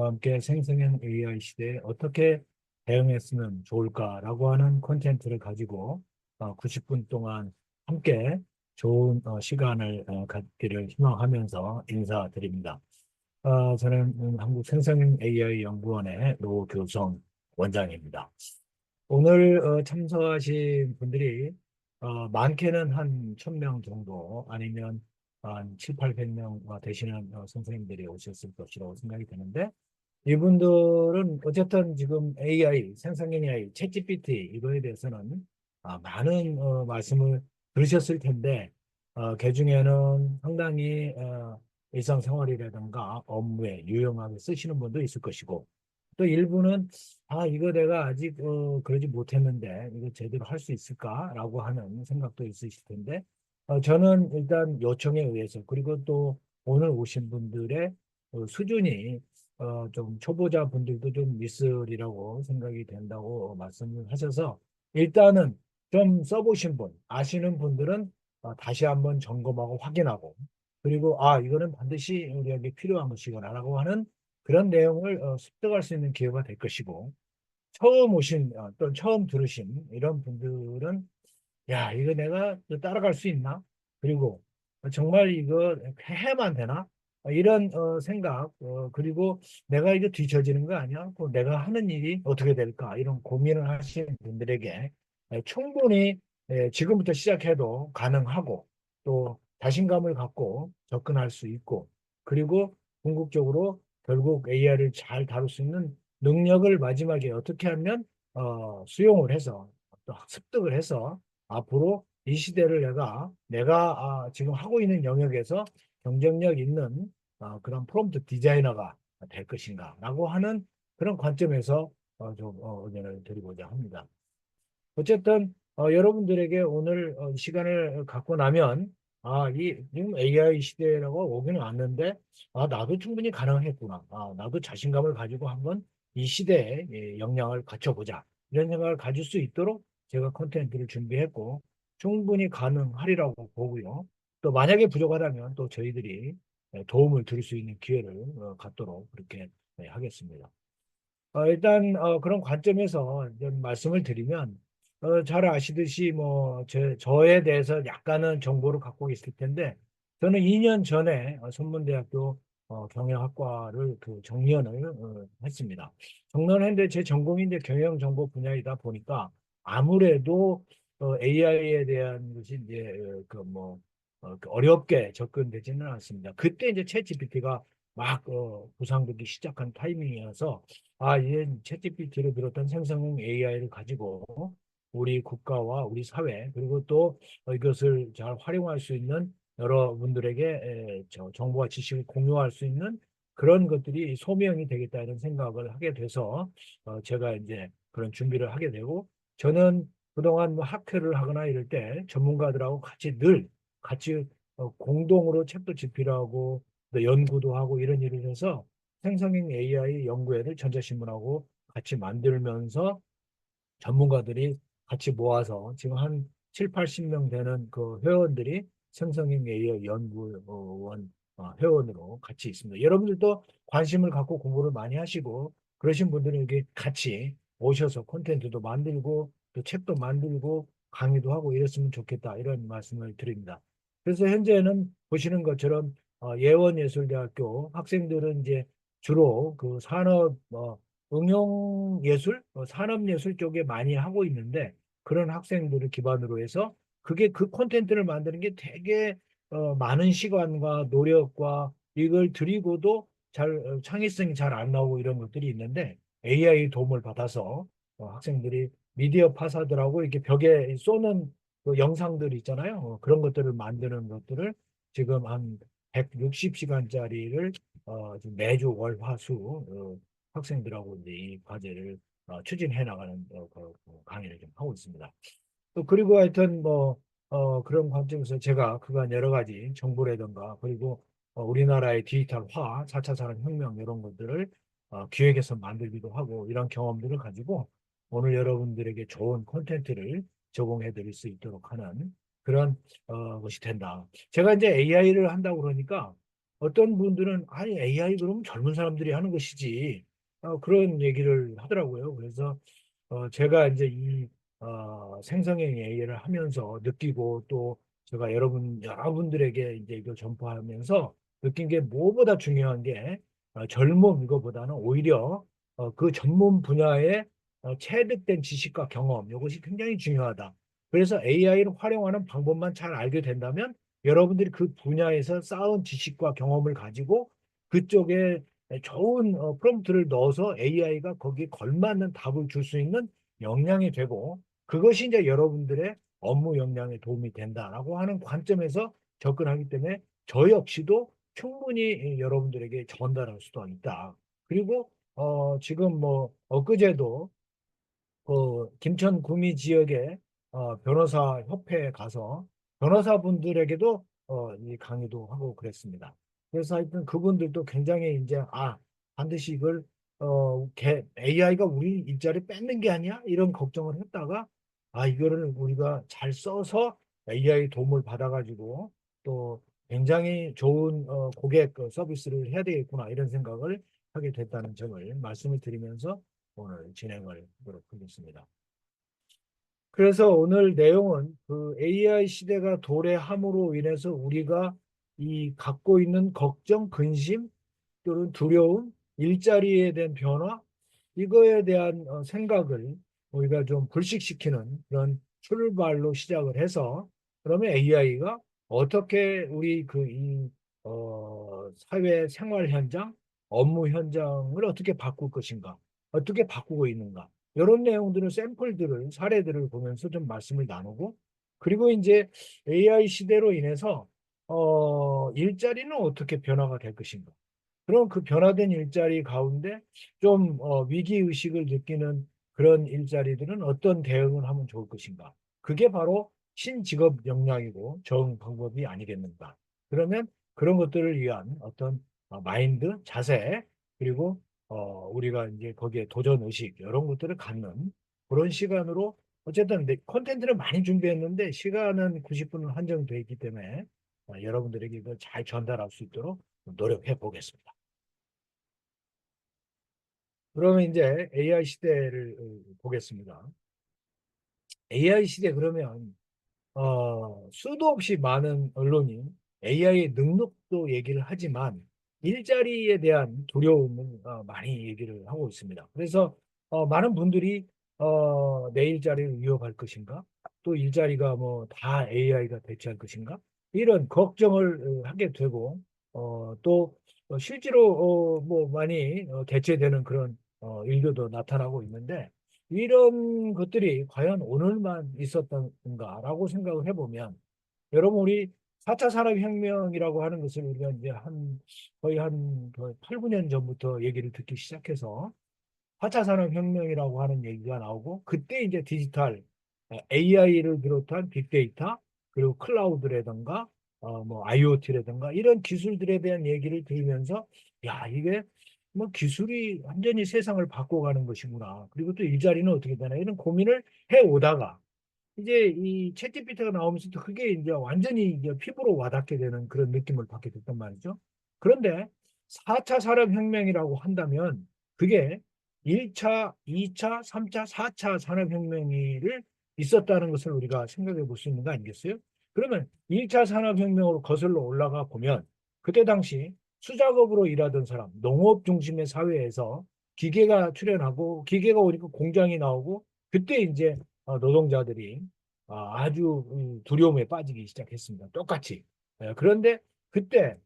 여러분과 함께 생성형 AI 시대에 어떻게 대응했으면 좋을까라고 하는 콘텐츠를 가지고 90분 동안 함께 좋은 시간을 갖기를 희망하면서 인사드립니다. 저는 한국 생성형 AI 연구원의 노교성 원장입니다. 오늘 참석하신 분들이 많게는 한 1000명 정도 아니면 한 7, 800명 되시는 선생님들이 오셨을 것이라고 생각이 드는데 이분들은 어쨌든 지금 AI, 생성형 AI, 챗GPT 이거에 대해서는 많은 말씀을 들으셨을 텐데 그중에는 상당히 일상생활이라든가 업무에 유용하게 쓰시는 분도 있을 것이고 또 일부는 이거 내가 아직 그러지 못했는데 이거 제대로 할 수 있을까라고 하는 생각도 있으실 텐데 저는 일단 요청에 의해서 그리고 또 오늘 오신 분들의 수준이 좀 초보자 분들도 좀 있으리라고 생각이 된다고 말씀을 하셔서 일단은 좀 써보신 분, 아시는 분들은 다시 한번 점검하고 확인하고 그리고 이거는 반드시 우리에게 필요한 것이구나라고 하는 그런 내용을 습득할 수 있는 기회가 될 것이고 처음 오신 또 처음 들으신 이런 분들은 야 이거 내가 따라갈 수 있나? 그리고 정말 이거 해야만 되나? 이런 생각 그리고 내가 이거 뒤처지는 거 아니야? 또 내가 하는 일이 어떻게 될까? 이런 고민을 하시는 분들에게 충분히 지금부터 시작해도 가능하고 또 자신감을 갖고 접근할 수 있고 그리고 궁극적으로 결국 AI를 잘 다룰 수 있는 능력을 마지막에 어떻게 하면 수용을 해서 또 습득을 해서 앞으로 이 시대를 내가 지금 하고 있는 영역에서 경쟁력 있는 그런 프롬프트 디자이너가 될 것인가라고 하는 그런 관점에서 좀 의견을 드리고자 합니다. 어쨌든 여러분들에게 오늘 시간을 갖고 나면 이 지금 AI 시대라고 오기는 왔는데 나도 충분히 가능했구나. 나도 자신감을 가지고 한번 이 시대에 역량을 갖춰보자. 이런 생각을 가질 수 있도록 제가 콘텐츠를 준비했고 충분히 가능하리라고 보고요. 또 만약에 부족하다면 또 저희들이 도움을 드릴 수 있는 기회를 갖도록 그렇게 하겠습니다. 일단 그런 관점에서 좀 말씀을 드리면 잘 아시듯이 뭐 저에 대해서 약간은 정보를 갖고 있을 텐데 저는 2년 전에 선문대학교 경영학과를 그 정년을 했습니다. 정년을 했는데 제 전공이 이제 경영정보 분야이다 보니까 아무래도 AI에 대한 것이 이제 그뭐 어렵게 접근되지는 않습니다. 그때 이제 챗GPT가 막 부상되기 시작한 타이밍이어서 이제 챗GPT를 비롯한 생성형 AI를 가지고 우리 국가와 우리 사회 그리고 또 이것을 잘 활용할 수 있는 여러분들에게 정보와 지식을 공유할 수 있는 그런 것들이 소명이 되겠다 이런 생각을 하게 돼서 제가 이제 그런 준비를 하게 되고 저는 그동안 뭐 학회를 하거나 이럴 때 전문가들하고 늘 같이 공동으로 책도 집필하고 또 연구도 하고 이런 일을 해서 생성형 AI 연구회를 전자신문하고 같이 만들면서 전문가들이 같이 모아서 지금 한 7, 80명 되는 그 회원들이 생성형 AI 연구원 회원으로 같이 있습니다. 여러분들도 관심을 갖고 공부를 많이 하시고 그러신 분들은 이렇게 같이 오셔서 콘텐츠도 만들고 또 책도 만들고 강의도 하고 이랬으면 좋겠다 이런 말씀을 드립니다. 그래서 현재는 보시는 것처럼 예원예술대학교 학생들은 이제 주로 그 산업 응용예술, 산업예술 쪽에 많이 하고 있는데 그런 학생들을 기반으로 해서 그게 그 콘텐츠를 만드는 게 되게 많은 시간과 노력과 이걸 들이고도 창의성이 잘 안 나오고 이런 것들이 있는데 AI 도움을 받아서 학생들이 미디어 파사들하고 이렇게 벽에 쏘는 그 영상들 있잖아요. 그런 것들을 만드는 것들을 지금 한 160시간짜리를 지금 매주 월, 화, 수 학생들하고 이제 이 과제를 추진해 나가는 강의를 좀 하고 있습니다. 또 그리고 하여튼 뭐 그런 관점에서 제가 그간 여러 가지 정보라든가 그리고 우리나라의 디지털화, 4차 산업혁명 이런 것들을 기획해서 만들기도 하고 이런 경험들을 가지고 오늘 여러분들에게 좋은 콘텐츠를 제공해 드릴 수 있도록 하는 그런 것이 된다. 제가 이제 AI를 한다고 그러니까 어떤 분들은 아니 AI 그러면 젊은 사람들이 하는 것이지 그런 얘기를 하더라고요. 그래서 제가 이제 이 생성형 AI를 하면서 느끼고 또 제가 여러분들에게 이제 이걸 전파하면서 느낀 게 무엇보다 중요한 게 젊음 이거보다는 오히려 그 전문 분야의 체득된 지식과 경험 이것이 굉장히 중요하다. 그래서 AI를 활용하는 방법만 잘 알게 된다면 여러분들이 그 분야에서 쌓은 지식과 경험을 가지고 그쪽에 좋은 프롬프트를 넣어서 AI가 거기에 걸맞는 답을 줄 수 있는 역량이 되고 그것이 이제 여러분들의 업무 역량에 도움이 된다라고 하는 관점에서 접근하기 때문에 저 역시도 충분히 여러분들에게 전달할 수도 있다. 그리고 지금 뭐 엊그제도 그 김천 구미 지역의 변호사 협회에 가서 변호사분들에게도 이 강의도 하고 그랬습니다. 그래서 하여튼 그분들도 굉장히 이제 반드시 이걸 AI가 우리 일자리 뺏는 게 아니야? 이런 걱정을 했다가 이거를 우리가 잘 써서 AI 도움을 받아가지고 또 굉장히 좋은 고객 서비스를 해야 되겠구나 이런 생각을 하게 됐다는 점을 말씀을 드리면서 오늘 진행을 하도록 하겠습니다. 그래서 오늘 내용은 그 AI 시대가 도래함으로 인해서 우리가 이 갖고 있는 걱정, 근심 또는 두려움, 일자리에 대한 변화, 이거에 대한 생각을 우리가 좀 불식시키는 그런 출발로 시작을 해서 그러면 AI가 어떻게 우리 사회 생활 현장, 업무 현장을 어떻게 바꿀 것인가, 어떻게 바꾸고 있는가, 이런 내용들을 샘플들을 사례들을 보면서 좀 말씀을 나누고 그리고 이제 AI 시대로 인해서 일자리는 어떻게 변화가 될 것인가. 그럼 그 변화된 일자리 가운데 좀 위기의식을 느끼는 그런 일자리들은 어떤 대응을 하면 좋을 것인가. 그게 바로 신직업 역량이고 적응 방법이 아니겠는가. 그러면 그런 것들을 위한 어떤 마인드, 자세, 그리고 우리가 이제 거기에 도전 의식 이런 것들을 갖는 그런 시간으로 어쨌든 콘텐츠를 많이 준비했는데 시간은 90분은 한정되어 있기 때문에 여러분들에게 이걸 잘 전달할 수 있도록 노력해 보겠습니다. 그러면 이제 AI 시대를 보겠습니다. AI 시대 그러면 수도 없이 많은 언론이 AI의 능력도 얘기를 하지만 일자리에 대한 두려움을 많이 얘기를 하고 있습니다. 그래서 많은 분들이 내 일자리를 위협할 것인가? 또 일자리가 뭐 다 AI가 대체할 것인가? 이런 걱정을 하게 되고 또 실제로 뭐 많이 대체되는 그런 일교도 나타나고 있는데 이런 것들이 과연 오늘만 있었던가라고 생각을 해보면 여러분 우리 4차 산업혁명이라고 하는 것을 우리가 이제 거의 한 8, 9년 전부터 얘기를 듣기 시작해서 4차 산업혁명이라고 하는 얘기가 나오고 그때 이제 디지털 AI를 비롯한 빅데이터 그리고 클라우드라든가 뭐 IoT라든가 이런 기술들에 대한 얘기를 들으면서 야 이게 뭐 기술이 완전히 세상을 바꿔가는 것이구나. 그리고 또 일자리는 어떻게 되나 이런 고민을 해 오다가 이제 이 챗GPT가 나오면서 또 그게 이제 완전히 이제 피부로 와닿게 되는 그런 느낌을 받게 됐단 말이죠. 그런데 4차 산업혁명이라고 한다면 그게 1차, 2차, 3차, 4차 산업혁명을 있었다는 것을 우리가 생각해 볼 수 있는 거 아니겠어요? 그러면 1차 산업혁명으로 거슬러 올라가 보면 그때 당시 수작업으로 일하던 사람, 농업 중심의 사회에서 기계가 출현하고 기계가 오니까 공장이 나오고 그때 이제 노동자들이 아주 두려움에 빠지기 시작했습니다. 똑같이. 그런데 그때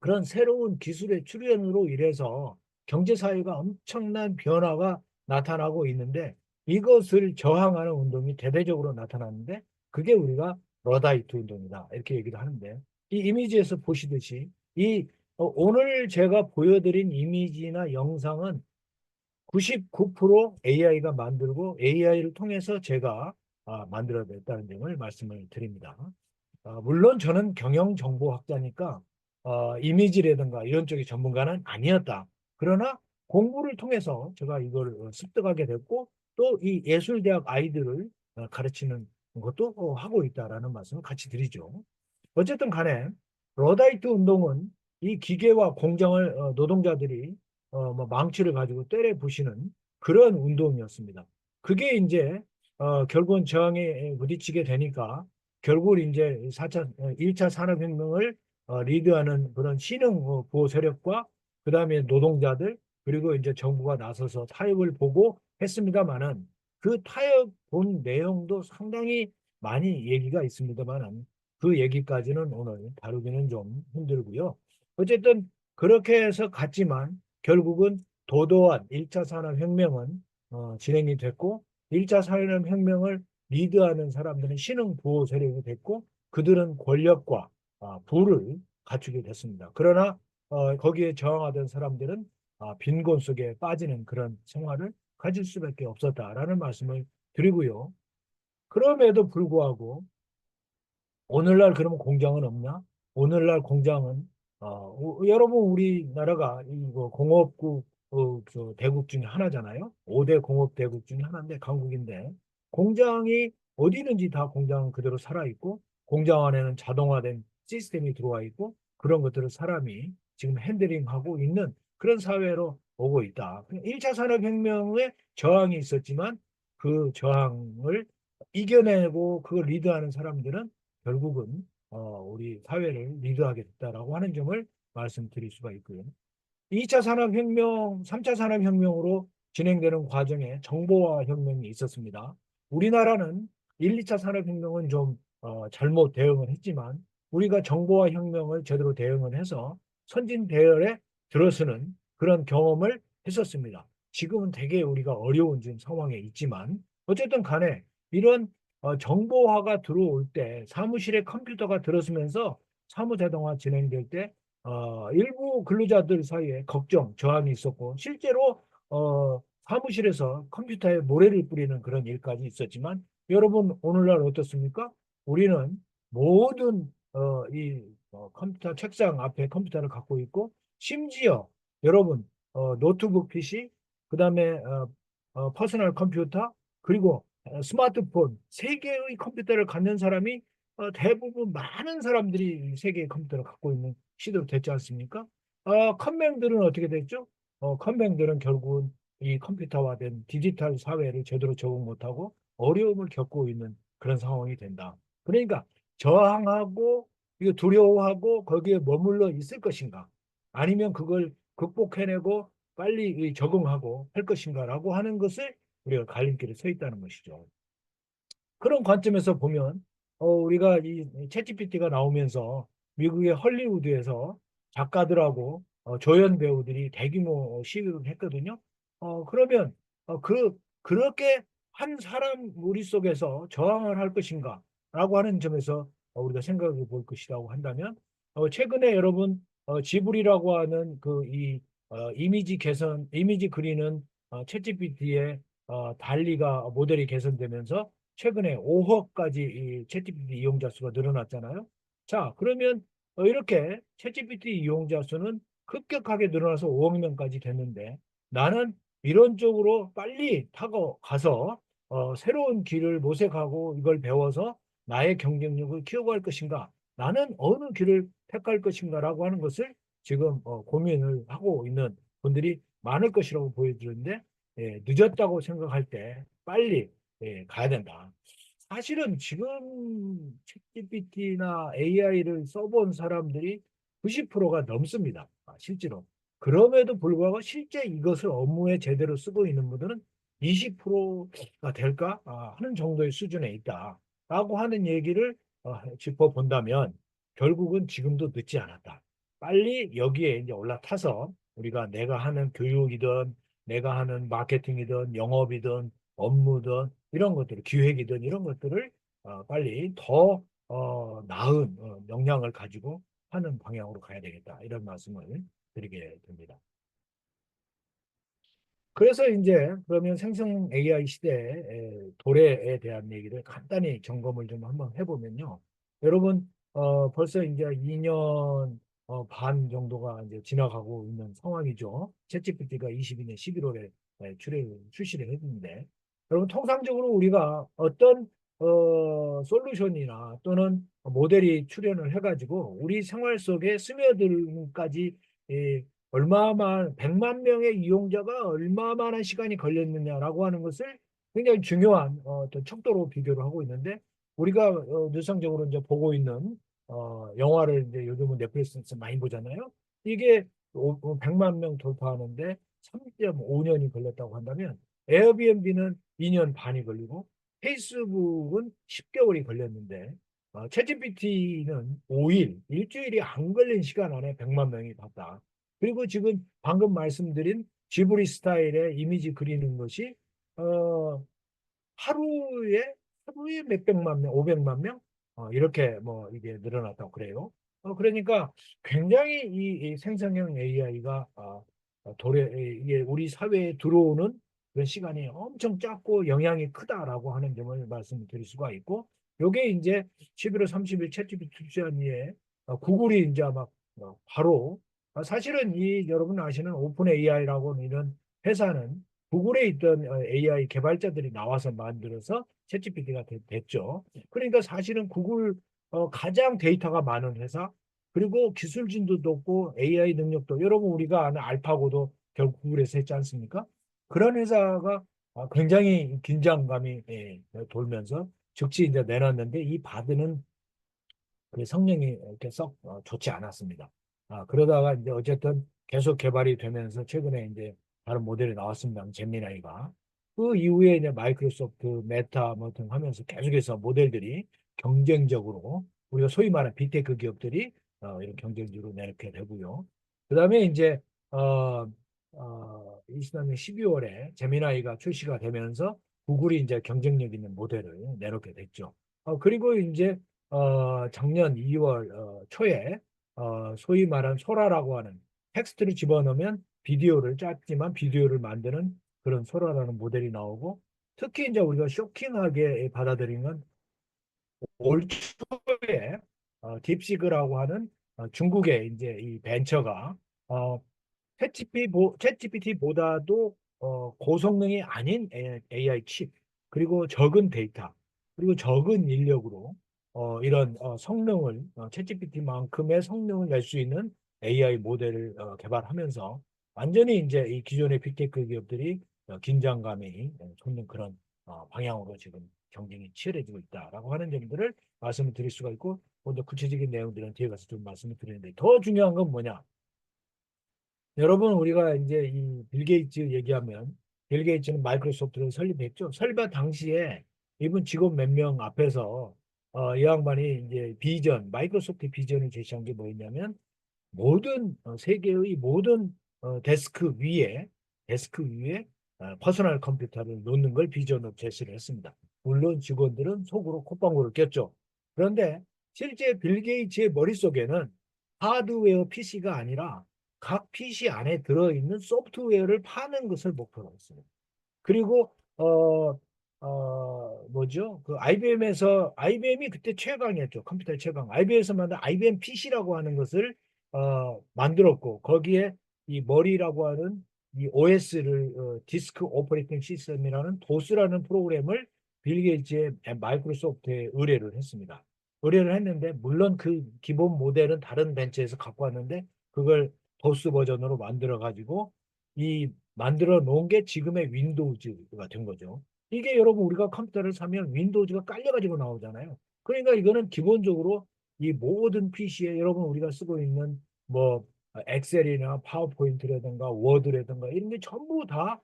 그런 새로운 기술의 출현으로 인해서 경제사회가 엄청난 변화가 나타나고 있는데 이것을 저항하는 운동이 대대적으로 나타났는데 그게 우리가 러다이트 운동이다. 이렇게 얘기를 하는데 이 이미지에서 보시듯이 오늘 제가 보여드린 이미지나 영상은 99% AI가 만들고 AI를 통해서 제가 만들어냈다는 점을 말씀을 드립니다. 물론 저는 경영정보학자니까 이미지라든가 이런 쪽의 전문가는 아니었다. 그러나 공부를 통해서 제가 이걸 습득하게 됐고 또 이 예술대학 아이들을 가르치는 것도 하고 있다라는 말씀을 같이 드리죠. 어쨌든 간에 러다이트 운동은 이 기계와 공장을 노동자들이 뭐 망치를 가지고 때려 부시는 그런 운동이었습니다. 그게 이제 결국은 저항에 부딪히게 되니까 결국 이제 1차 산업혁명을 리드하는 그런 신흥 보호 세력과 그다음에 노동자들 그리고 이제 정부가 나서서 타협을 보고 했습니다만은 그 타협 본 내용도 상당히 많이 얘기가 있습니다만은 그 얘기까지는 오늘 다루기는 좀 힘들고요. 어쨌든 그렇게 해서 갔지만 결국은 도도한 1차 산업혁명은 진행이 됐고 1차 산업혁명을 리드하는 사람들은 신흥 보호 세력이 됐고 그들은 권력과 부를 갖추게 됐습니다. 그러나 거기에 저항하던 사람들은 빈곤 속에 빠지는 그런 생활을 가질 수밖에 없었다라는 말씀을 드리고요. 그럼에도 불구하고 오늘날 그러면 공장은 없냐? 오늘날 공장은 여러분 우리나라가 이거 공업국 저 대국 중에 하나잖아요. 5대 공업 대국 중에 하나인데 강국인데 공장이 어디 있는지 다 공장은 그대로 살아 있고 공장 안에는 자동화된 시스템이 들어와 있고 그런 것들을 사람이 지금 핸들링하고 있는 그런 사회로 오고 있다. 1차 산업혁명에 저항이 있었지만 그 저항을 이겨내고 그걸 리드하는 사람들은 결국은 우리 사회를 리드하게 됐다라고 하는 점을 말씀드릴 수가 있고요. 2차 산업혁명, 3차 산업혁명으로 진행되는 과정에 정보화 혁명이 있었습니다. 우리나라는 1, 2차 산업혁명은 좀 잘못 대응을 했지만 우리가 정보화 혁명을 제대로 대응을 해서 선진 대열에 들어서는 그런 경험을 했었습니다. 지금은 되게 우리가 어려운 지금 상황에 있지만 어쨌든 간에 이런 정보화가 들어올 때 사무실에 컴퓨터가 들어서면서 사무자동화 진행될 때 일부 근로자들 사이에 걱정, 저항이 있었고 실제로 사무실에서 컴퓨터에 모래를 뿌리는 그런 일까지 있었지만 여러분 오늘날 어떻습니까? 우리는 모든 컴퓨터 책상 앞에 컴퓨터를 갖고 있고 심지어 여러분 노트북 PC 그다음에 퍼스널 컴퓨터 그리고 스마트폰 세 개의 컴퓨터를 갖는 사람이 대부분 많은 사람들이 세 개의 컴퓨터를 갖고 있는 시대로 됐지 않습니까? 컴맹들은 어떻게 됐죠? 컴맹들은 결국은 이 컴퓨터화된 디지털 사회를 제대로 적응 못하고 어려움을 겪고 있는 그런 상황이 된다. 그러니까 저항하고 이거 두려워하고 거기에 머물러 있을 것인가? 아니면 그걸 극복해내고 빨리 적응하고 할 것인가라고 하는 것을 우리가 갈림길에 서 있다는 것이죠. 그런 관점에서 보면 우리가 이 챗GPT가 나오면서 미국의 헐리우드에서 작가들하고 조연 배우들이 대규모 시위를 했거든요. 그러면 그렇게 한 사람 무리 속에서 저항을 할 것인가라고 하는 점에서 우리가 생각해 볼 것이라고 한다면 최근에 여러분 지브리라고 하는 이미지 개선 이미지 그리는 챗GPT의 달리가 모델이 개선되면서 최근에 5억까지 이 챗GPT 이용자 수가 늘어났잖아요. 자, 그러면 이렇게 챗GPT 이용자 수는 급격하게 늘어나서 5억 명까지 됐는데 나는 이런 쪽으로 빨리 타고 가서 새로운 길을 모색하고 이걸 배워서 나의 경쟁력을 키워갈 것인가? 나는 어느 길을 택할 것인가라고 하는 것을 지금 고민을 하고 있는 분들이 많을 것이라고 보여지는데 늦었다고 생각할 때 빨리 가야 된다. 사실은 지금 챗GPT나 AI를 써본 사람들이 90%가 넘습니다. 실제로. 그럼에도 불구하고 실제 이것을 업무에 제대로 쓰고 있는 분들은 20%가 될까 하는 정도의 수준에 있다라고 하는 얘기를 짚어본다면 결국은 지금도 늦지 않았다. 빨리 여기에 이제 올라타서 우리가 내가 하는 교육이든 내가 하는 마케팅이든 영업이든 업무든 이런 것들을 기획이든 이런 것들을 빨리 더 나은 역량을 가지고 하는 방향으로 가야 되겠다 이런 말씀을 드리게 됩니다. 그래서 이제 그러면 생성 AI 시대의 도래에 대한 얘기를 간단히 점검을 좀 한번 해보면요. 여러분 벌써 이제 2년 반 정도가 이제 지나가고 있는 상황이죠. 챗GPT가 22년 11월에 출시를 했는데 여러분 통상적으로 우리가 어떤 솔루션이나 또는 모델이 출현을 해가지고 우리 생활 속에 스며들기까지 얼마만 100만 명의 이용자가 얼마만한 시간이 걸렸느냐라고 하는 것을 굉장히 중요한 어떤 척도로 비교를 하고 있는데 우리가 일상적으로 이제 보고 있는 영화를 이제 요즘은 넷플릭스에서 많이 보잖아요. 이게 100만 명 돌파하는데 3.5년이 걸렸다고 한다면 에어비앤비는 2년 반이 걸리고 페이스북은 10개월이 걸렸는데 챗GPT는 5일, 일주일이 안 걸린 시간 안에 100만 명이 봤다. 그리고 지금 방금 말씀드린 지브리 스타일의 이미지 그리는 것이 어, 하루에 하루에 몇백만 명, 500만 명 이렇게 뭐 이게 늘어났다고 그래요. 그러니까 굉장히 이 생성형 AI가 이게 우리 사회에 들어오는 그런 시간이 엄청 작고 영향이 크다라고 하는 점을 말씀드릴 수가 있고, 요게 이제 11월 30일 챗GPT 투자한 이에 구글이 이제 막 바로 사실은 이 여러분 아시는 오픈 AI라고 하는 이런 회사는 구글에 있던 AI 개발자들이 나와서 만들어서 챗GPT가 됐죠. 그러니까 사실은 구글 가장 데이터가 많은 회사, 그리고 기술진도 높고 AI 능력도, 여러분 우리가 아는 알파고도 결국 구글에서 했지 않습니까? 그런 회사가 굉장히 긴장감이 돌면서 즉시 이제 내놨는데 이 바드는 그 성능이 이렇게 썩 좋지 않았습니다. 그러다가 이제 어쨌든 계속 개발이 되면서 최근에 이제 다른 모델이 나왔습니다. 제미나이가. 그 이후에 이제 마이크로소프트, 메타 뭐 등 하면서 계속해서 모델들이 경쟁적으로 우리가 소위 말하는 빅테크 기업들이 이런 경쟁적으로 내놓게 되고요. 그다음에 이제 23년 12월에 제미나이가 출시가 되면서 구글이 이제 경쟁력 있는 모델을 내놓게 됐죠. 그리고 이제 작년 2월 초에 소위 말한 소라라고 하는 텍스트를 집어넣으면 비디오를 짧지만 비디오를 만드는 그런 소라라는 모델이 나오고, 특히 이제 우리가 쇼킹하게 받아들인 건 올 초에 딥시그라고 하는 중국의 이제 이 벤처가 어, 챗GPT보다도 고성능이 아닌 AI 칩, 그리고 적은 데이터, 그리고 적은 인력으로 이런 성능을 챗GPT만큼의 성능을 낼 수 있는 AI 모델을 개발하면서 완전히 이제 이 기존의 빅테크 기업들이 긴장감이 솟는 그런 방향으로 지금 경쟁이 치열해지고 있다라고 하는 점들을 말씀을 드릴 수가 있고, 먼저 구체적인 내용들은 뒤에 가서 좀 말씀을 드리는데, 더 중요한 건 뭐냐? 여러분 우리가 이제 이 빌 게이츠 얘기하면 빌 게이츠는 마이크로소프트를 설립했죠. 설립한 당시에 이분 직원 몇 명 앞에서 이 양반이 이제 비전, 마이크로소프트 비전을 제시한 게 뭐였냐면 모든 세계의 모든 데스크 위에 퍼스널 컴퓨터를 놓는 걸 비전으로 제시를 했습니다. 물론 직원들은 속으로 콧방울을 꼈죠. 그런데 실제 빌 게이츠의 머릿속에는 하드웨어 PC가 아니라 각 PC 안에 들어있는 소프트웨어를 파는 것을 목표로 했습니다. 그리고 뭐죠? 그 IBM이 그때 최강이었죠. 컴퓨터의 최강. IBM에서 만든 IBM PC라고 하는 것을 만들었고, 거기에 이 머리라고 하는 이 OS를 디스크 오퍼레이팅 시스템이라는 도스라는 프로그램을 빌 게이츠의 마이크로소프트에 의뢰를 했습니다. 의뢰를 했는데 물론 그 기본 모델은 다른 벤처에서 갖고 왔는데 그걸 도스 버전으로 만들어 가지고 이 만들어 놓은 게 지금의 윈도우즈가 된 거죠. 이게 여러분 우리가 컴퓨터를 사면 윈도우즈가 깔려가지고 나오잖아요. 그러니까 이거는 기본적으로 이 모든 PC에 여러분 우리가 쓰고 있는 뭐 엑셀이나 파워포인트라든가 워드라든가 이런 게 전부 다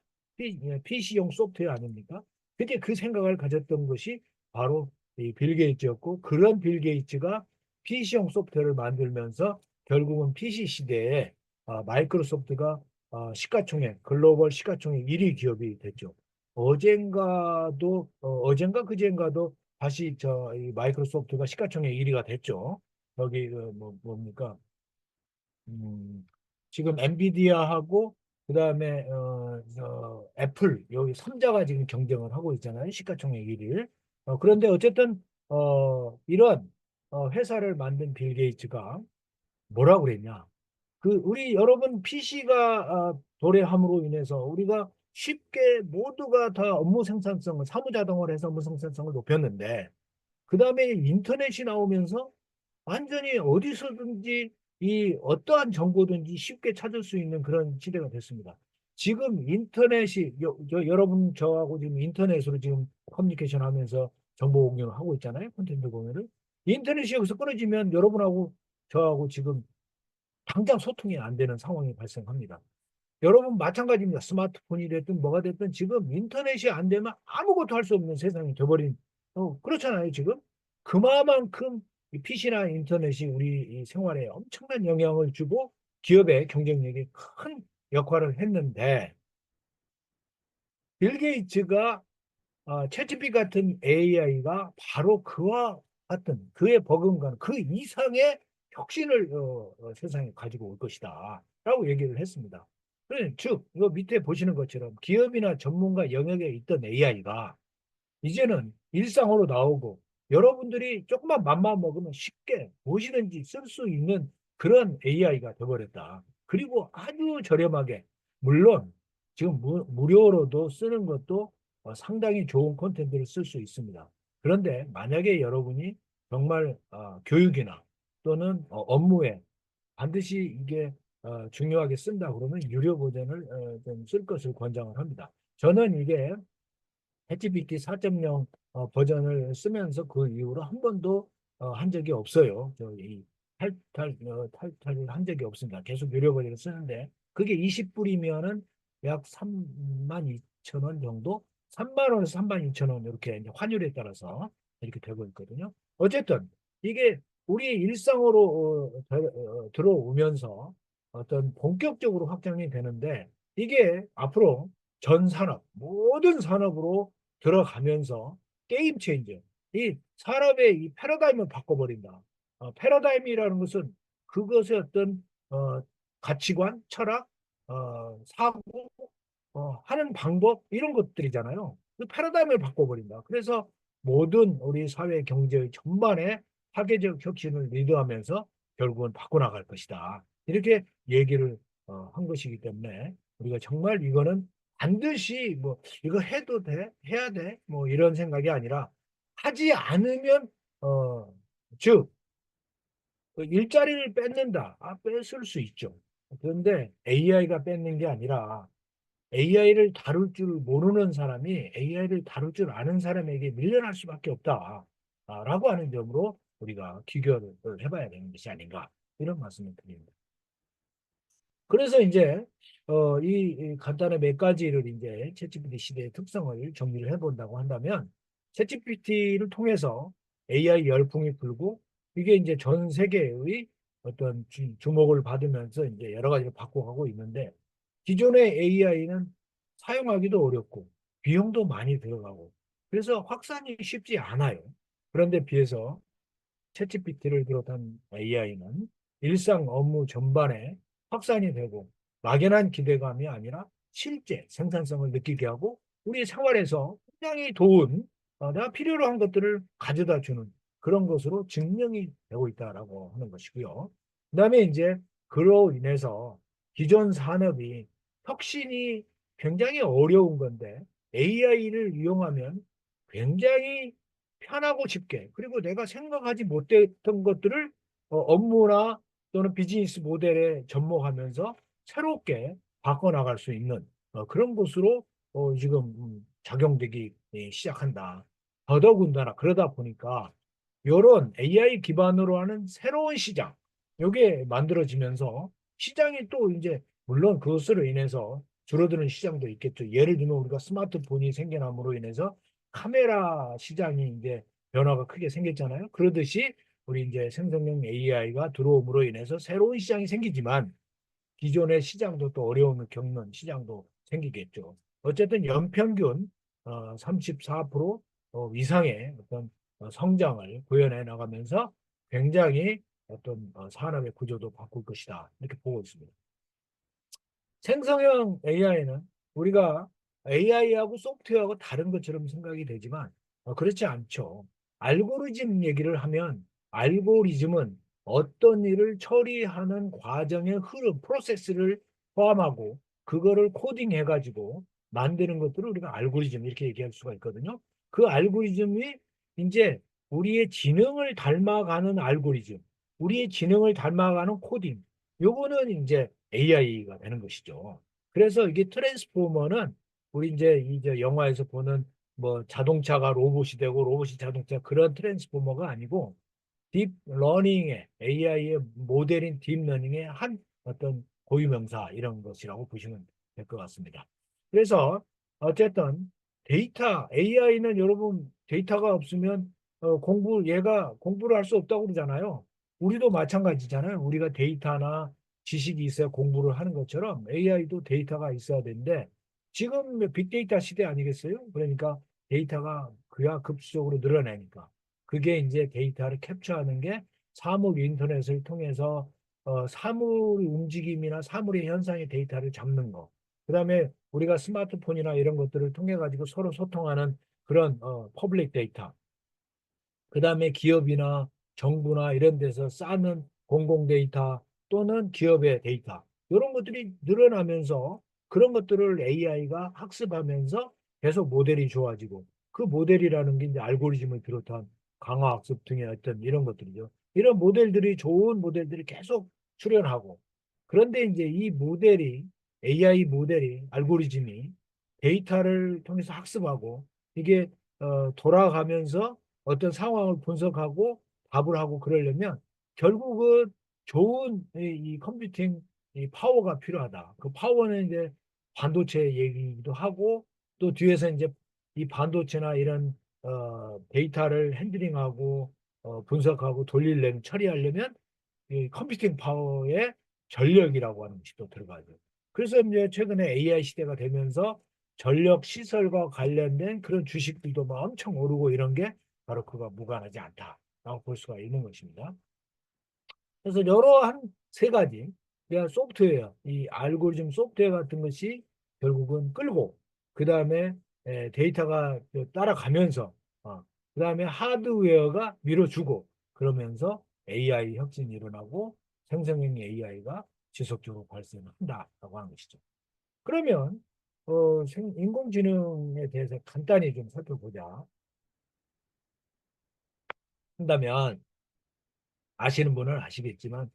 PC용 소프트웨어 아닙니까? 그게 그 생각을 가졌던 것이 바로 이 빌 게이츠였고, 그런 빌 게이츠가 PC용 소프트웨어를 만들면서 결국은 PC 시대에 마이크로소프트가 시가총액, 글로벌 시가총액 1위 기업이 됐죠. 어젠가 그젠가도 다시 이 마이크로소프트가 시가총액 1위가 됐죠. 여기 뭡니까? 음, 지금 엔비디아하고 그다음에 애플 여기 3자가 지금 경쟁을 하고 있잖아요. 시가총액 1위를. 그런데 어쨌든 이런 회사를 만든 빌 게이츠가 뭐라고 그랬냐? 그 우리 여러분 PC가 도래함으로 인해서 우리가 쉽게 모두가 다 업무 생산성을 사무자동화를 해서 업무 생산성을 높였는데 그 다음에 인터넷이 나오면서 완전히 어디서든지 이 어떠한 정보든지 쉽게 찾을 수 있는 그런 시대가 됐습니다. 지금 인터넷이 여러분 저하고 지금 인터넷으로 지금 커뮤니케이션 하면서 정보 공유를 하고 있잖아요. 콘텐츠 공유를. 인터넷이 여기서 끊어지면 여러분하고 저하고 지금 당장 소통이 안 되는 상황이 발생합니다. 여러분 마찬가지입니다. 스마트폰이 됐든 뭐가 됐든 지금 인터넷이 안 되면 아무것도 할 수 없는 세상이 돼버린 그렇잖아요. 지금 그만큼 PC나 인터넷이 우리 생활에 엄청난 영향을 주고 기업의 경쟁력에 큰 역할을 했는데 빌 게이츠가 챗GPT 같은 AI가 바로 그와 같은 그의 버금가는 그 이상의 혁신을 세상에 가지고 올 것이다 라고 얘기를 했습니다. 즉 이거 밑에 보시는 것처럼 기업이나 전문가 영역에 있던 AI가 이제는 일상으로 나오고 여러분들이 조금만 맘만 먹으면 쉽게 무엇이든지 쓸 수 있는 그런 AI가 되어버렸다. 그리고 아주 저렴하게 물론 지금 무료로도 쓰는 것도 상당히 좋은 콘텐츠를 쓸 수 있습니다. 그런데 만약에 여러분이 정말 교육이나 또는 업무에 반드시 이게 중요하게 쓴다 그러면 유료 버전을 좀 쓸 것을 권장을 합니다. 저는 이게 챗GPT 4.0 버전을 쓰면서 그 이후로 한 번도 한 적이 없어요. 저이 탈탈을 한 적이 없습니다. 계속 유료 버전을 쓰는데 그게 20불이면은 약 3만 2천 원 정도, 3만 원에서 3만 2천 원 이렇게 이제 환율에 따라서 이렇게 되고 있거든요. 어쨌든 이게 우리 일상으로 들어오면서 어떤 본격적으로 확장이 되는데 이게 앞으로 전 산업, 모든 산업으로 들어가면서 게임 체인저, 이 산업의 이 패러다임을 바꿔버린다. 패러다임이라는 것은 그것의 어떤 가치관, 철학, 사고, 하는 방법 이런 것들이잖아요. 그 패러다임을 바꿔버린다. 그래서 모든 우리 사회 경제의 전반에 파괴적 혁신을 리드하면서 결국은 바꿔나갈 것이다. 이렇게 얘기를 한 것이기 때문에 우리가 정말 이거는 반드시 뭐 이거 해도 돼? 해야 돼? 뭐 이런 생각이 아니라 하지 않으면 즉 일자리를 뺏는다. 뺏을 수 있죠. 그런데 AI가 뺏는 게 아니라 AI를 다룰 줄 모르는 사람이 AI를 다룰 줄 아는 사람에게 밀려날 수밖에 없다. 라고 하는 점으로 우리가 비교를 해봐야 되는 것이 아닌가 이런 말씀을 드립니다. 그래서 이제 이 간단한 몇 가지를 이제 챗GPT 시대의 특성을 정리를 해본다고 한다면 챗GPT를 통해서 AI 열풍이 불고 이게 이제 전 세계의 어떤 주목을 받으면서 이제 여러 가지로 바꿔가고 있는데 기존의 AI는 사용하기도 어렵고 비용도 많이 들어가고 그래서 확산이 쉽지 않아요. 그런데 비해서 챗GPT를 비롯한 AI는 일상 업무 전반에 확산이 되고 막연한 기대감이 아니라 실제 생산성을 느끼게 하고 우리 생활에서 굉장히 좋은 내가 필요로 한 것들을 가져다 주는 그런 것으로 증명이 되고 있다라고 하는 것이고요. 그다음에 이제 그로 인해서 기존 산업이 혁신이 굉장히 어려운 건데 AI를 이용하면 굉장히 편하고 쉽게 그리고 내가 생각하지 못했던 것들을 업무나 또는 비즈니스 모델에 접목하면서 새롭게 바꿔나갈 수 있는 그런 것으로 지금 작용되기 시작한다. 더더군다나 그러다 보니까 이런 AI 기반으로 하는 새로운 시장 이게 만들어지면서 시장이 또 이제 물론 그것으로 인해서 줄어드는 시장도 있겠죠. 예를 들면 우리가 스마트폰이 생겨남으로 인해서 카메라 시장이 이제 변화가 크게 생겼잖아요. 그러듯이 우리 이제 생성형 AI가 들어옴으로 인해서 새로운 시장이 생기지만 기존의 시장도 또 어려움을 겪는 시장도 생기겠죠. 어쨌든 연평균 34% 이상의 어떤 성장을 구현해 나가면서 굉장히 어떤 산업의 구조도 바꿀 것이다. 이렇게 보고 있습니다. 생성형 AI는 우리가 AI하고 소프트웨어하고 다른 것처럼 생각이 되지만 그렇지 않죠. 알고리즘 얘기를 하면 알고리즘은 어떤 일을 처리하는 과정의 흐름, 프로세스를 포함하고 그거를 코딩해가지고 만드는 것들을 우리가 알고리즘 이렇게 얘기할 수가 있거든요. 그 알고리즘이 이제 우리의 지능을 닮아가는 알고리즘, 우리의 지능을 닮아가는 코딩, 요거는 이제 AI가 되는 것이죠. 그래서 이게 트랜스포머는 우리 이제 영화에서 보는 뭐 자동차가 로봇이 되고 로봇이 자동차 그런 트랜스포머가 아니고 딥러닝의 AI의 모델인 딥러닝의 한 어떤 고유명사 이런 것이라고 보시면 될 것 같습니다. 그래서 어쨌든 데이터 AI는 여러분 데이터가 없으면 얘가 공부를 할 수 없다고 그러잖아요. 우리도 마찬가지잖아요. 우리가 데이터나 지식이 있어야 공부를 하는 것처럼 AI도 데이터가 있어야 되는데 지금 빅데이터 시대 아니겠어요? 그러니까 데이터가 그야 급수적으로 늘어나니까 그게 이제 데이터를 캡처하는 게 사물 인터넷을 통해서 사물 움직임이나 사물의 현상의 데이터를 잡는 거. 그다음에 우리가 스마트폰이나 이런 것들을 통해 가지고 서로 소통하는 그런 퍼블릭 데이터. 그다음에 기업이나 정부나 이런 데서 쌓는 공공 데이터 또는 기업의 데이터. 이런 것들이 늘어나면서 그런 것들을 AI가 학습하면서 계속 모델이 좋아지고 그 모델이라는 게 이제 알고리즘을 비롯한 강화학습 등의 어떤 이런 것들이죠. 이런 모델들이 좋은 모델들이 계속 출현하고 그런데 이제 이 모델이 AI 모델이 알고리즘이 데이터를 통해서 학습하고 이게 돌아가면서 어떤 상황을 분석하고 답을 하고 그러려면 결국은 좋은 이 컴퓨팅 이 파워가 필요하다. 그 파워는 이제 반도체 얘기도 하고 또 뒤에서 이제 이 반도체나 이런 데이터를 핸들링하고 분석하고 돌리려면 처리하려면 이 컴퓨팅 파워의 전력이라고 하는 것이 또 들어가죠. 그래서 이제 최근에 AI 시대가 되면서 전력 시설과 관련된 그런 주식들도 막 엄청 오르고 이런 게 바로 그가 무관하지 않다라고 볼 수가 있는 것입니다. 그래서 여러 한 세 가지 그냥 소프트웨어, 이 알고리즘 소프트웨어 같은 것이 결국은 끌고 그 다음에 데이터가 따라가면서 그 다음에 하드웨어가 밀어주고 그러면서 AI 혁신이 일어나고 생성형 AI가 지속적으로 발생한다라고 하는 것이죠. 그러면 인공지능에 대해서 간단히 좀 살펴보자 한다면 아시는 분은 아시겠지만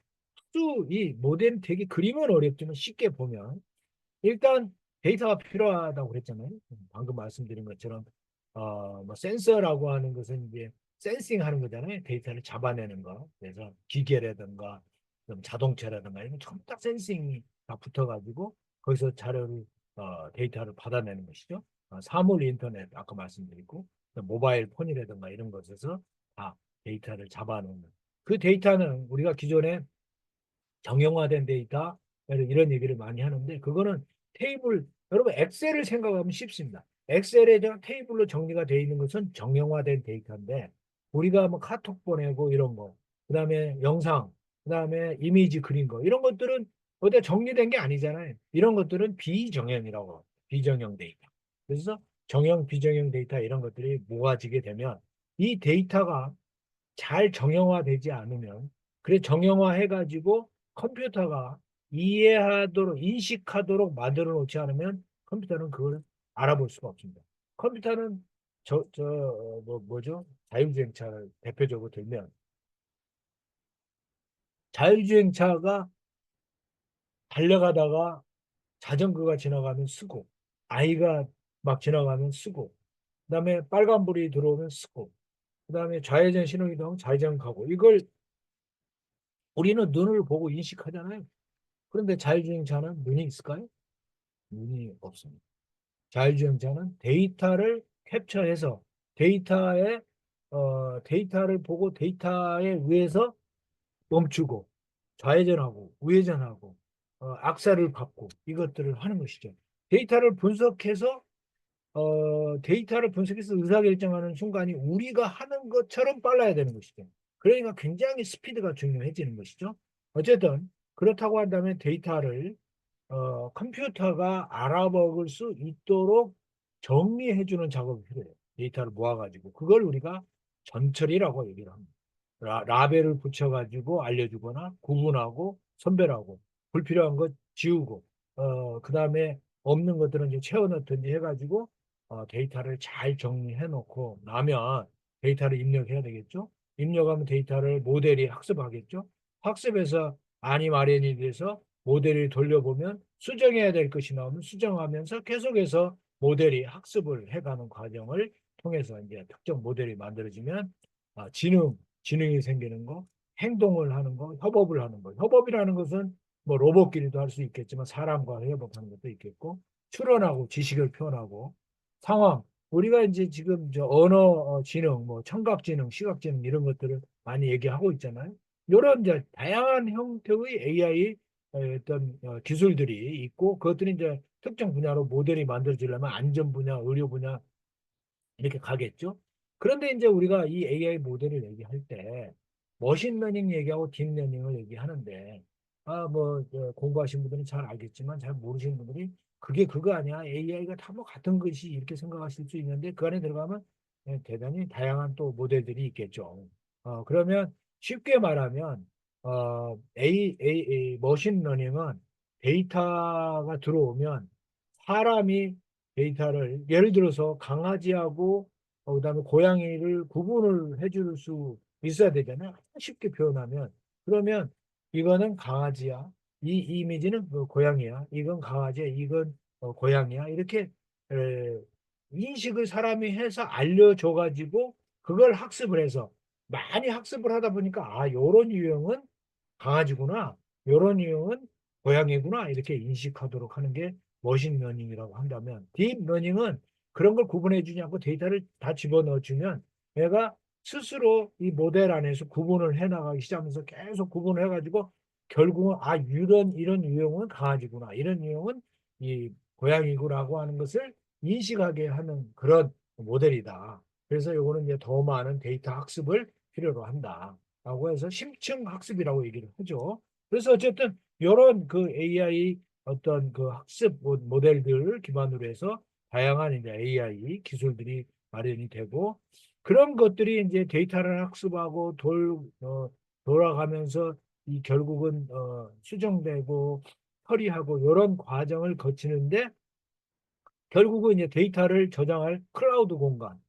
이 모델 되게 그림은 어렵지만 쉽게 보면 일단 데이터가 필요하다고 그랬잖아요. 방금 말씀드린 것처럼 뭐 센서라고 하는 것은 이제 센싱 하는 거잖아요. 데이터를 잡아내는 거. 그래서 기계라든가 자동차라든가 이런 전부 다 센싱이 다 붙어가지고 거기서 자료를 데이터를 받아내는 것이죠. 사물 인터넷 아까 말씀드리고 모바일 폰이라든가 이런 것에서 다 데이터를 잡아놓는 그 데이터는 우리가 기존에 정형화된 데이터 이런 얘기를 많이 하는데 그거는 테이블 여러분 엑셀을 생각하면 쉽습니다. 엑셀에 테이블로 정리가 되어 있는 것은 정형화된 데이터인데 우리가 뭐 카톡 보내고 이런 거 그다음에 영상 그다음에 이미지 그린 거 이런 것들은 어디 정리된 게 아니잖아요. 이런 것들은 비정형이라고 비정형 데이터. 그래서 정형 비정형 데이터 이런 것들이 모아지게 되면 이 데이터가 잘 정형화되지 않으면 그래 정형화해가지고 컴퓨터가 이해하도록 인식하도록 만들어 놓지 않으면 컴퓨터는 그걸 알아볼 수가 없습니다. 컴퓨터는 뭐죠? 자율주행차를 대표적으로 들면 자율주행차가 달려가다가 자전거가 지나가면 쓰고 아이가 막 지나가면 쓰고 그다음에 빨간불이 들어오면 쓰고 그다음에 좌회전 신호기도 하면 좌회전 가고 이걸 우리는 눈을 보고 인식하잖아요. 그런데 자율주행차는 눈이 있을까요? 눈이 없습니다. 자율주행차는 데이터를 캡처해서 데이터를 보고 데이터에 의해서 멈추고 좌회전하고 우회전하고 악셀을 밟고 이것들을 하는 것이죠. 데이터를 분석해서 의사결정하는 순간이 우리가 하는 것처럼 빨라야 되는 것이죠. 그러니까 굉장히 스피드가 중요해지는 것이죠. 어쨌든 그렇다고 한다면 데이터를 컴퓨터가 알아먹을 수 있도록 정리해주는 작업이 필요해요. 데이터를 모아가지고 그걸 우리가 전처리라고 얘기를 합니다. 라벨을 붙여가지고 알려주거나 구분하고 선별하고 불필요한 것 지우고 그 다음에 없는 것들은 이제 채워넣든지 해가지고 데이터를 잘 정리해 놓고 나면 데이터를 입력해야 되겠죠. 입력하면 데이터를 모델이 학습하겠죠. 학습해서 아니 마련이 돼서 모델을 돌려보면 수정해야 될 것이 나오면 수정하면서 계속해서 모델이 학습을 해가는 과정을 통해서 이제 특정 모델이 만들어지면 지능이 생기는 거, 행동을 하는 거, 협업을 하는 거. 협업이라는 것은 뭐 로봇끼리도 할 수 있겠지만 사람과 협업하는 것도 있겠고, 추론하고 지식을 표현하고 상황. 우리가 이제 지금 저 언어 지능, 뭐 청각 지능, 시각 지능 이런 것들을 많이 얘기하고 있잖아요. 이런 이제 다양한 형태의 AI 어떤 기술들이 있고 그것들이 이제 특정 분야로 모델이 만들어지려면 안전 분야, 의료 분야 이렇게 가겠죠. 그런데 이제 우리가 이 AI 모델을 얘기할 때 머신러닝 얘기하고 딥러닝을 얘기하는데 공부하신 분들은 잘 알겠지만 잘 모르시는 분들이 그게 그거 아니야. AI가 다 뭐 같은 것이 이렇게 생각하실 수 있는데 그 안에 들어가면 대단히 다양한 또 모델들이 있겠죠. 그러면 쉽게 말하면 머신러닝은 데이터가 들어오면 사람이 데이터를 예를 들어서 강아지하고 그다음에 고양이를 구분을 해줄 수 있어야 되잖아요. 쉽게 표현하면 그러면 이거는 강아지야. 이 이미지는 그 고양이야. 이건 강아지야. 이건 고양이야. 이렇게 에, 인식을 사람이 해서 알려줘 가지고 그걸 학습을 해서 많이 학습을 하다 보니까 요런 유형은 강아지구나. 요런 유형은 고양이구나. 이렇게 인식하도록 하는 게 머신러닝이라고 한다면 딥러닝은 그런 걸 구분해 주지 않고 데이터를 다 집어넣어 주면 얘가 스스로 이 모델 안에서 구분을 해 나가기 시작하면서 계속 구분을 해가지고 결국은 이런 유형은 강아지구나 이런 유형은 이 고양이구나라고 하는 것을 인식하게 하는 그런 모델이다. 그래서 이거는 이제 더 많은 데이터 학습을 필요로 한다라고 해서 심층 학습이라고 얘기를 하죠. 그래서 어쨌든 이런 그 AI 어떤 그 학습 모델들을 기반으로 해서 다양한 이제 AI 기술들이 마련이 되고 그런 것들이 이제 데이터를 학습하고 돌아가면서 이 결국은 수정되고 처리하고 이런 과정을 거치는데 결국은 이제 데이터를 저장할 클라우드 공간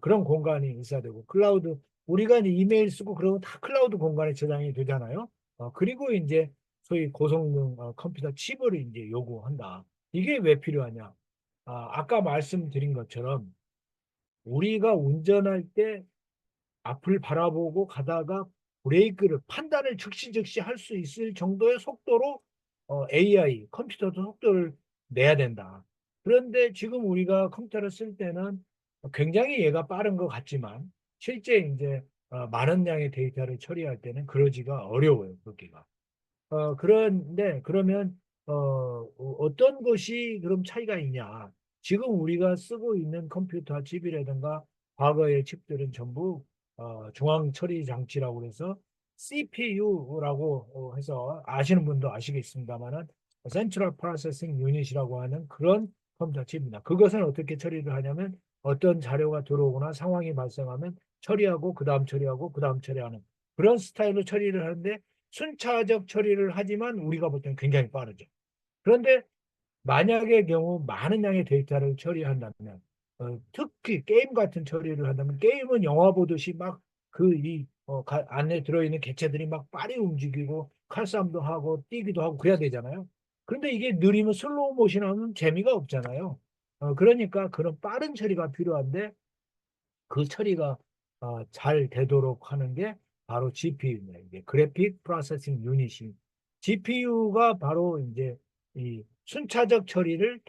그런 공간이 있어야 되고 클라우드 우리가 이제 이메일 쓰고 그러면 다 클라우드 공간에 저장이 되잖아요. 그리고 이제 소위 고성능 컴퓨터 칩을 이제 요구한다. 이게 왜 필요하냐? 아까 말씀드린 것처럼 우리가 운전할 때 앞을 바라보고 가다가 브레이크를 판단을 즉시 할 수 있을 정도의 속도로 AI 컴퓨터도 속도를 내야 된다. 그런데 지금 우리가 컴퓨터를 쓸 때는 굉장히 얘가 빠른 것 같지만 실제 이제 많은 양의 데이터를 처리할 때는 그러지가 어려워요. 그기가. 그런데 그러면 어떤 것이 그럼 차이가 있냐? 지금 우리가 쓰고 있는 컴퓨터 칩이라든가 과거의 칩들은 전부 중앙 처리 장치라고 해서 CPU라고 해서 아시는 분도 아시겠습니다만은 Central Processing Unit이라고 하는 그런 컴퓨터 칩입니다. 그것은 어떻게 처리를 하냐면 어떤 자료가 들어오거나 상황이 발생하면 처리하고 그다음 처리하고 그다음 처리하는 그런 스타일로 처리를 하는데 순차적 처리를 하지만 우리가 볼 때는 굉장히 빠르죠. 그런데 만약의 경우 많은 양의 데이터를 처리한다면 특히 게임 같은 처리를 한다면 게임은 영화 보듯이 막 안에 들어있는 객체들이 막 빨리 움직이고 칼싸움도 하고 뛰기도 하고 그래야 되잖아요. 그런데 이게 느리면 슬로우 모션 하면 재미가 없잖아요. 그러니까 그런 빠른 처리가 필요한데 그 처리가 잘 되도록 하는 게 바로 GPU입니다. 이게 그래픽 프로세싱 유닛이 GPU가 바로 이제 이 순차적 처리를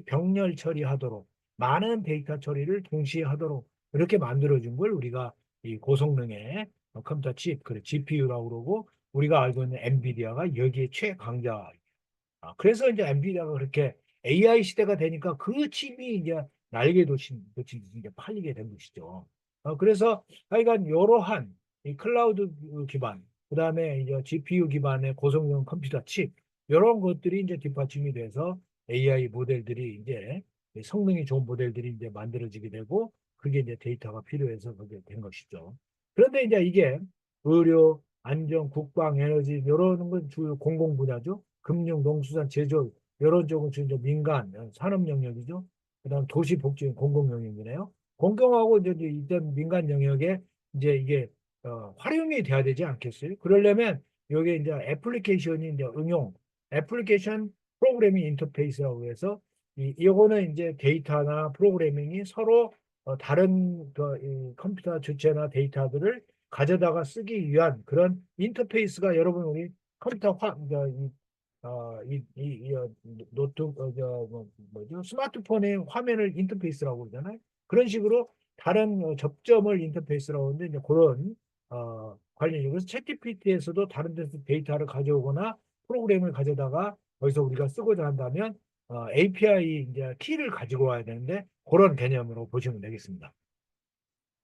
병렬 처리하도록 많은 데이터 처리를 동시에 하도록 이렇게 만들어준 걸 우리가 이 고성능의 컴퓨터 칩, 그래 GPU라고 그러고 우리가 알고 있는 엔비디아가 여기에 최강자 그래서 이제 엔비디아가 그렇게 AI 시대가 되니까 그 칩이 이제 날개 돋친 이제 팔리게 된 것이죠. 그래서 하여간 이러한 이 클라우드 기반, 그다음에 이제 GPU 기반의 고성능 컴퓨터 칩 이런 것들이 이제 뒷받침이 돼서 AI 모델들이 이제 성능이 좋은 모델들이 이제 만들어지게 되고 그게 이제 데이터가 필요해서 그게 된 것이죠. 그런데 이제 이게 의료, 안전, 국방, 에너지 이런 건 주요 공공 분야죠. 금융, 농수산, 제조업 이런 쪽은 이제 민간 산업 영역이죠. 그다음 도시 복지 공공 영역이네요. 공공하고 이제 이전 민간 영역에 이제 이게 활용이 돼야 되지 않겠어요? 그러려면 여기 이제 애플리케이션이 이제 응용 애플리케이션 프로그래밍 인터페이스라고 해서 이거는 이제 데이터나 프로그래밍이 서로 다른 이 컴퓨터 주체나 데이터들을 가져다가 쓰기 위한 그런 인터페이스가 여러분 우리 컴퓨터 노트 뭐죠? 스마트폰의 화면을 인터페이스라고 그러잖아요. 그런 식으로 다른 접점을 인터페이스라고 하는데 이제 그런 관련이 그래서 챗GPT에서도 다른 데서 데이터를 가져오거나 프로그램을 가져다가 거기서 우리가 쓰고자 한다면 API 이제 키를 가지고 와야 되는데 그런 개념으로 보시면 되겠습니다.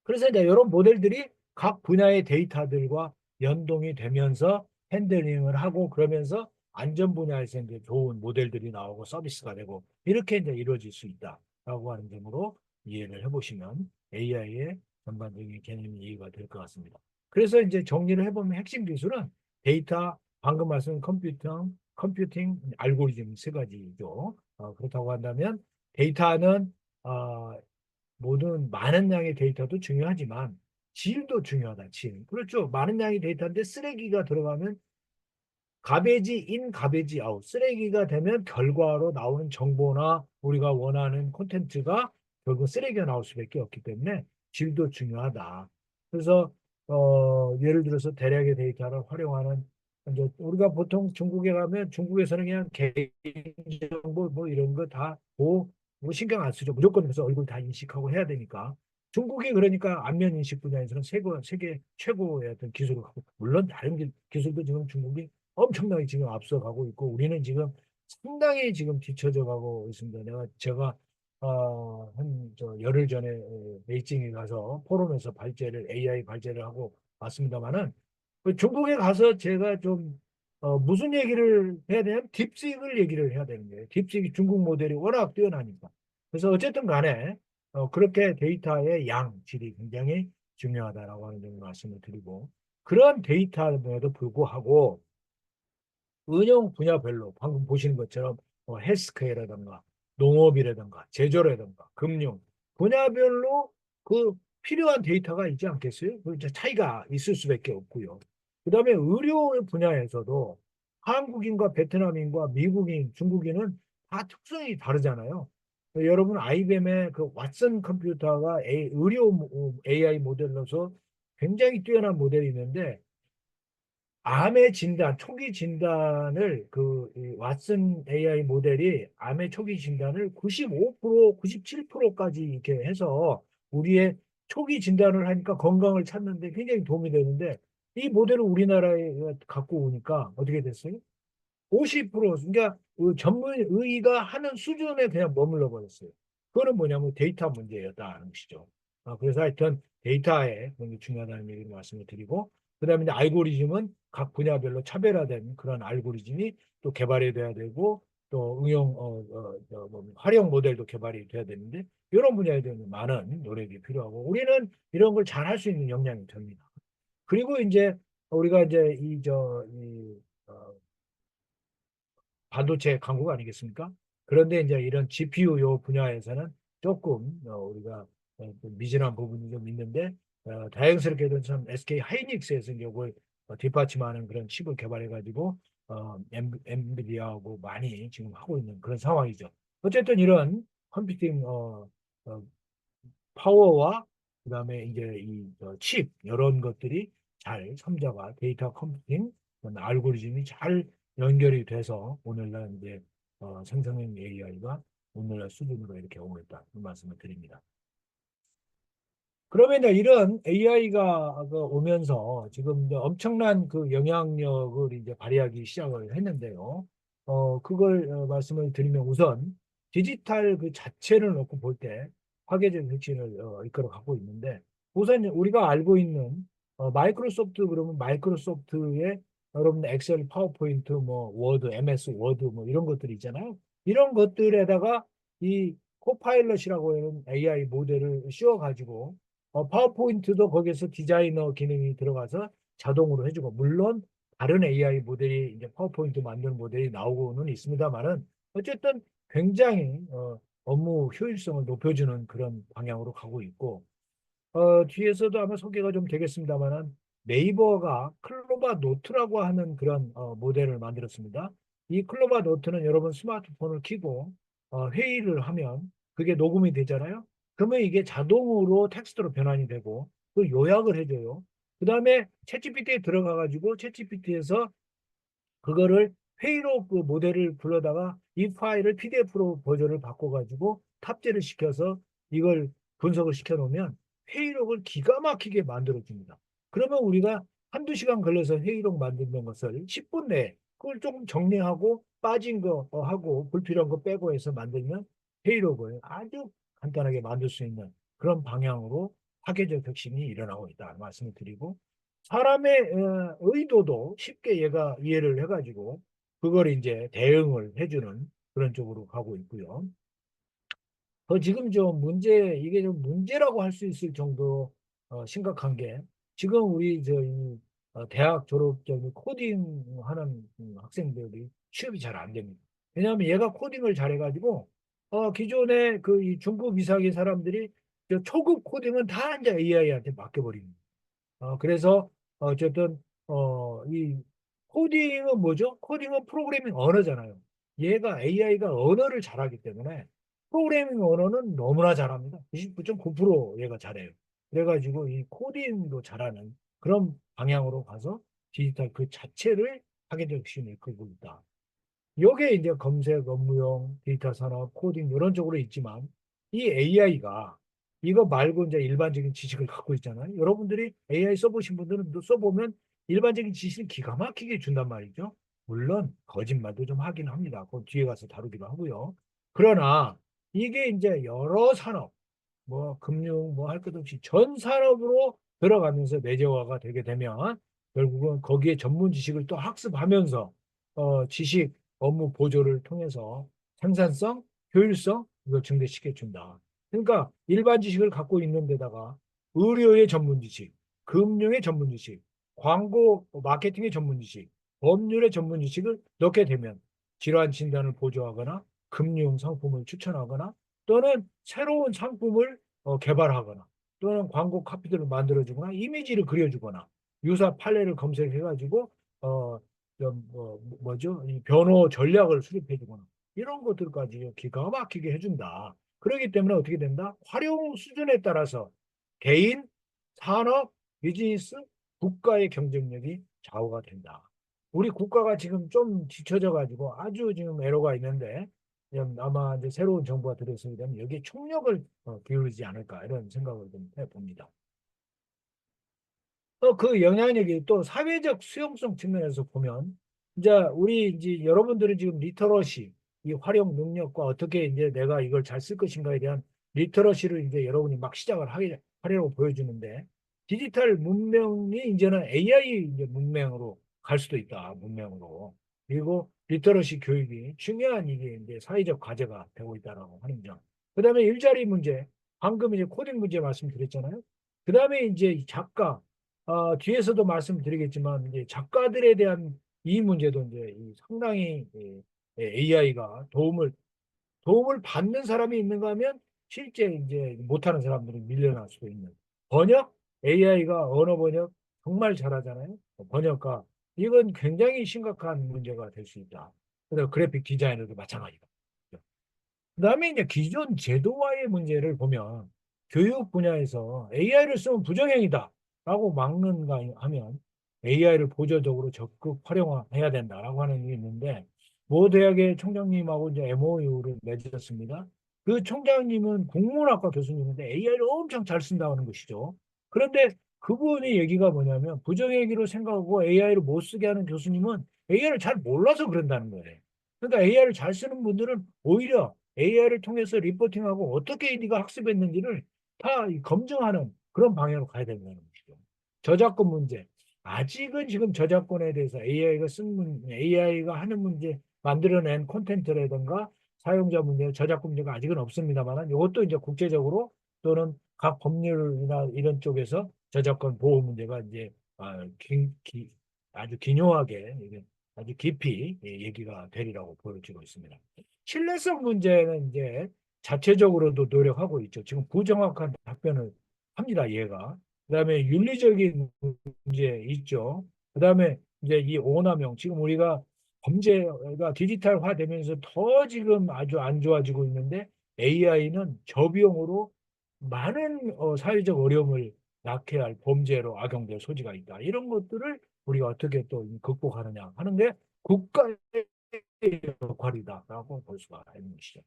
그래서 이제 이런 모델들이 각 분야의 데이터들과 연동이 되면서 핸들링을 하고 그러면서 안전 분야에서 이제 좋은 모델들이 나오고 서비스가 되고 이렇게 이제 이루어질 수 있다라고 하는 점으로 이해를 해보시면 AI의 전반적인 개념이 이해가 될 것 같습니다. 그래서 이제 정리를 해보면 핵심 기술은 데이터, 방금 말씀한 컴퓨팅, 알고리즘 세 가지죠. 그렇다고 한다면 데이터는 모든 많은 양의 데이터도 중요하지만 질도 중요하다. 질. 그렇죠. 많은 양의 데이터인데 쓰레기가 들어가면 가베지 인, 가베지 아웃. 쓰레기가 되면 결과로 나오는 정보나 우리가 원하는 콘텐츠가 결국 쓰레기가 나올 수밖에 없기 때문에 질도 중요하다. 그래서 예를 들어서 대량의 데이터를 활용하는 이제 우리가 보통 중국에 가면 중국에서는 그냥 개인정보 뭐 이런 거다뭐 신경 안 쓰죠. 무조건 그래서 얼굴 다 인식하고 해야 되니까. 중국이 그러니까 안면 인식 분야에서는 세계 최고의 어떤 기술을 갖고 물론 다른 기술도 지금 중국이 엄청나게 지금 앞서가고 있고 우리는 지금 상당히 지금 뒤처져 가고 있습니다. 제가 한 열흘 전에 베이징에 가서 포럼에서 AI 발제를 하고 왔습니다만은 그 중국에 가서 제가 좀 무슨 얘기를 해야 되냐면 딥식을 얘기를 해야 되는 거예요. 딥식이 중국 모델이 워낙 뛰어나니까. 그래서 어쨌든 간에 그렇게 데이터의 양, 질이 굉장히 중요하다라고 하는 점을 말씀을 드리고 그런 데이터임에도 불구하고 은영 분야별로 방금 보시는 것처럼 헬스케어라든가 농업이라든가 제조라든가 금융 분야별로 그 필요한 데이터가 있지 않겠어요? 그 이제 차이가 있을 수밖에 없고요. 그다음에 의료 분야에서도 한국인과 베트남인과 미국인, 중국인은 다 특성이 다르잖아요. 여러분 IBM의 그 왓슨 컴퓨터가 의료 AI 모델로서 굉장히 뛰어난 모델이 있는데 암의 진단, 초기 진단을 왓슨 AI 모델이 암의 초기 진단을 95%, 97%까지 이렇게 해서 우리의 초기 진단을 하니까 건강을 찾는데 굉장히 도움이 되는데 이 모델을 우리나라에 갖고 오니까 어떻게 됐어요? 50% 그러니까 그 전문 의의가 하는 수준에 그냥 머물러 버렸어요. 그거는 뭐냐면 데이터 문제였다는 것이죠. 그래서 하여튼 데이터에 굉장히 중요하다는 얘기를 말씀을 드리고 그다음에 이제 알고리즘은 각 분야별로 차별화된 그런 알고리즘이 또 개발이 돼야 되고 또 응용 뭐 활용 모델도 개발이 돼야 되는데 이런 분야에 대한 많은 노력이 필요하고 우리는 이런 걸 잘 할 수 있는 역량이 됩니다. 그리고 이제 우리가 이제 반도체 강국 아니겠습니까? 그런데 이제 이런 GPU 요 분야에서는 조금 우리가 좀 미진한 부분이 좀 있는데 다행스럽게도 참 SK 하이닉스에서 이걸 뒷받침하는 그런 칩을 개발해가지고 엔비디아하고 많이 지금 하고 있는 그런 상황이죠. 어쨌든 이런 컴퓨팅 어, 파워와 그다음에 이제 칩 이런 것들이 잘 삼자가 데이터 컴퓨팅 알고리즘이 잘 연결이 돼서 오늘날 이제 생성형 AI가 오늘날 수준으로 이렇게 오고 있다 이 말씀을 드립니다. 그러면 이제 이런 AI가 오면서 지금 이제 엄청난 그 영향력을 이제 발휘하기 시작을 했는데요. 그걸 말씀을 드리면 우선 디지털 그 자체를 놓고 볼 때 화개적 혁신을 이끌어 가고 있는데 우선 우리가 알고 있는 마이크로소프트 그러면 마이크로소프트의 여러분 엑셀, 파워포인트, 뭐 워드, MS 워드 뭐 이런 것들이 있잖아요. 이런 것들에다가 이 코파일럿이라고 하는 AI 모델을 씌워가지고 파워포인트도 거기에서 디자이너 기능이 들어가서 자동으로 해주고, 물론 다른 AI 모델이 이제 파워포인트 만드는 모델이 나오고는 있습니다만은 어쨌든 굉장히 업무 효율성을 높여주는 그런 방향으로 가고 있고 뒤에서도 아마 소개가 좀 되겠습니다만은 네이버가 클로바 노트라고 하는 그런 모델을 만들었습니다. 이 클로바 노트는 여러분 스마트폰을 켜고 회의를 하면 그게 녹음이 되잖아요. 그러면 이게 자동으로 텍스트로 변환이 되고 그 요약을 해줘요. 그 다음에 챗GPT에 들어가 가지고 챗GPT에서 그거를 회의록 그 모델을 불러다가 이 파일을 PDF로 버전을 바꿔가지고 탑재를 시켜서 이걸 분석을 시켜 놓으면 회의록을 기가 막히게 만들어 줍니다. 그러면 우리가 한두 시간 걸려서 회의록 만드는 것을 10분 내에 그걸 조금 정리하고 빠진 거 하고 불필요한 거 빼고 해서 만들면 회의록을 아주 간단하게 만들 수 있는 그런 방향으로 파괴적 혁신이 일어나고 있다 말씀을 드리고 사람의 의도도 쉽게 얘가 이해를 해가지고 그걸 이제 대응을 해주는 그런 쪽으로 가고 있고요. 지금 좀 이게 좀 문제라고 할 수 있을 정도 심각한 게 지금 우리 대학 졸업생 코딩 하는 학생들이 취업이 잘 안 됩니다. 왜냐하면 얘가 코딩을 잘해가지고 기존에 그 이 중급 이상의 사람들이 저 초급 코딩은 다 이제 AI한테 맡겨버립니다. 그래서 어쨌든 이 코딩은 뭐죠? 코딩은 프로그래밍 언어잖아요. 얘가 AI가 언어를 잘하기 때문에 프로그래밍 언어는 너무나 잘합니다. 99.9% 얘가 잘해요. 그래가지고 이 코딩도 잘하는 그런 방향으로 가서 디지털 그 자체를 파괴적 혁신을 이끌고 있다. 요게 이제 검색, 업무용, 데이터 산업, 코딩 이런 쪽으로 있지만 이 AI가 이거 말고 이제 일반적인 지식을 갖고 있잖아요. 여러분들이 AI 써보신 분들은 또 써보면 일반적인 지식을 기가 막히게 준단 말이죠. 물론 거짓말도 좀 하긴 합니다. 그 뒤에 가서 다루기도 하고요. 그러나 이게 이제 여러 산업, 뭐 금융 뭐 할 것 없이 전 산업으로 들어가면서 내재화가 되게 되면 결국은 거기에 전문 지식을 또 학습하면서 지식 업무 보조를 통해서 생산성, 효율성 이걸 증대시켜 준다. 그러니까 일반 지식을 갖고 있는 데다가 의료의 전문 지식, 금융의 전문 지식, 광고 마케팅의 전문 지식, 법률의 전문 지식을 넣게 되면 질환 진단을 보조하거나 금융 상품을 추천하거나 또는 새로운 상품을 개발하거나 또는 광고 카피들을 만들어주거나 이미지를 그려주거나 유사 판례를 검색해가지고 어, 뭐죠? 이 변호 전략을 수립해주거나 이런 것들까지 기가 막히게 해준다. 그렇기 때문에 어떻게 된다? 활용 수준에 따라서 개인, 산업, 비즈니스, 국가의 경쟁력이 좌우가 된다. 우리 국가가 지금 좀 뒤처져 가지고 아주 지금 애로가 있는데 아마 이제 새로운 정부가 들어서게 되면 여기에 총력을 기울이지 않을까 이런 생각을 좀 해봅니다. 그 영향력이 또 사회적 수용성 측면에서 보면 이제 우리 이제 여러분들은 지금 리터러시 이 활용 능력과 어떻게 이제 내가 이걸 잘 쓸 것인가에 대한 리터러시를 이제 여러분이 막 시작을 하려고 보여주는데 디지털 문명이 이제는 AI 이제 문명으로 갈 수도 있다 문명으로 그리고 리터러시 교육이 중요한 이게 이제 사회적 과제가 되고 있다라고 하는 점. 그다음에 일자리 문제 방금 이제 코딩 문제 말씀드렸잖아요. 그다음에 이제 이 작가 뒤에서도 말씀드리겠지만 이제 작가들에 대한 이 문제도 이제 상당히 AI가 도움을 받는 사람이 있는가 하면 실제 이제 못하는 사람들이 밀려날 수도 있는 번역 AI가 언어 번역 정말 잘하잖아요. 번역가 이건 굉장히 심각한 문제가 될 수 있다. 그래서 그래픽 디자이너도 마찬가지다. 그다음에 이제 기존 제도화의 문제를 보면 교육 분야에서 AI를 쓰면 부정행위다라고 막는가 하면 AI를 보조적으로 적극 활용해야 된다라고 하는 게 있는데 모 대학의 총장님하고 이제 MOU를 맺었습니다. 그 총장님은 국문학과 교수님인데 AI를 엄청 잘 쓴다는 것이죠. 그런데 그분의 얘기가 뭐냐면 부정행위로 생각하고 AI를 못 쓰게 하는 교수님은 AI를 잘 몰라서 그런다는 거예요. 그러니까 AI를 잘 쓰는 분들은 오히려 AI를 통해서 리포팅하고 어떻게 네가 학습했는지를 다 검증하는 그런 방향으로 가야 된다는 것이죠. 저작권 문제. 아직은 지금 저작권에 대해서 AI가 하는 문제, 만들어낸 콘텐츠라든가 사용자 문제, 저작권 문제가 아직은 없습니다만 이것도 이제 국제적으로 또는 각 법률이나 이런 쪽에서 저작권 보호 문제가 이제 아주 기묘하게 아주 깊이 얘기가 되리라고 보여지고 있습니다. 신뢰성 문제는 이제 자체적으로도 노력하고 있죠. 지금 부정확한 답변을 합니다, 얘가. 그다음에 윤리적인 문제 있죠. 그다음에 이제 이 오남용, 지금 우리가 범죄가 디지털화되면서 더 지금 아주 안 좋아지고 있는데 AI는 저비용으로 많은 사회적 어려움을 낳게 할 범죄로 악용될 소지가 있다. 이런 것들을 우리가 어떻게 또 극복하느냐 하는 게 국가의 역할이다라고 볼 수가 있는 것이죠.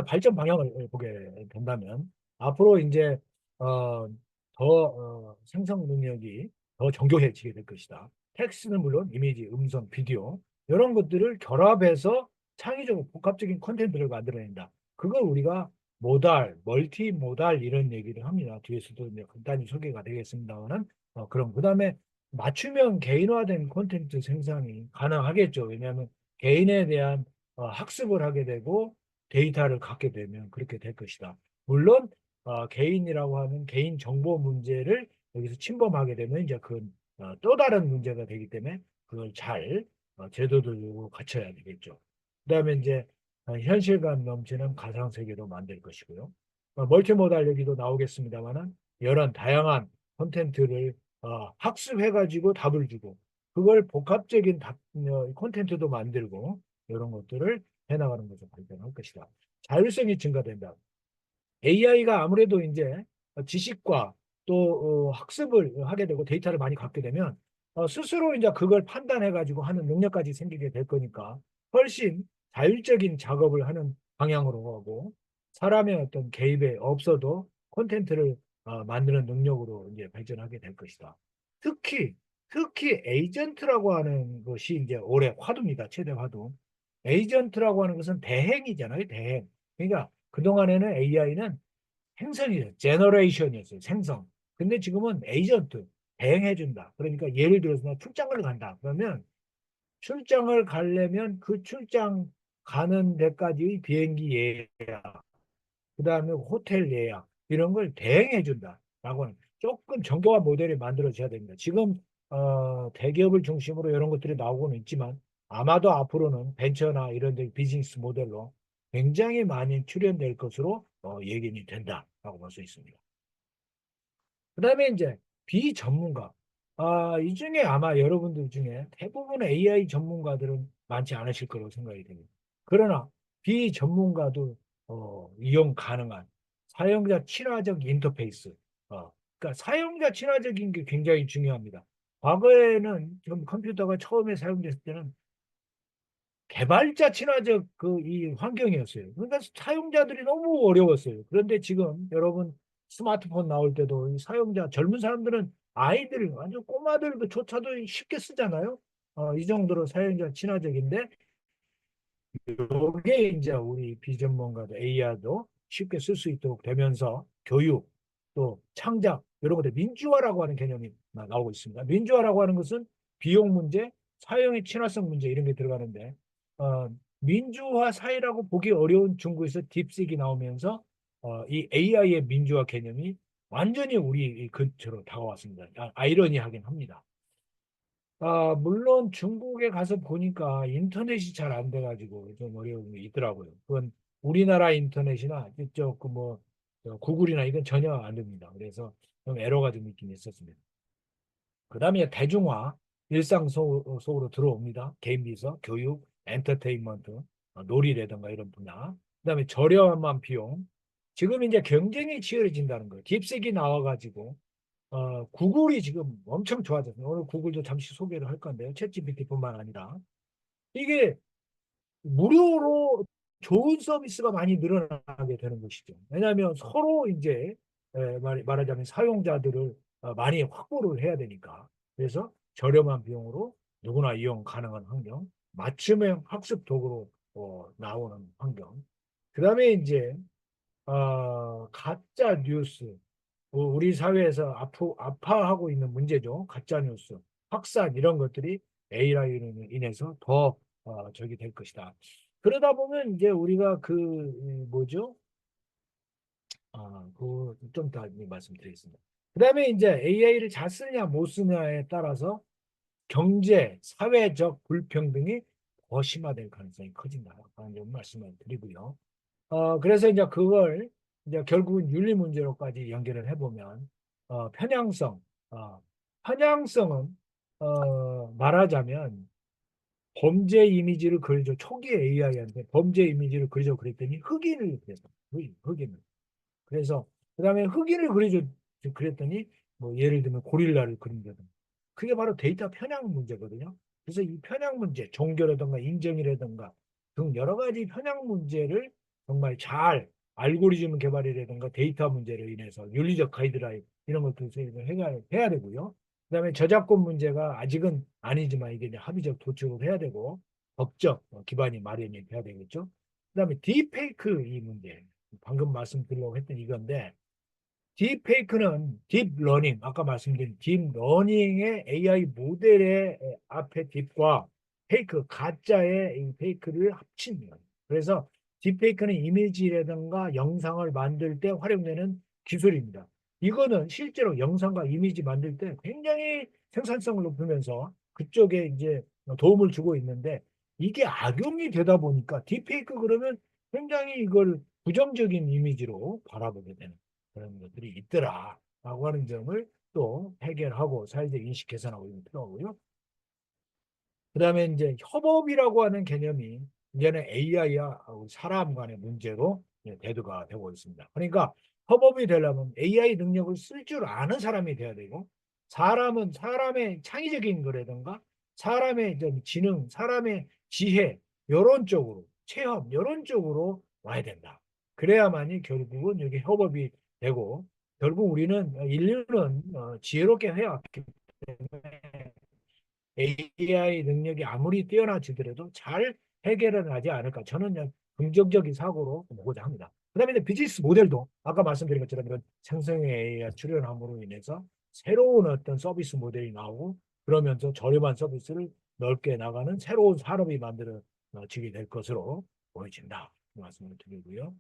발전 방향을 보게 된다면 앞으로 이제 더 생성 능력이 더 정교해지게 될 것이다. 텍스트는 물론 이미지, 음성, 비디오 이런 것들을 결합해서 창의적으로 복합적인 콘텐츠를 만들어낸다. 그걸 우리가 모달, 멀티 모달 이런 얘기를 합니다. 뒤에서도 이제 간단히 소개가 되겠습니다만은 그럼 그다음에 맞춤형 개인화된 콘텐츠 생산이 가능하겠죠. 왜냐하면 개인에 대한 학습을 하게 되고 데이터를 갖게 되면 그렇게 될 것이다. 물론 개인이라고 하는 개인 정보 문제를 여기서 침범하게 되면 이제 또 다른 문제가 되기 때문에 그걸 잘 제도들로 갖춰야 되겠죠. 그다음에 이제 현실감 넘치는 가상 세계도 만들 것이고요. 멀티모달 얘기도 나오겠습니다만은 여러 다양한 콘텐츠를 학습해가지고 답을 주고 그걸 복합적인 콘텐츠도 만들고 이런 것들을 해나가는 것을 발견할 것이다. 자율성이 증가된다. AI가 아무래도 이제 지식과 또 학습을 하게 되고 데이터를 많이 갖게 되면 스스로 이제 그걸 판단해가지고 하는 능력까지 생기게 될 거니까 훨씬 자율적인 작업을 하는 방향으로 가고 사람의 어떤 개입에 없어도 콘텐츠를 만드는 능력으로 이제 발전하게 될 것이다. 특히 에이전트라고 하는 것이 이제 올해 화두입니다. 최대 화두. 에이전트라고 하는 것은 대행이잖아요. 대행. 그러니까 그동안에는 AI는 생성이에요. 제너레이션이었어요. 생성. 근데 지금은 에이전트, 대행해준다. 그러니까 예를 들어서 출장을 간다. 그러면 출장을 가려면 그 출장 가는 데까지의 비행기 예약, 그다음에 호텔 예약 이런 걸 대행해 준다라고 하는 조금 정교화 모델이 만들어져야 됩니다. 지금 대기업을 중심으로 이런 것들이 나오고는 있지만 아마도 앞으로는 벤처나 이런 데 비즈니스 모델로 굉장히 많이 출현될 것으로 예견이 된다라고 볼 수 있습니다. 그다음에 이제 비전문가. 이 중에 아마 여러분들 중에 대부분의 AI 전문가들은 많지 않으실 거라고 생각이 됩니다. 그러나 비전문가도 이용 가능한 사용자 친화적 인터페이스. 그러니까 사용자 친화적인 게 굉장히 중요합니다. 과거에는 좀 컴퓨터가 처음에 사용됐을 때는 개발자 친화적 이 환경이었어요. 그러니까 사용자들이 너무 어려웠어요. 그런데 지금 여러분 스마트폰 나올 때도 이 사용자 젊은 사람들은 아이들 완전 꼬마들조차도 쉽게 쓰잖아요. 이 정도로 사용자 친화적인데 이게 이제 우리 비전문가도 AI도 쉽게 쓸 수 있도록 되면서 교육 또 창작 이런 것들 민주화라고 하는 개념이 나오고 있습니다. 민주화라고 하는 것은 비용 문제, 사용의 친화성 문제 이런 게 들어가는데 민주화 사회라고 보기 어려운 중국에서 딥식이 나오면서 이 AI의 민주화 개념이 완전히 우리 근처로 다가왔습니다. 아이러니하긴 합니다. 물론 중국에 가서 보니까 인터넷이 잘 안 돼가지고 좀 어려움이 있더라고요. 그건 우리나라 인터넷이나 이쪽 구글이나 이건 전혀 안 됩니다. 그래서 좀 에러가 좀 있긴 있었습니다. 그 다음에 대중화, 일상 속으로 들어옵니다. 개인 비서, 교육, 엔터테인먼트, 놀이라든가 이런 분야. 그 다음에 저렴한 비용. 지금 이제 경쟁이 치열해진다는 거예요. 딥색이 나와가지고 구글이 지금 엄청 좋아졌어요. 오늘 구글도 잠시 소개를 할 건데요. 챗GPT뿐만 아니라 이게 무료로 좋은 서비스가 많이 늘어나게 되는 것이죠. 왜냐하면 서로 이제 말하자면 사용자들을 많이 확보를 해야 되니까. 그래서 저렴한 비용으로 누구나 이용 가능한 환경, 맞춤형 학습 도구로 나오는 환경. 그다음에 이제 가짜 뉴스, 우리 사회에서 아파하고 있는 문제죠. 가짜 뉴스, 확산 이런 것들이 AI로 인해서 더 저기 될 것이다. 그러다 보면 이제 우리가 뭐죠? 그좀 더 말씀드리겠습니다. 그다음에 이제 AI를 잘 쓰냐 못 쓰냐에 따라서 경제, 사회적 불평등이 더 심화될 가능성이 커진다. 이런 말씀을 드리고요. 그래서 이제 그걸 이제 결국은 윤리 문제로까지 연결을 해보면, 편향성, 어, 편향성은, 말하자면 범죄 이미지를 그려줘. 초기 AI한테 범죄 이미지를 그려줘 그랬더니 흑인을 그렸어. 흑인을. 그래서 그다음에 흑인을 그려줘 그랬더니 뭐 예를 들면 고릴라를 그린다든가. 그게 바로 데이터 편향 문제거든요. 그래서 이 편향 문제, 종교라든가 인정이라든가 등 여러 가지 편향 문제를 정말 잘 알고리즘 개발이라든가 데이터 문제로 인해서 윤리적 가이드라인 이런 것들을 해야 되고요. 그다음에 저작권 문제가 아직은 아니지만 이게 이제 합의적 도출을 해야 되고 법적 기반이 마련이 돼야 되겠죠. 그다음에 딥페이크 이 문제. 방금 말씀드리려고 했던 이건데 딥페이크는 딥러닝 아까 말씀드린 딥러닝의 AI 모델의 앞에 딥과 페이크 가짜의 이 페이크를 합친 거예요. 그래서 딥페이크는 이미지라든가 영상을 만들 때 활용되는 기술입니다. 이거는 실제로 영상과 이미지 만들 때 굉장히 생산성을 높이면서 그쪽에 이제 도움을 주고 있는데 이게 악용이 되다 보니까 딥페이크 그러면 굉장히 이걸 부정적인 이미지로 바라보게 되는 그런 것들이 있더라라고 하는 점을 또 해결하고 사회적 인식 개선하고 있는 필요하고요. 그다음에 이제 협업이라고 하는 개념이 이제는 AI와 사람 간의 문제로 대두가 되고 있습니다. 그러니까 협업이 되려면 AI 능력을 쓸 줄 아는 사람이 돼야 되고 사람은 사람의 창의적인 거라든가 사람의 좀 지능, 사람의 지혜 이런 쪽으로 체험 이런 쪽으로 와야 된다. 그래야만이 결국은 여기 협업이 되고 결국 우리는 인류는 지혜롭게 해왔기 때문에 AI 능력이 아무리 뛰어나지더라도 잘 해결은 하지 않을까. 저는 그냥 긍정적인 사고로 보고자 합니다. 그다음에 이제 비즈니스 모델도 아까 말씀드린 것처럼 이런 생성형 AI 출현함으로 인해서 새로운 어떤 서비스 모델이 나오고 그러면서 저렴한 서비스를 넓게 나가는 새로운 산업이 만들어지게 될 것으로 보여진다. 그 말씀을 드리고요.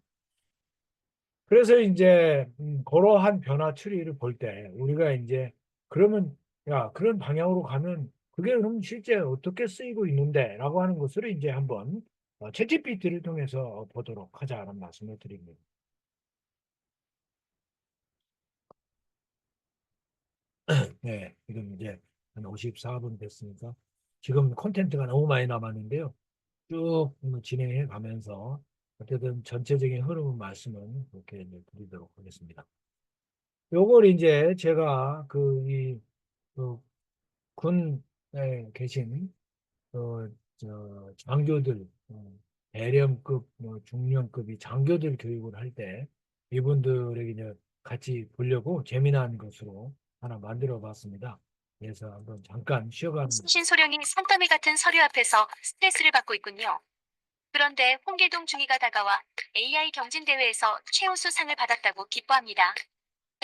그래서 이제 그러한 변화 추이를 볼 때 우리가 이제 그러면 야 그런 방향으로 가면 그게 그럼 실제 어떻게 쓰이고 있는데라고 하는 것을 이제 한번 챗GPT를 통해서 보도록 하자는 말씀을 드립니다. 네, 지금 이제 한 54분 됐으니까 지금 콘텐츠가 너무 많이 남았는데요. 쭉 진행해 가면서 어쨌든 전체적인 흐름 말씀은 이렇게 이제 드리도록 하겠습니다. 요걸 이제 제가 그 군에 계신 장교들, 대령급, 중령급이 장교들 교육을 할 때 이분들에게 이제 같이 보려고 재미난 것으로 하나 만들어 봤습니다. 그래서 한번 잠깐 쉬어가는 신소령이 산더미 같은 서류 앞에서 스트레스를 받고 있군요. 그런데 홍길동 중위가 다가와 AI 경진대회에서 최우수상을 받았다고 기뻐합니다.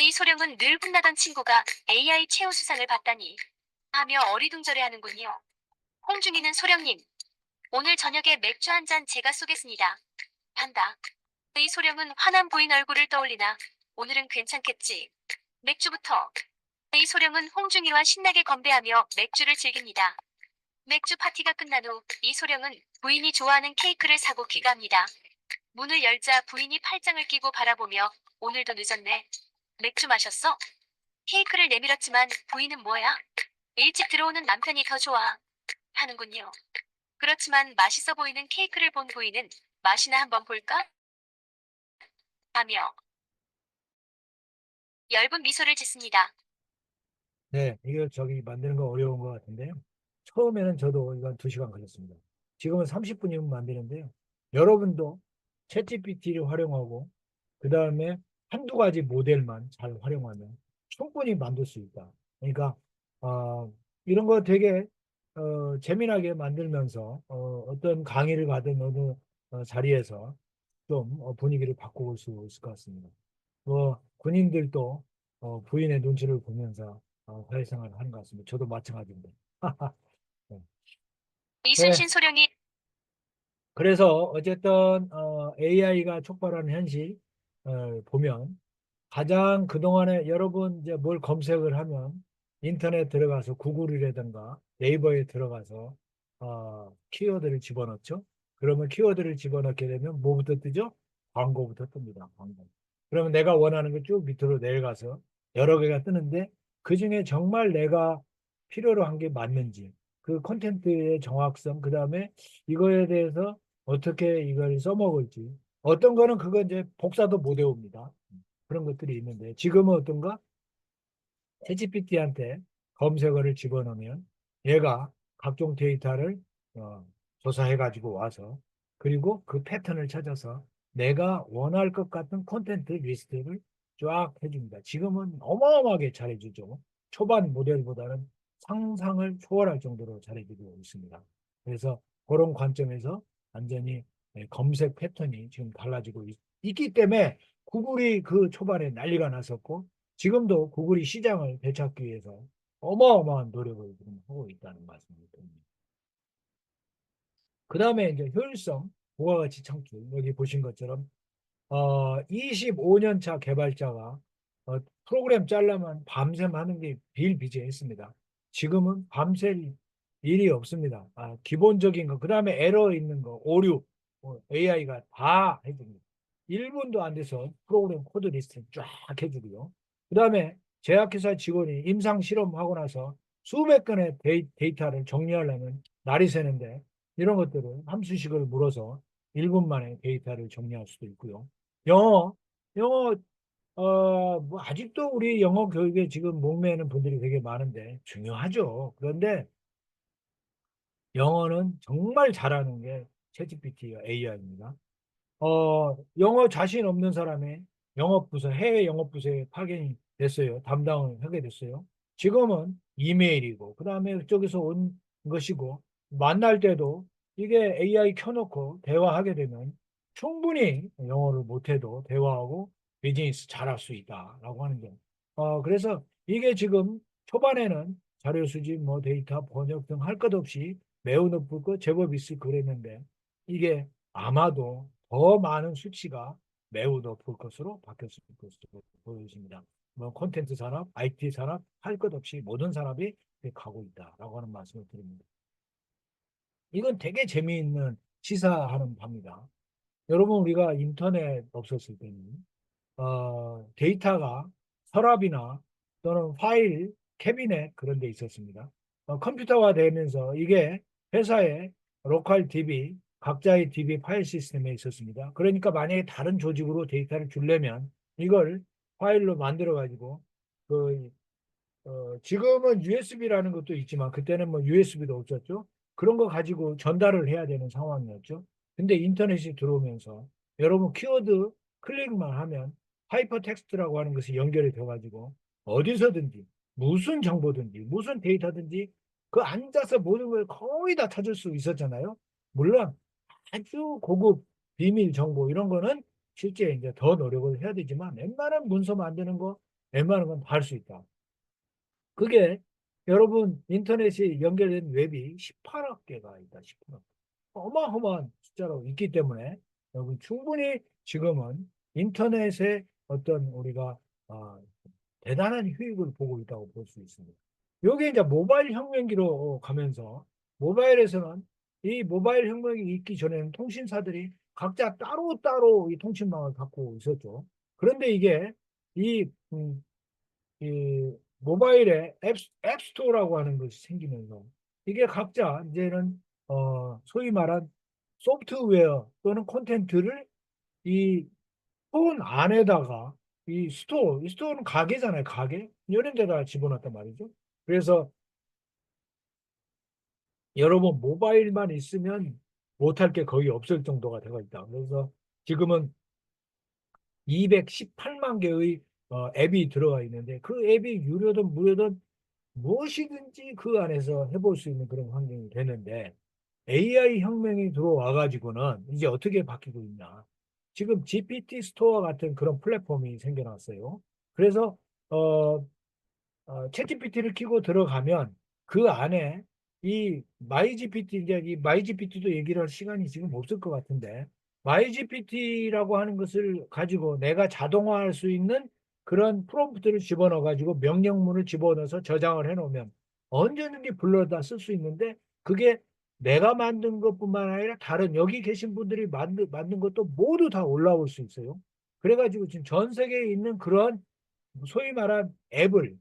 이 소령은 늘 혼나던 친구가 AI 최우수상을 받다니 하며 어리둥절해하는군요. 홍중이는 소령님, 오늘 저녁에 맥주 한 잔 제가 쏘겠습니다. 한다. 이 소령은 화난 부인 얼굴을 떠올리나 오늘은 괜찮겠지. 맥주부터. 이 소령은 홍중이와 신나게 건배하며 맥주를 즐깁니다. 맥주 파티가 끝난 후 이소령은 부인이 좋아하는 케이크를 사고 귀가합니다. 문을 열자 부인이 팔짱을 끼고 바라보며 오늘도 늦었네. 맥주 마셨어? 케이크를 내밀었지만 부인은 뭐야? 일찍 들어오는 남편이 더 좋아. 하는군요. 그렇지만 맛있어 보이는 케이크를 본 부인은 맛이나 한번 볼까? 하며 엷은 미소를 짓습니다. 네, 이거 저기 만드는 거 어려운 것 같은데요. 처음에는 저도 이건 2시간 걸렸습니다. 지금은 30분이면 만드는데요. 여러분도 챗GPT를 활용하고 그 다음에 한두 가지 모델만 잘 활용하면 충분히 만들 수 있다. 그러니까 이런 거 되게 재미나게 만들면서 어떤 강의를 가든 어느 자리에서 좀 분위기를 바꿔볼 수 있을 것 같습니다. 군인들도 부인의 눈치를 보면서 사회생활을 하는 것 같습니다. 저도 마찬가지입니다. 네. 네, 이순신 소령이 그래서 어쨌든 AI가 촉발하는 현실 보면 가장 그동안에 여러분 이제 뭘 검색을 하면 인터넷 들어가서 구글이라든가 네이버에 들어가서 키워드를 집어넣죠. 그러면 키워드를 집어넣게 되면 뭐부터 뜨죠? 광고부터 뜹니다. 광고. 그러면 내가 원하는 걸 쭉 밑으로 내려가서 여러 개가 뜨는데 그중에 정말 내가 필요로 한 게 맞는지 그 콘텐츠의 정확성 그다음에 이거에 대해서 어떻게 이걸 써먹을지 어떤 거는 그거 이제 복사도 못 해옵니다. 그런 것들이 있는데 지금은 어떤가? 챗GPT한테 검색어를 집어넣으면 얘가 각종 데이터를 조사해 가지고 와서 그리고 그 패턴을 찾아서 내가 원할 것 같은 콘텐츠 리스트를 쫙 해줍니다. 지금은 어마어마하게 잘해주죠. 초반 모델보다는 상상을 초월할 정도로 잘해주고 있습니다. 그래서 그런 관점에서 완전히 검색 패턴이 지금 달라지고 있기 때문에 구글이 그 초반에 난리가 났었고 지금도 구글이 시장을 되찾기 위해서 어마어마한 노력을 지금 하고 있다는 말씀입니다. 그 다음에 이제 효율성, 부가가치 창출. 여기 보신 것처럼 25년 차 개발자가 프로그램 짜려면 밤샘 하는 게 비일비재했습니다. 지금은 밤샐 일이 없습니다. 기본적인 거, 그 다음에 에러 있는 거, 오류, AI가 다 해줍니다. 1분도 안 돼서 프로그램 코드 리스트 쫙 해주고요. 그 다음에 제약회사 직원이 임상 실험하고 나서 수백 건의 데이터를 정리하려면 날이 새는데 이런 것들을 함수식을 물어서 1분 만에 데이터를 정리할 수도 있고요. 영어, 영어, 뭐, 아직도 우리 영어 교육에 지금 목매는 분들이 되게 많은데, 중요하죠. 그런데 영어는 정말 잘하는 게 챗GPT, AI입니다. 영어 자신 없는 사람의 영업부서, 해외 영업부서에 파견이 됐어요. 담당을 하게 됐어요. 지금은 이메일이고, 그 다음에 저기서 온 것이고, 만날 때도 이게 AI 켜놓고 대화하게 되면 충분히 영어를 못해도 대화하고 비즈니스 잘할 수 있다라고 하는 점. 그래서 이게 지금 초반에는 자료 수집, 뭐 데이터 번역 등 할 것 없이 매우 높을 거 제법 있을 그랬는데 이게 아마도 더 많은 수치가 매우 높을 것으로 바뀌었을 것으로 보여집니다. 뭐 콘텐츠 산업, IT 산업 할 것 없이 모든 산업이 가고 있다라고 하는 말씀을 드립니다. 이건 되게 재미있는 시사하는 바입니다. 여러분 우리가 인터넷 없었을 때는 데이터가 서랍이나 또는 파일, 캐비넷 그런 데 있었습니다. 컴퓨터화 되면서 이게 회사의 로컬 DB, 각자의 DB 파일 시스템에 있었습니다. 그러니까 만약에 다른 조직으로 데이터를 주려면 이걸 파일로 만들어 가지고 그 지금은 USB라는 것도 있지만 그때는 뭐 USB도 없었죠. 그런 거 가지고 전달을 해야 되는 상황이었죠. 근데 인터넷이 들어오면서 여러분 키워드 클릭만 하면 하이퍼 텍스트라고 하는 것이 연결이 돼가지고 어디서든지 무슨 정보든지 무슨 데이터든지 그 앉아서 모든 걸 거의 다 찾을 수 있었잖아요. 물론 아주 고급 비밀 정보 이런 거는 실제 이제 더 노력을 해야 되지만 웬만한 문서 만드는 거 웬만한 건 다 할 수 있다. 그게 여러분 인터넷이 연결된 웹이 18억 개가 있다. 18억. 어마어마한 숫자로 있기 때문에 여러분 충분히 지금은 인터넷의 어떤 우리가 어, 대단한 효익을 보고 있다고 볼 수 있습니다. 여기 이제 모바일 혁명기로 가면서 모바일에서는 이 모바일 혁명이 있기 전에는 통신사들이 각자 따로따로 이 통신망을 갖고 있었죠. 그런데 이게 이 이 모바일에 앱스토어라고 하는 것이 생기면서 이게 각자 이제는 소위 말한 소프트웨어 또는 콘텐츠를 이 폰 안에다가 이 스토어는 가게잖아요, 가게. 이런 데다가 집어넣었단 말이죠. 그래서 여러분 모바일만 있으면 못할 게 거의 없을 정도가 되어 있다. 그래서 지금은 218만 개의 앱이 들어가 있는데 그 앱이 유료든 무료든 무엇이든지 그 안에서 해볼 수 있는 그런 환경이 되는데 AI 혁명이 들어와 가지고는 이제 어떻게 바뀌고 있냐. 지금 GPT 스토어 같은 그런 플랫폼이 생겨났어요. 그래서 어, 챗GPT를 키고 들어가면 그 안에 이 마이GPT 이제 이 마이GPT도 얘기를 할 시간이 지금 없을 것 같은데 마이GPT라고 하는 것을 가지고 내가 자동화할 수 있는 그런 프롬프트를 집어넣어 가지고 명령문을 집어넣어서 저장을 해 놓으면 언제든지 불러다 쓸 수 있는데 그게 내가 만든 것뿐만 아니라 다른 여기 계신 분들이 만든 것도 모두 다 올라올 수 있어요. 그래가지고 지금 전 세계에 있는 그런 소위 말한 앱을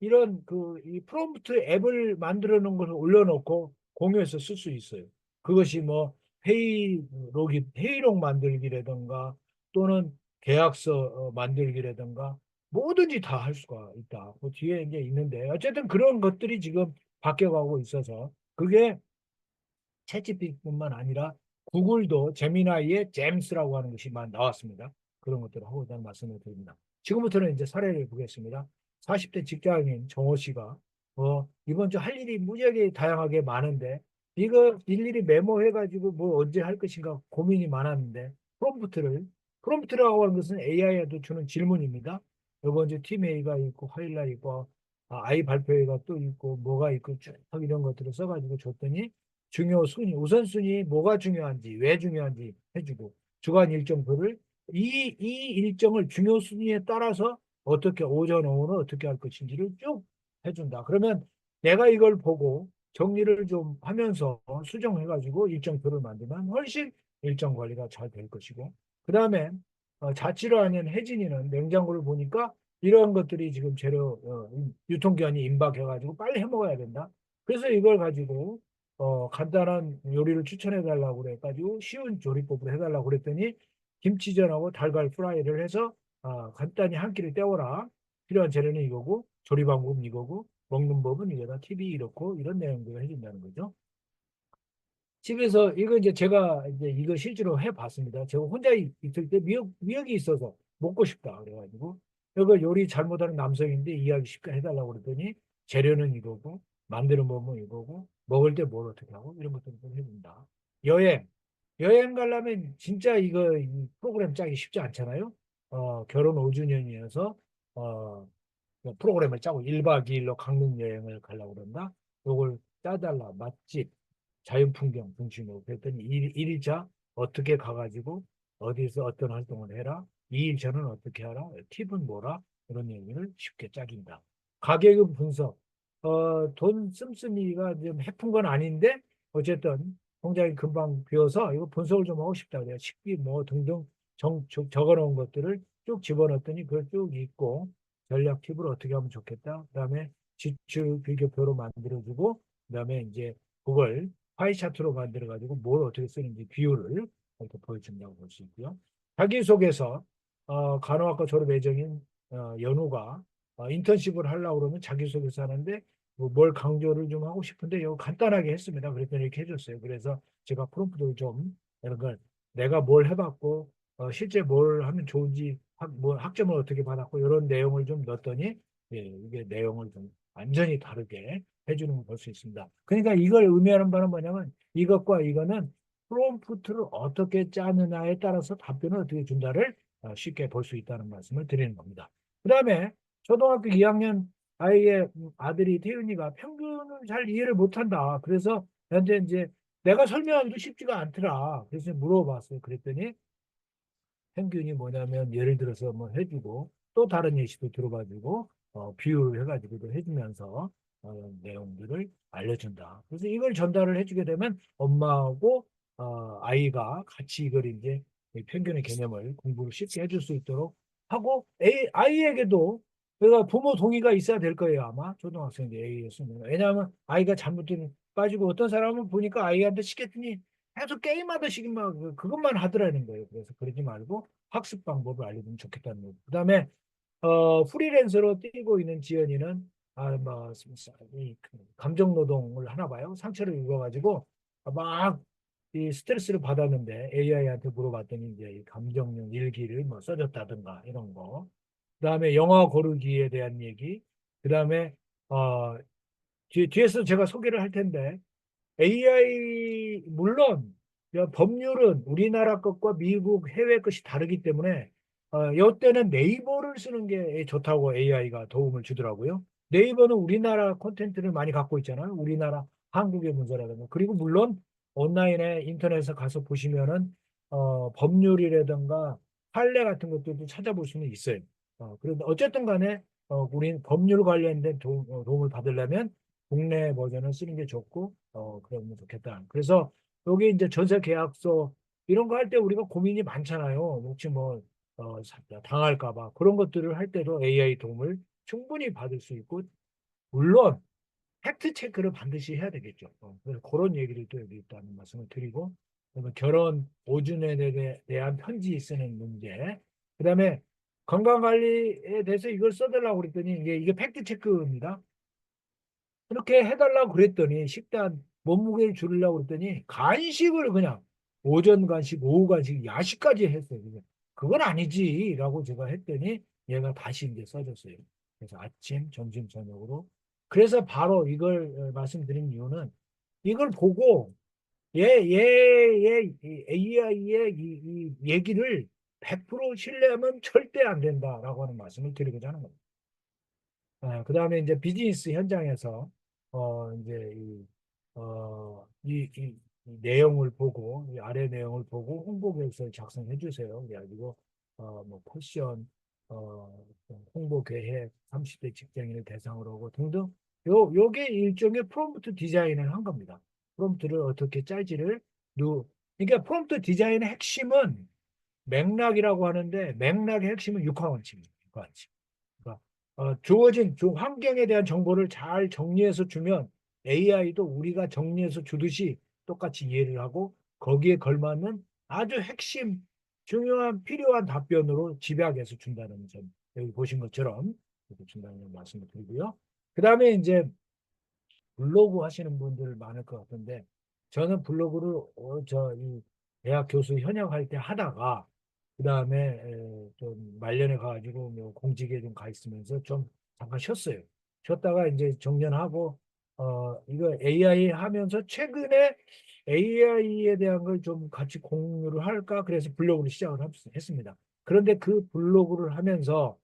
이런 그 이 프롬프트 앱을 만들어 놓은 것을 올려놓고 공유해서 쓸 수 있어요. 그것이 뭐 회의록 만들기라든가 또는 계약서 만들기라든가 뭐든지 다 할 수가 있다. 그 뒤에 이제 있는데 어쨌든 그런 것들이 지금 바뀌어가고 있어서 그게 챗GPT뿐만 아니라 구글도 제미나이의 잼스라고 하는 것이 나왔습니다. 그런 것들을 하고 있다는 말씀을 드립니다. 지금부터는 이제 사례를 보겠습니다. 40대 직장인 정호 씨가 이번 주 할 일이 무지하게 다양하게 많은데 이거 일일이 메모해가지고 뭐 언제 할 것인가 고민이 많았는데 프롬프트라고 하는 것은 AI에도 주는 질문입니다. 이번 주 팀회의가 있고 화요일날 있고 아이 발표회가 또 있고 뭐가 있고 쭉 이런 것들을 써가지고 줬더니 중요 순위, 우선순위 뭐가 중요한지, 왜 중요한지 해주고 주간 일정표를 이 일정을 중요 순위에 따라서 어떻게 오전, 오후는 어떻게 할 것인지를 쭉 해준다. 그러면 내가 이걸 보고 정리를 좀 하면서 수정해가지고 일정표를 만들면 훨씬 일정 관리가 잘 될 것이고 그 다음에 자취를 하는 혜진이는 냉장고를 보니까 이런 것들이 지금 재료 유통기한이 임박해가지고 빨리 해먹어야 된다. 그래서 이걸 가지고 간단한 요리를 추천해 달라고 그래가지고 쉬운 조리법을 해달라고 그랬더니 김치전하고 달걀 프라이를 해서 간단히 한 끼를 때워라. 필요한 재료는 이거고 조리 방법은 이거고 먹는 법은 이거다. 팁이 이렇고 이런 내용들을 해준다는 거죠. 집에서 이거 이제 제가 이제 이거 실제로 해봤습니다. 제가 혼자 있을 때 미역이 있어서 먹고 싶다 그래가지고 이거 요리 잘못하는 남성인데 이해하기 쉽게 해달라고 그랬더니 재료는 이거고 만드는 법은 이거고 먹을 때 뭘 어떻게 하고 이런 것들을 좀 해준다. 여행 여행 가려면 진짜 이 프로그램 짜기 쉽지 않잖아요. 결혼 5주년이어서 프로그램을 짜고 1박 2일로 강릉 여행을 가려고 그런다. 요걸 짜달라. 맛집 자연 풍경 중심으로 그랬더니 1일차 어떻게 가가지고 어디서 어떤 활동을 해라 2일차는 어떻게 하라 팁은 뭐라 이런 얘기를 쉽게 짜준다. 가계금 분석 돈 씀씀이가 좀 해픈 건 아닌데 어쨌든 통장이 금방 비어서 이거 분석을 좀 하고 싶다 그래요. 식비 뭐 등등 적어놓은 것들을 쭉 집어넣었더니 그걸 쭉 읽고 전략 팁을 어떻게 하면 좋겠다. 그다음에 지출 비교표로 만들어주고 그다음에 이제 그걸 파이 차트로 만들어 가지고 뭘 어떻게 쓰는지 비율을 이렇게 보여준다고 볼 수 있고요. 자기소개서 간호학과 졸업 예정인 연우가 인턴십을 하려고 그러면 자기소개서 하는데 뭐뭘 강조를 좀 하고 싶은데 이거 간단하게 했습니다. 그랬더니 이렇게 해줬어요. 그래서 제가 프롬프트를 좀 이런 걸 내가 뭘 해봤고 실제 뭘 하면 좋은지 뭐 학점을 어떻게 받았고 이런 내용을 좀 넣었더니 예, 이게 내용을 좀 완전히 다르게 해주는 걸 볼 수 있습니다. 그러니까 이걸 의미하는 바는 뭐냐면 이것과 이거는 프롬프트를 어떻게 짜느냐에 따라서 답변을 어떻게 준다를 쉽게 볼 수 있다는 말씀을 드리는 겁니다. 그 다음에 초등학교 2학년 아이의 아들이 태윤이가 평균을 잘 이해를 못한다. 그래서 현재 이제 내가 설명하기도 쉽지가 않더라. 그래서 물어봤어요. 그랬더니 평균이 뭐냐면 예를 들어서 뭐 해주고 또 다른 예시도 들어가지고 비유를 해가지고도 해주면서 내용들을 알려준다. 그래서 이걸 전달을 해주게 되면 엄마하고 아이가 같이 이걸 이제 평균의 개념을 공부를 쉽게 해줄 수 있도록 하고 아이에게도 그러니까 부모 동의가 있어야 될 거예요 아마 초등학생들 A였으면 왜냐하면 아이가 잘못된 빠지고 어떤 사람은 보니까 아이한테 시켰더니 계속 게임하듯이 막 그것만 하더라는 거예요. 그래서 그러지 말고 학습 방법을 알려주면 좋겠다는 거고. 그다음에 프리랜서로 뛰고 있는 지연이는 이 감정 노동을 하나 봐요. 상처를 입어가지고 막 이 스트레스를 받았는데 AI한테 물어봤더니 이제 이 감정용 일기를 뭐 써줬다든가 이런 거. 그다음에 영화 고르기에 대한 얘기. 그다음에 어, 뒤에서 제가 소개를 할 텐데 AI 물론 법률은 우리나라 것과 미국 해외 것이 다르기 때문에 이때는 네이버를 쓰는 게 좋다고 AI가 도움을 주더라고요. 네이버는 우리나라 콘텐츠를 많이 갖고 있잖아요. 우리나라 한국의 문서라든가. 그리고 물론 온라인에 인터넷에 가서 보시면은 법률이라든가 판례 같은 것들도 찾아볼 수는 있어요. 그런데 어쨌든 간에 우리 법률 관련된 도움을 받으려면 국내 버전을 쓰는 게 좋고 그러면 좋겠다. 그래서 여기 이제 전세 계약서 이런 거 할 때 우리가 고민이 많잖아요. 혹시 뭐 당할까 봐 그런 것들을 할 때도 AI 도움을 충분히 받을 수 있고 물론 팩트 체크를 반드시 해야 되겠죠. 그래서 그런 얘기를 또 여기 있다는 말씀을 드리고 그러면 결혼 5주년에 대한 편지 쓰는 문제 그다음에 건강관리에 대해서 이걸 써달라고 그랬더니 이게 팩트 체크입니다. 그렇게 해달라고 그랬더니 식단 몸무게를 줄이려고 그랬더니 간식을 그냥 오전 간식, 오후 간식, 야식까지 했어요. 그건 아니지라고 제가 했더니 얘가 다시 이제 써줬어요. 그래서 아침, 점심, 저녁으로. 그래서 바로 이걸 말씀드린 이유는 이걸 보고 얘 AI의 이 얘기를 100% 신뢰하면 절대 안 된다라고 하는 말씀을 드리고자 하는 겁니다. 그다음에 이제 비즈니스 현장에서 이제 이 내용을 보고 이 아래 내용을 보고 홍보 계획서를 작성해 주세요. 그래가지고 뭐 패션 홍보 계획 30대 직장인을 대상으로 하고 등등 요게 일종의 프롬프트 디자인을 한 겁니다. 프롬프트를 어떻게 짤지를 그러니까 프롬프트 디자인의 핵심은 맥락이라고 하는데 맥락의 핵심은 육하 원칙입니다. 육하 원칙. 그러니까 주어진 환경에 대한 정보를 잘 정리해서 주면 AI도 우리가 정리해서 주듯이 똑같이 이해를 하고 거기에 걸맞는 아주 핵심 중요한 필요한 답변으로 집약해서 준다는 점 여기 보신 것처럼 이렇게 준다는 말씀을 드리고요. 그 다음에 이제 블로그 하시는 분들 많을 것 같은데 저는 블로그를 이 대학 교수 현역할 때 하다가 그 다음에 좀 말년에 가가지고 뭐 공직에 좀 가 있으면서 좀 잠깐 쉬었어요. 쉬었다가 이제 정년하고 이거 AI 하면서 최근에 AI에 대한 걸 좀 같이 공유를 할까 그래서 블로그를 시작을 했습니다. 그런데 그 블로그를 하면서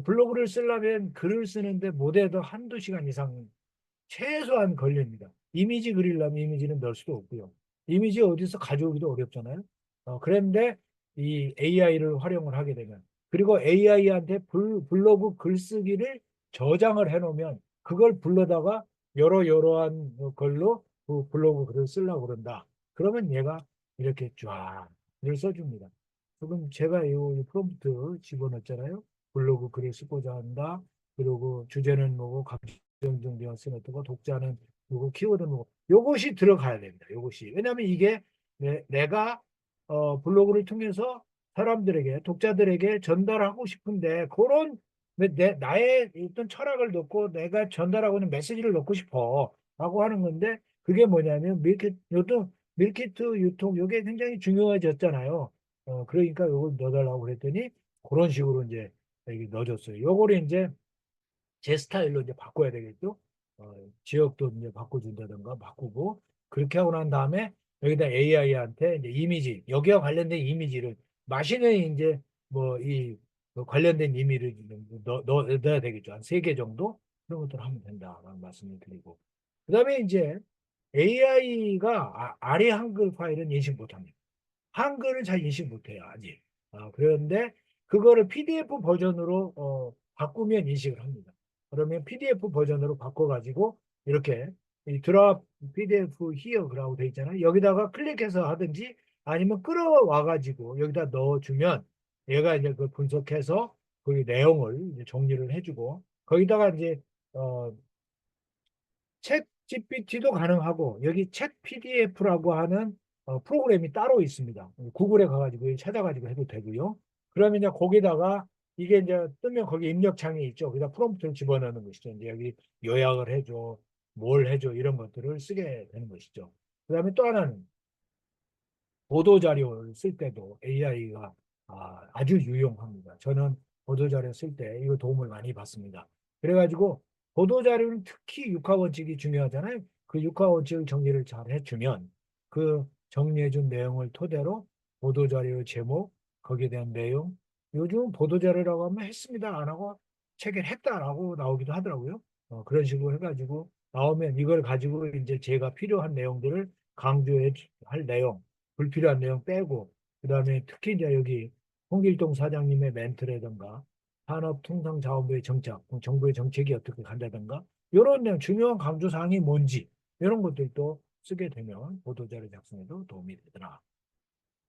블로그를 쓰려면 글을 쓰는데 못해도 한두 시간 이상 최소한 걸립니다. 이미지 그리려면 이미지는 넣을 수도 없고요. 이미지 어디서 가져오기도 어렵잖아요. 그런데 이 AI를 활용을 하게 되면 그리고 AI한테 블로그 글쓰기를 저장을 해놓으면 그걸 불러다가 여러한 걸로 그 블로그 글을 쓰려고 그런다. 그러면 얘가 이렇게 쫙 글을 써줍니다. 지금 제가 이 프롬프트 집어넣었잖아요. 블로그 글을 쓰고자 한다. 그리고 주제는 뭐고 정정되어 쓰는 어떤 독자는 누구 키워드 뭐 요것이 들어가야 됩니다. 요것이 왜냐하면 이게 내가 블로그를 통해서 사람들에게 독자들에게 전달하고 싶은데 그런 나의 어떤 철학을 넣고 내가 전달하고 있는 메시지를 넣고 싶어 라고 하는 건데 그게 뭐냐면 밀키트 유통 요게 굉장히 중요해졌잖아요. 그러니까 요걸 넣어달라고 그랬더니 그런 식으로 이제 여기 넣어줬어요. 요거를 이제 제 스타일로 이제 바꿔야 되겠죠. 지역도 이제 바꿔준다든가 바꾸고 그렇게 하고 난 다음에 여기다 AI한테 이제 이미지 여기와 관련된 이미지를 마신에 이제 뭐이 관련된 이미지를 넣어야 되겠죠. 한 3개 정도 그런 것들을 하면 된다라는 말씀을 드리고 그다음에 이제 AI가 아래 한글 파일은 인식 못합니다. 한글은 잘 인식 못해요, 아직. 그런데 그거를 PDF 버전으로 바꾸면 인식을 합니다. 그러면 PDF 버전으로 바꿔가지고 이렇게 이 드랍 PDF 히어라고 돼 있잖아요. 여기다가 클릭해서 하든지 아니면 끌어와가지고 여기다 넣어주면 얘가 이제 그 분석해서 그 내용을 이제 정리를 해주고 거기다가 이제 어, 챗 GPT도 가능하고 여기 챗 PDF라고 하는 프로그램이 따로 있습니다. 구글에 가가지고 찾아가지고 해도 되고요. 그러면 이제 거기다가 이게 이제 뜨면 거기 입력창이 있죠. 거기다 프롬프트를 집어넣는 것이죠. 이제 여기 요약을 해줘, 뭘 해줘 이런 것들을 쓰게 되는 것이죠. 그다음에 또 하나는 보도 자료를 쓸 때도 AI가 아주 유용합니다. 저는 보도 자료 쓸 때 이거 도움을 많이 받습니다. 그래가지고 보도 자료는 특히 육하 원칙이 중요하잖아요. 그 육하 원칙을 정리를 잘 해주면 그 정리해준 내용을 토대로 보도 자료 제목 거기에 대한 내용 요즘 보도 자료라고 하면 했습니다 안 하고 체결했다라고 나오기도 하더라고요. 그런 식으로 해가지고 나오면 이걸 가지고 이제 제가 필요한 내용들을 강조해 할 내용 불필요한 내용 빼고 그다음에 특히 이제 여기 홍길동 사장님의 멘트라든가 산업통상자원부의 정책, 정부의 정책이 어떻게 간다든가 이런 내용 중요한 강조사항이 뭔지 이런 것들도 쓰게 되면 보도자료 작성에도 도움이 되더라.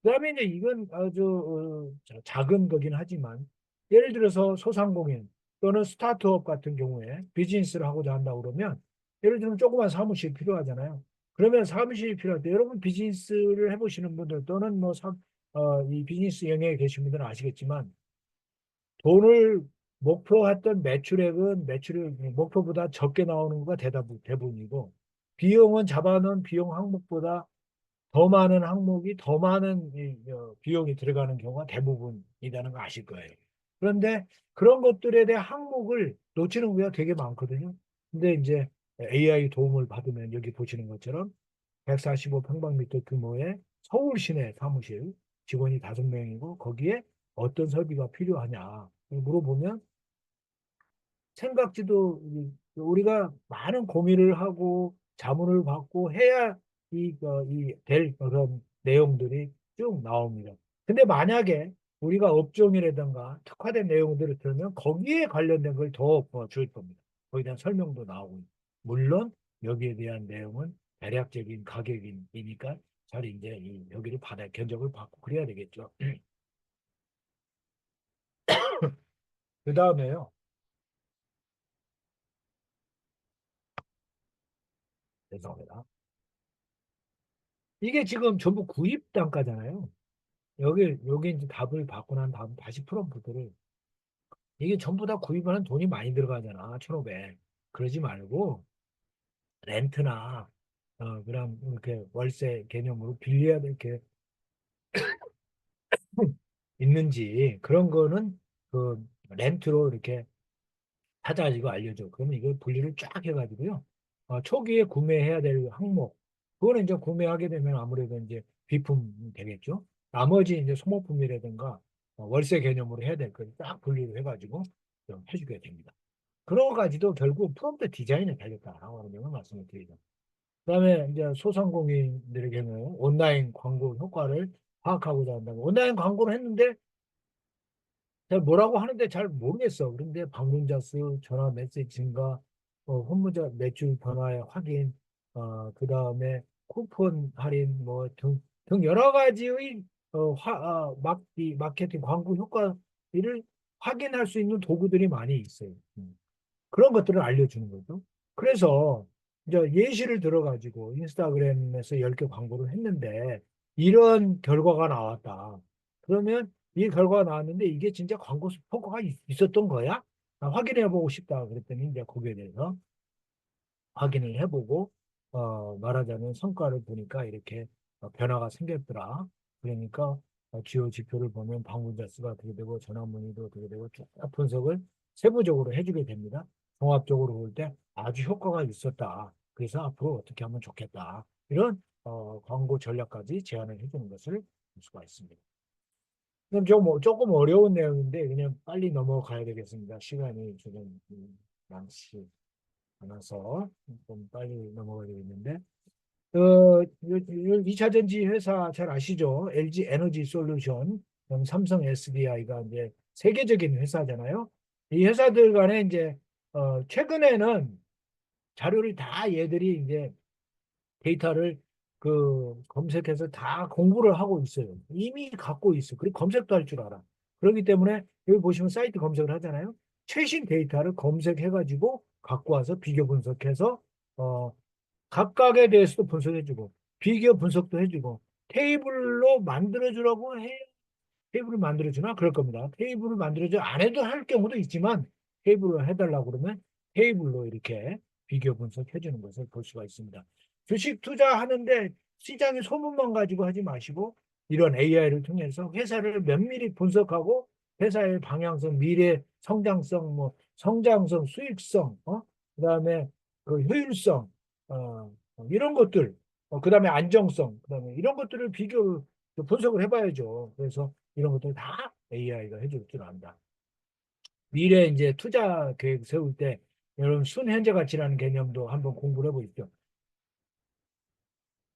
그다음에 이제 이건 아주 작은 거긴 하지만 예를 들어서 소상공인 또는 스타트업 같은 경우에 비즈니스를 하고자 한다 그러면 예를 들면 조그만 사무실 필요하잖아요. 그러면 사무실이 필요할 때 여러분 비즈니스를 해보시는 분들 또는 뭐 이 비즈니스 영역에 계신 분들은 아시겠지만 돈을 목표했던 매출액은 매출액 목표보다 적게 나오는 거가 대부분이고 비용은 잡아놓은 비용 항목보다 더 많은 항목이 더 많은 비용이 들어가는 경우가 대부분이라는 거 아실 거예요. 그런데 그런 것들에 대한 항목을 놓치는 경우가 되게 많거든요. 근데 이제 AI 도움을 받으면 여기 보시는 것처럼 145평방미터 규모의 서울 시내 사무실 직원이 5명이고 거기에 어떤 설비가 필요하냐 물어보면 생각지도 우리가 많은 고민을 하고 자문을 받고 해야 될 그런 내용들이 쭉 나옵니다. 근데 만약에 우리가 업종이라든가 특화된 내용들을 들으면 거기에 관련된 걸 더 줄 겁니다. 거기에 대한 설명도 나오고 물론 여기에 대한 내용은 대략적인 가격이니까 잘 이제 여기를 받아 견적을 받고 그래야 되겠죠. 그 다음에요. 죄송합니다. 이게 지금 전부 구입 단가잖아요. 여기 이제 답을 받고 난 다음 다시 프롬프트를 이게 전부 다 구입하는 돈이 많이 들어가잖아. 1,500. 그러지 말고 렌트나 그럼 이렇게 월세 개념으로 빌려야 될 게 있는지 그런 거는 그 렌트로 이렇게 찾아가지고 알려줘. 그러면 이걸 분리를 쫙 해가지고요. 초기에 구매해야 될 항목 그거는 이제 구매하게 되면 아무래도 이제 비품 되겠죠. 나머지 이제 소모품이라든가 월세 개념으로 해야 될 걸 딱 분리를 해가지고 좀 해주게 됩니다. 그런 가지도 결국 프롬프트 디자인에 달렸다라고 하는 점을 말씀을 드리죠. 그다음에 이제 소상공인들에게는 온라인 광고 효과를 파악하고자 한다면 온라인 광고를 했는데 잘 뭐라고 하는데 잘 모르겠어. 그런데 방문자 수, 전화 메시지 증가, 업무자 매출 변화의 확인, 그다음에 쿠폰 할인 뭐 등 여러 가지의 마케팅 광고 효과를 확인할 수 있는 도구들이 많이 있어요. 그런 것들을 알려주는 거죠. 그래서 이제 예시를 들어가지고 인스타그램에서 10개 광고를 했는데 이런 결과가 나왔다. 그러면 이 결과가 나왔는데 이게 진짜 광고 효과가 있었던 거야? 확인해 보고 싶다. 그랬더니 이제 거기에 대해서 확인을 해보고 말하자면 성과를 보니까 이렇게 변화가 생겼더라. 그러니까 주요 지표를 보면 방문자 수가 어떻게 되고 전화 문의도 어떻게 되고 쭉 분석을 세부적으로 해주게 됩니다. 종합적으로 볼 때 아주 효과가 있었다. 그래서 앞으로 어떻게 하면 좋겠다. 이런 광고 전략까지 제안을 해주는 것을 볼 수가 있습니다. 그럼 조금 어려운 내용인데 그냥 빨리 넘어가야 되겠습니다. 시간이 조금 많지 않아서 좀 빨리 넘어가야 되겠는데 2차 전지 회사 잘 아시죠? LG 에너지 솔루션, 삼성 SDI가 이제 세계적인 회사잖아요. 이 회사들 간에 이제 최근에는 자료를 다 얘들이 이제 데이터를 검색해서 다 공부를 하고 있어요. 이미 갖고 있어. 그리고 검색도 할 줄 알아. 그렇기 때문에 여기 보시면 사이트 검색을 하잖아요. 최신 데이터를 검색해가지고 갖고 와서 비교 분석해서 어, 각각에 대해서도 분석해주고 비교 분석도 해주고 테이블로 만들어주라고 해 테이블을 만들어주나 그럴 겁니다. 테이블을 만들어줘 안 해도 할 경우도 있지만 테이블을 해달라고 그러면 테이블로 이렇게 비교 분석해주는 것을 볼 수가 있습니다. 주식 투자하는데 시장의 소문만 가지고 하지 마시고 이런 AI를 통해서 회사를 면밀히 분석하고 회사의 방향성, 미래 성장성, 뭐 성장성, 수익성, 그다음에 그 효율성, 이런 것들, 그다음에 안정성, 그다음에 이런 것들을 비교 분석을 해봐야죠. 그래서 이런 것들 다 AI가 해줄 줄 안다. 미래 이제 투자 계획 세울 때 여러분 순현재 가치라는 개념도 한번 공부를 해보십시오.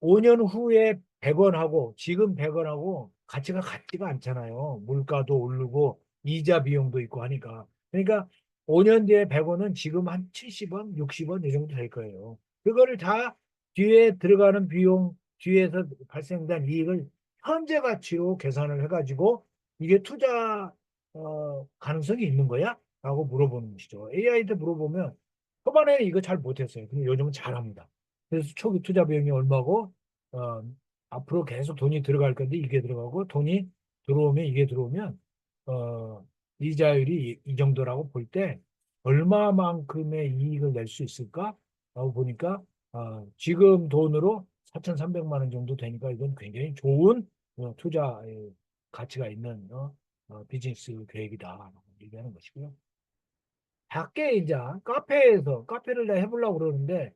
5년 후에 100원하고 지금 100원하고 가치가 같지가 않잖아요. 물가도 오르고 이자 비용도 있고 하니까. 그러니까 5년 뒤에 100원은 지금 한 70원, 60원 이 정도 될 거예요. 그거를 다 뒤에 들어가는 비용, 뒤에서 발생된 이익을 현재 가치로 계산을 해가지고 이게 투자 가능성이 있는 거야? 라고 물어보는 것이죠. AI한테 물어보면 초반에 이거 잘 못했어요. 근데 요즘은 잘합니다. 그래서 초기 투자 비용이 얼마고 어, 앞으로 계속 돈이 들어갈 건데 이게 들어가고 돈이 들어오면 이게 들어오면 어, 이자율이 이 정도라고 볼 때 얼마만큼의 이익을 낼 수 있을까? 라고 보니까 지금 돈으로 4,300만 원 정도 되니까 이건 굉장히 좋은 투자 가치가 있는 비즈니스 계획이다. 얘기하는 것이고요. 밖에 이제 카페에서 카페를 내가 해보려고 그러는데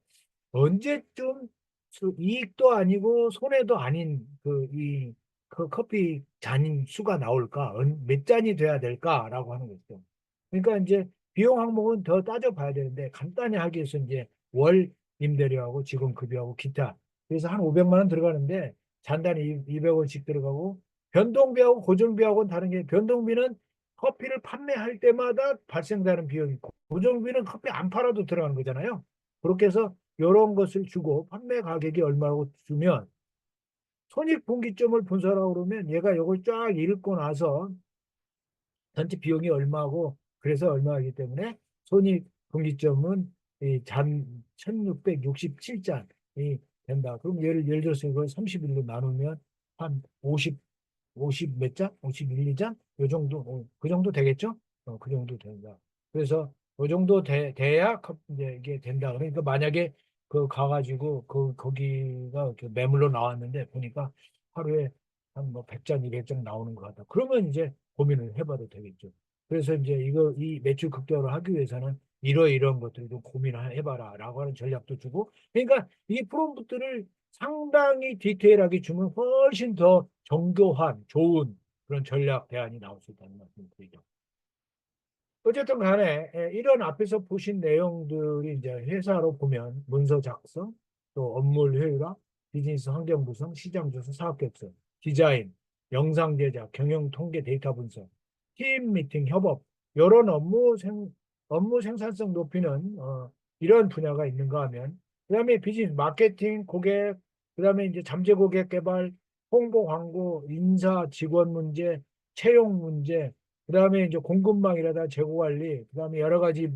언제쯤 이익도 아니고 손해도 아닌 그 커피 잔 수가 나올까? 몇 잔이 돼야 될까라고 하는 거죠. 그러니까 이제 비용 항목은 더 따져봐야 되는데 간단히 하기 위해서 이제 월 임대료하고 직원 급여하고 기타 그래서 한 500만 원 들어가는데 잔단이 200원씩 들어가고 변동비하고 고정비하고는 다른 게 변동비는 커피를 판매할 때마다 발생되는 비용이 있고 고정비는 커피 안 팔아도 들어가는 거잖아요. 그렇게 해서 이런 것을 주고 판매 가격이 얼마라고 주면 손익분기점을 분석하라고 그러면 얘가 이걸 쫙 읽고 나서 전체 비용이 얼마고 그래서 얼마이기 때문에 손익분기점은 이잔 1667잔이 된다. 그럼 예를 들어서 이걸 31로 나누면 한 50 몇 잔? 51, 2잔? 요 정도, 그 정도 되겠죠? 그 정도 된다. 그래서 그 정도 돼야 이제 이게 된다. 그러니까 만약에 그 가가지고 거기가 이렇게 매물로 나왔는데 보니까 하루에 한 뭐 100잔, 200잔 나오는 것 같다. 그러면 이제 고민을 해봐도 되겠죠. 그래서 이제 이 매출 극대화를 하기 위해서는 이런 것들을 좀 고민을 해봐라 라고 하는 전략도 주고 그러니까 이 프롬프트를 상당히 디테일하게 주면 훨씬 더 정교한 좋은 그런 전략 대안이 나올 수 있다는 말씀을 드리죠. 어쨌든 간에 이런 앞에서 보신 내용들이 이제 회사로 보면 문서 작성, 또 업무 효율화, 비즈니스 환경 구성, 시장 조사, 사업 객선, 디자인, 영상 제작, 경영 통계 데이터 분석, 팀 미팅 협업 이런 업무 생산성 높이는 이런 분야가 있는가 하면 그다음에 비즈니스 마케팅, 고객, 그다음에 이제 잠재 고객 개발, 홍보 광고, 인사 직원 문제, 채용 문제 그다음에 이제 공급망이라다 재고 관리, 그다음에 여러 가지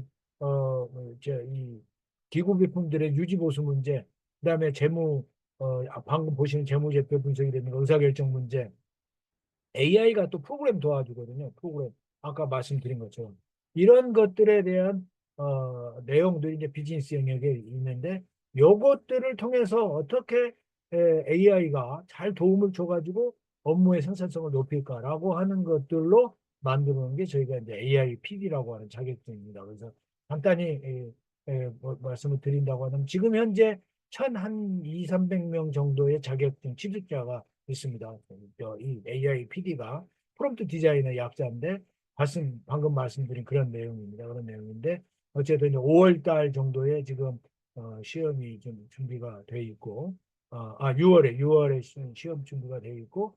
이제 이 기구 비품들의 유지 보수 문제, 그다음에 방금 보시는 재무제표 분석이 되는 의사결정 문제, AI가 또 프로그램 도와주거든요. 프로그램 아까 말씀드린 것처럼 이런 것들에 대한 내용들이 이제 비즈니스 영역에 있는데 요것들을 통해서 어떻게 AI가 잘 도움을 줘가지고 업무의 생산성을 높일까라고 하는 것들로 만드는 게 저희가 이제 AI PD라고 하는 자격증입니다. 그래서 간단히 말씀을 드린다고 하면 지금 현재 한 2, 300명 정도의 자격증 취득자가 있습니다. 이 AI PD가 프롬프트 디자이너 약자인데 방금 말씀드린 그런 내용입니다. 그런 내용인데 어쨌든 5월 달 정도에 지금 시험이 좀 준비가 돼 있고 6월에 시험 준비가 돼 있고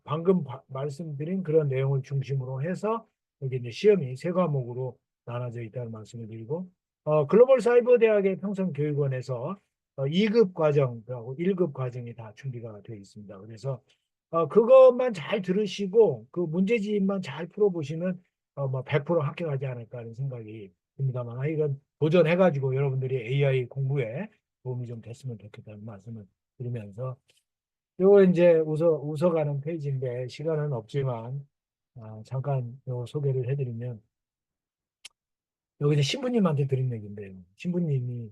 방금 말씀드린 그런 내용을 중심으로 해서 여기 이제 시험이 세 과목으로 나눠져 있다는 말씀을 드리고 글로벌 사이버 대학의 평성교육원에서 2급 과정하고 1급 과정이 다 준비가 되어 있습니다. 그래서 그것만 잘 들으시고 그 문제집만 잘 풀어보시면 뭐 100% 합격하지 않을까 하는 생각이 듭니다만 이건 도전해가지고 여러분들이 AI 공부에 도움이 좀 됐으면 좋겠다는 말씀을 드리면서 요거 이제 웃어가는 페이지인데 시간은 없지만 잠깐 요 소개를 해드리면 여기 이제 신부님한테 드린 얘기인데요. 신부님이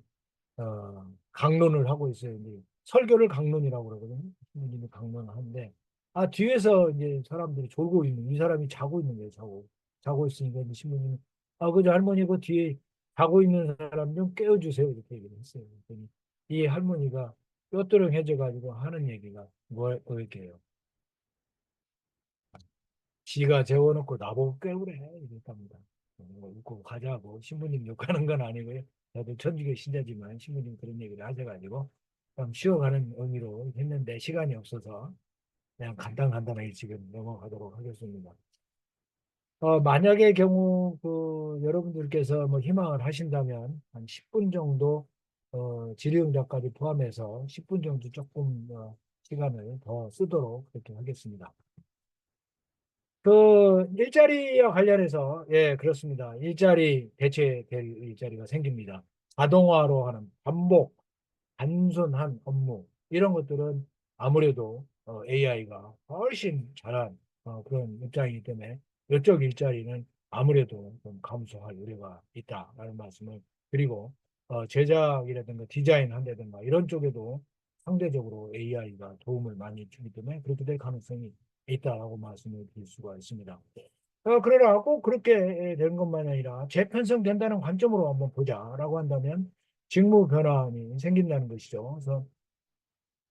강론을 하고 있어요. 이제 설교를 강론이라고 그러거든요. 신부님이 강론을 하는데 뒤에서 이제 사람들이 졸고 있는 이 사람이 자고 있는 거예요. 자고 있으니까 이제 신부님이 그저 할머니 그 뒤에 자고 있는 사람 좀 깨워주세요. 이렇게 얘기를 했어요. 그랬더니 이 할머니가 뼈뚜렁해져 가지고 하는 얘기가 뭐였게요. 지가 재워놓고 나보고 깨우래 이랬답니다. 웃고 가자고 신부님 욕하는 건 아니고요. 저도 천주교 신자지만 신부님 그런 얘기를 하셔가지고 좀 쉬어가는 의미로 했는데 시간이 없어서 그냥 간단하게 지금 넘어가도록 하겠습니다. 만약의 경우 여러분들께서 뭐 희망을 하신다면 한 10분 정도 질의응답까지 포함해서 10분 정도 조금 시간을 더 쓰도록 그렇게 하겠습니다. 그 일자리와 관련해서 예 그렇습니다. 일자리 대체될 일자리가 생깁니다. 자동화로 하는 반복, 단순한 업무 이런 것들은 아무래도 AI가 훨씬 잘한 그런 입장이기 때문에 이쪽 일자리는 아무래도 좀 감소할 우려가 있다라는 말씀을 드리고 제작이라든가 디자인 한다든가 이런 쪽에도 상대적으로 AI가 도움을 많이 주기 때문에 그렇게 될 가능성이 있다라고 말씀을 드릴 수가 있습니다. 그러나 꼭 그렇게 되는 것만 아니라 재편성된다는 관점으로 한번 보자라고 한다면 직무 변환이 생긴다는 것이죠. 그래서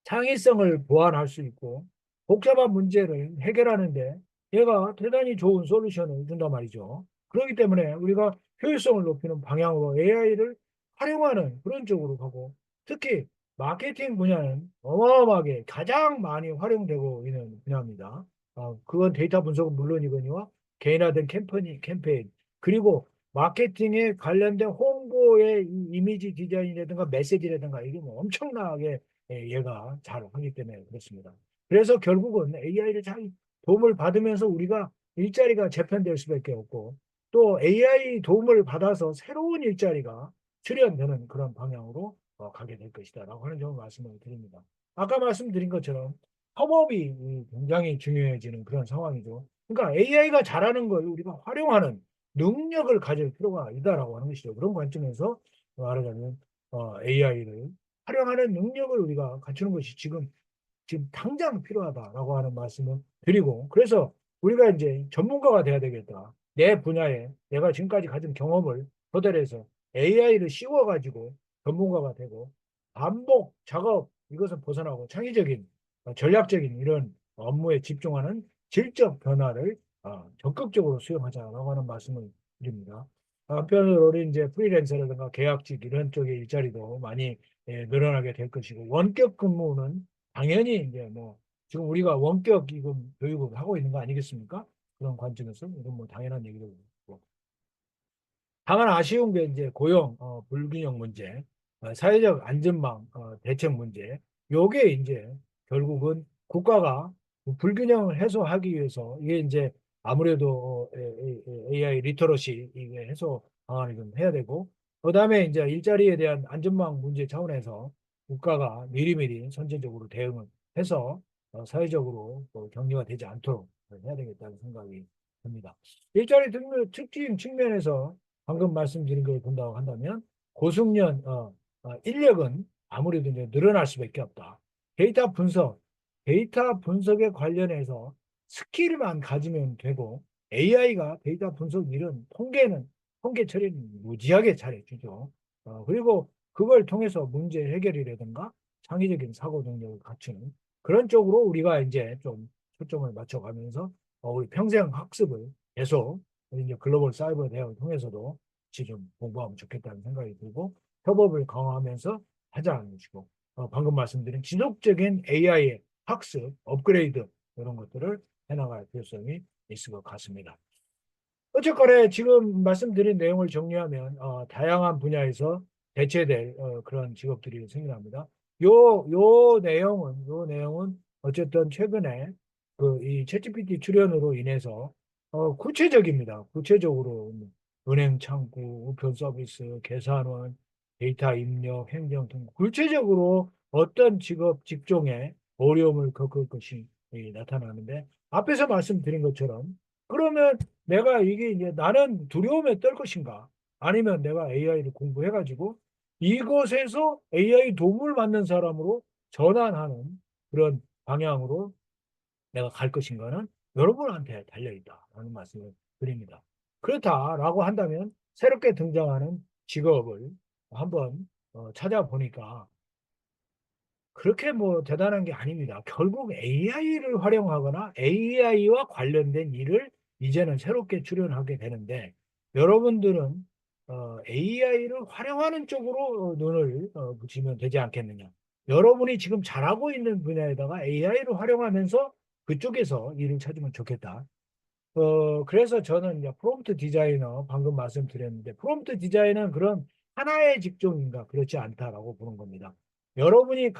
창의성을 보완할 수 있고 복잡한 문제를 해결하는데 얘가 대단히 좋은 솔루션을 준단 말이죠. 그렇기 때문에 우리가 효율성을 높이는 방향으로 AI를 활용하는 그런 쪽으로 가고 특히 마케팅 분야는 어마어마하게 가장 많이 활용되고 있는 분야입니다. 그건 데이터 분석은 물론이거니와 개인화된 캠페인 그리고 마케팅에 관련된 홍보의 이미지 디자인이라든가 메시지라든가 이게 뭐 엄청나게 얘가 잘 하기 때문에 그렇습니다. 그래서 결국은 AI를 잘 도움을 받으면서 우리가 일자리가 재편될 수밖에 없고 또 AI 도움을 받아서 새로운 일자리가 출현되는 그런 방향으로 가게 될 것이다라고 하는 점을 말씀을 드립니다. 아까 말씀드린 것처럼 협업이 굉장히 중요해지는 그런 상황이죠. 그러니까 AI가 잘하는 걸 우리가 활용하는 능력을 가질 필요가 있다라고 하는 것이죠. 그런 관점에서 말하자면 AI를 활용하는 능력을 우리가 갖추는 것이 지금 당장 필요하다라고 하는 말씀을 드리고 그래서 우리가 이제 전문가가 돼야 되겠다. 내 분야에 내가 지금까지 가진 경험을 토대로해서 AI를 씌워가지고 전문가가 되고 반복 작업 이것을 벗어나고 창의적인 전략적인 이런 업무에 집중하는 질적 변화를 적극적으로 수용하자라고 하는 말씀을 드립니다. 한편으로 이제 프리랜서라든가 계약직 이런 쪽의 일자리도 많이 늘어나게 될 것이고 원격 근무는 당연히 이제 뭐 지금 우리가 원격 이금 교육을 하고 있는 거 아니겠습니까? 그런 관점에서 이건 뭐 당연한 얘기로 보고 다만 아쉬운 게 이제 고용 불균형 문제, 사회적 안전망 대책 문제, 요게 이제 결국은 국가가 불균형을 해소하기 위해서 이게 이제 아무래도 AI 리터러시 이게 해소 방안을 좀 해야 되고 그다음에 이제 일자리에 대한 안전망 문제 차원에서 국가가 미리미리 선제적으로 대응을 해서 사회적으로 격리가 되지 않도록 해야 되겠다는 생각이 듭니다. 일자리 특징 측면에서 방금 말씀드린 걸 본다고 한다면 고숙련 인력은 아무래도 이제 늘어날 수밖에 없다. 데이터 분석, 데이터 분석에 관련해서 스킬만 가지면 되고 AI가 데이터 분석 일은 통계 처리는 무지하게 잘해주죠. 그리고 그걸 통해서 문제 해결이라든가 창의적인 사고 능력을 갖추는 그런 쪽으로 우리가 이제 좀 초점을 맞춰가면서 우리 평생 학습을 계속 이제 글로벌 사이버 대학을 통해서도 같이 좀 공부하면 좋겠다는 생각이 들고 협업을 강화하면서 하자는 것이고 방금 말씀드린 지속적인 AI의 학습, 업그레이드 이런 것들을 해나갈 필요성이 있을 것 같습니다. 어쨌거나 지금 말씀드린 내용을 정리하면 다양한 분야에서 대체될 그런 직업들이 생겨납니다. 요 내용은 어쨌든 최근에 그 이 챗GPT 출현으로 인해서 구체적입니다. 구체적으로 은행 창구, 우편 서비스, 계산원, 데이터 입력, 행정 등 구체적으로 어떤 직업 직종에 어려움을 겪을 것이 나타나는데 앞에서 말씀드린 것처럼 그러면 내가 이게 이제 나는 두려움에 떨 것인가? 아니면 내가 AI를 공부해가지고 이것에서 AI 도움을 받는 사람으로 전환하는 그런 방향으로 내가 갈 것인가는 여러분한테 달려있다라는 말씀을 드립니다. 그렇다라고 한다면 새롭게 등장하는 직업을 한번 찾아보니까 그렇게 뭐 대단한 게 아닙니다. 결국 AI를 활용하거나 AI와 관련된 일을 이제는 새롭게 출연하게 되는데 여러분들은 AI를 활용하는 쪽으로 눈을 붙이면 되지 않겠느냐. 여러분이 지금 잘하고 있는 분야에다가 AI를 활용하면서 그쪽에서 일을 찾으면 좋겠다. 그래서 저는 이제 프롬프트 디자이너 방금 말씀드렸는데 프롬프트 디자인은 그런 하나의 직종인가? 그렇지 않다라고 보는 겁니다. 여러분이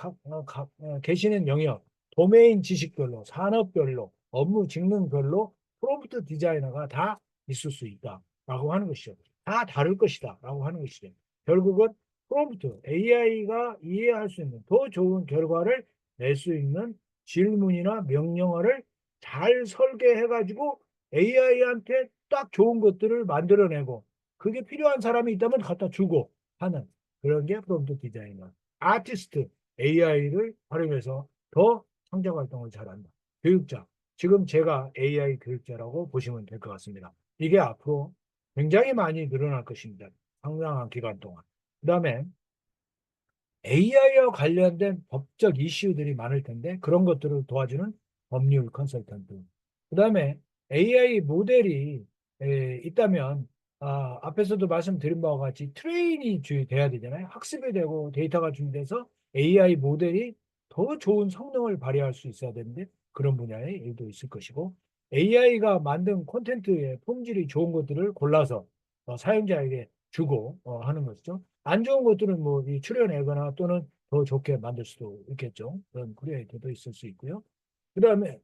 계시는 영역, 도메인 지식별로, 산업별로, 업무 직능별로 프롬프트 디자이너가 다 있을 수 있다라고 하는 것이죠. 다 다를 것이다라고 하는 것이죠. 결국은 프롬프트, AI가 이해할 수 있는 더 좋은 결과를 낼 수 있는 질문이나 명령어를 잘 설계해가지고 AI한테 딱 좋은 것들을 만들어내고 그게 필요한 사람이 있다면 갖다 주고 하는 그런 게 프롬프트 디자이너. 아티스트, AI를 활용해서 더 창작 활동을 잘한다. 교육자, 지금 제가 AI 교육자라고 보시면 될 것 같습니다. 이게 앞으로 굉장히 많이 늘어날 것입니다. 상당한 기간 동안. 그 다음에 AI와 관련된 법적 이슈들이 많을 텐데 그런 것들을 도와주는 법률 컨설턴트. 그다음에 AI 모델이 있다면 앞에서도 말씀드린 바와 같이 트레인이 돼야 되잖아요. 학습이 되고 데이터가 준비돼서 AI 모델이 더 좋은 성능을 발휘할 수 있어야 되는데 그런 분야의 일도 있을 것이고 AI가 만든 콘텐츠의 품질이 좋은 것들을 골라서 사용자에게 주고 하는 것이죠. 안 좋은 것들은 뭐 출연하거나 또는 더 좋게 만들 수도 있겠죠. 그런 크리에이터도 있을 수 있고요. 그 다음에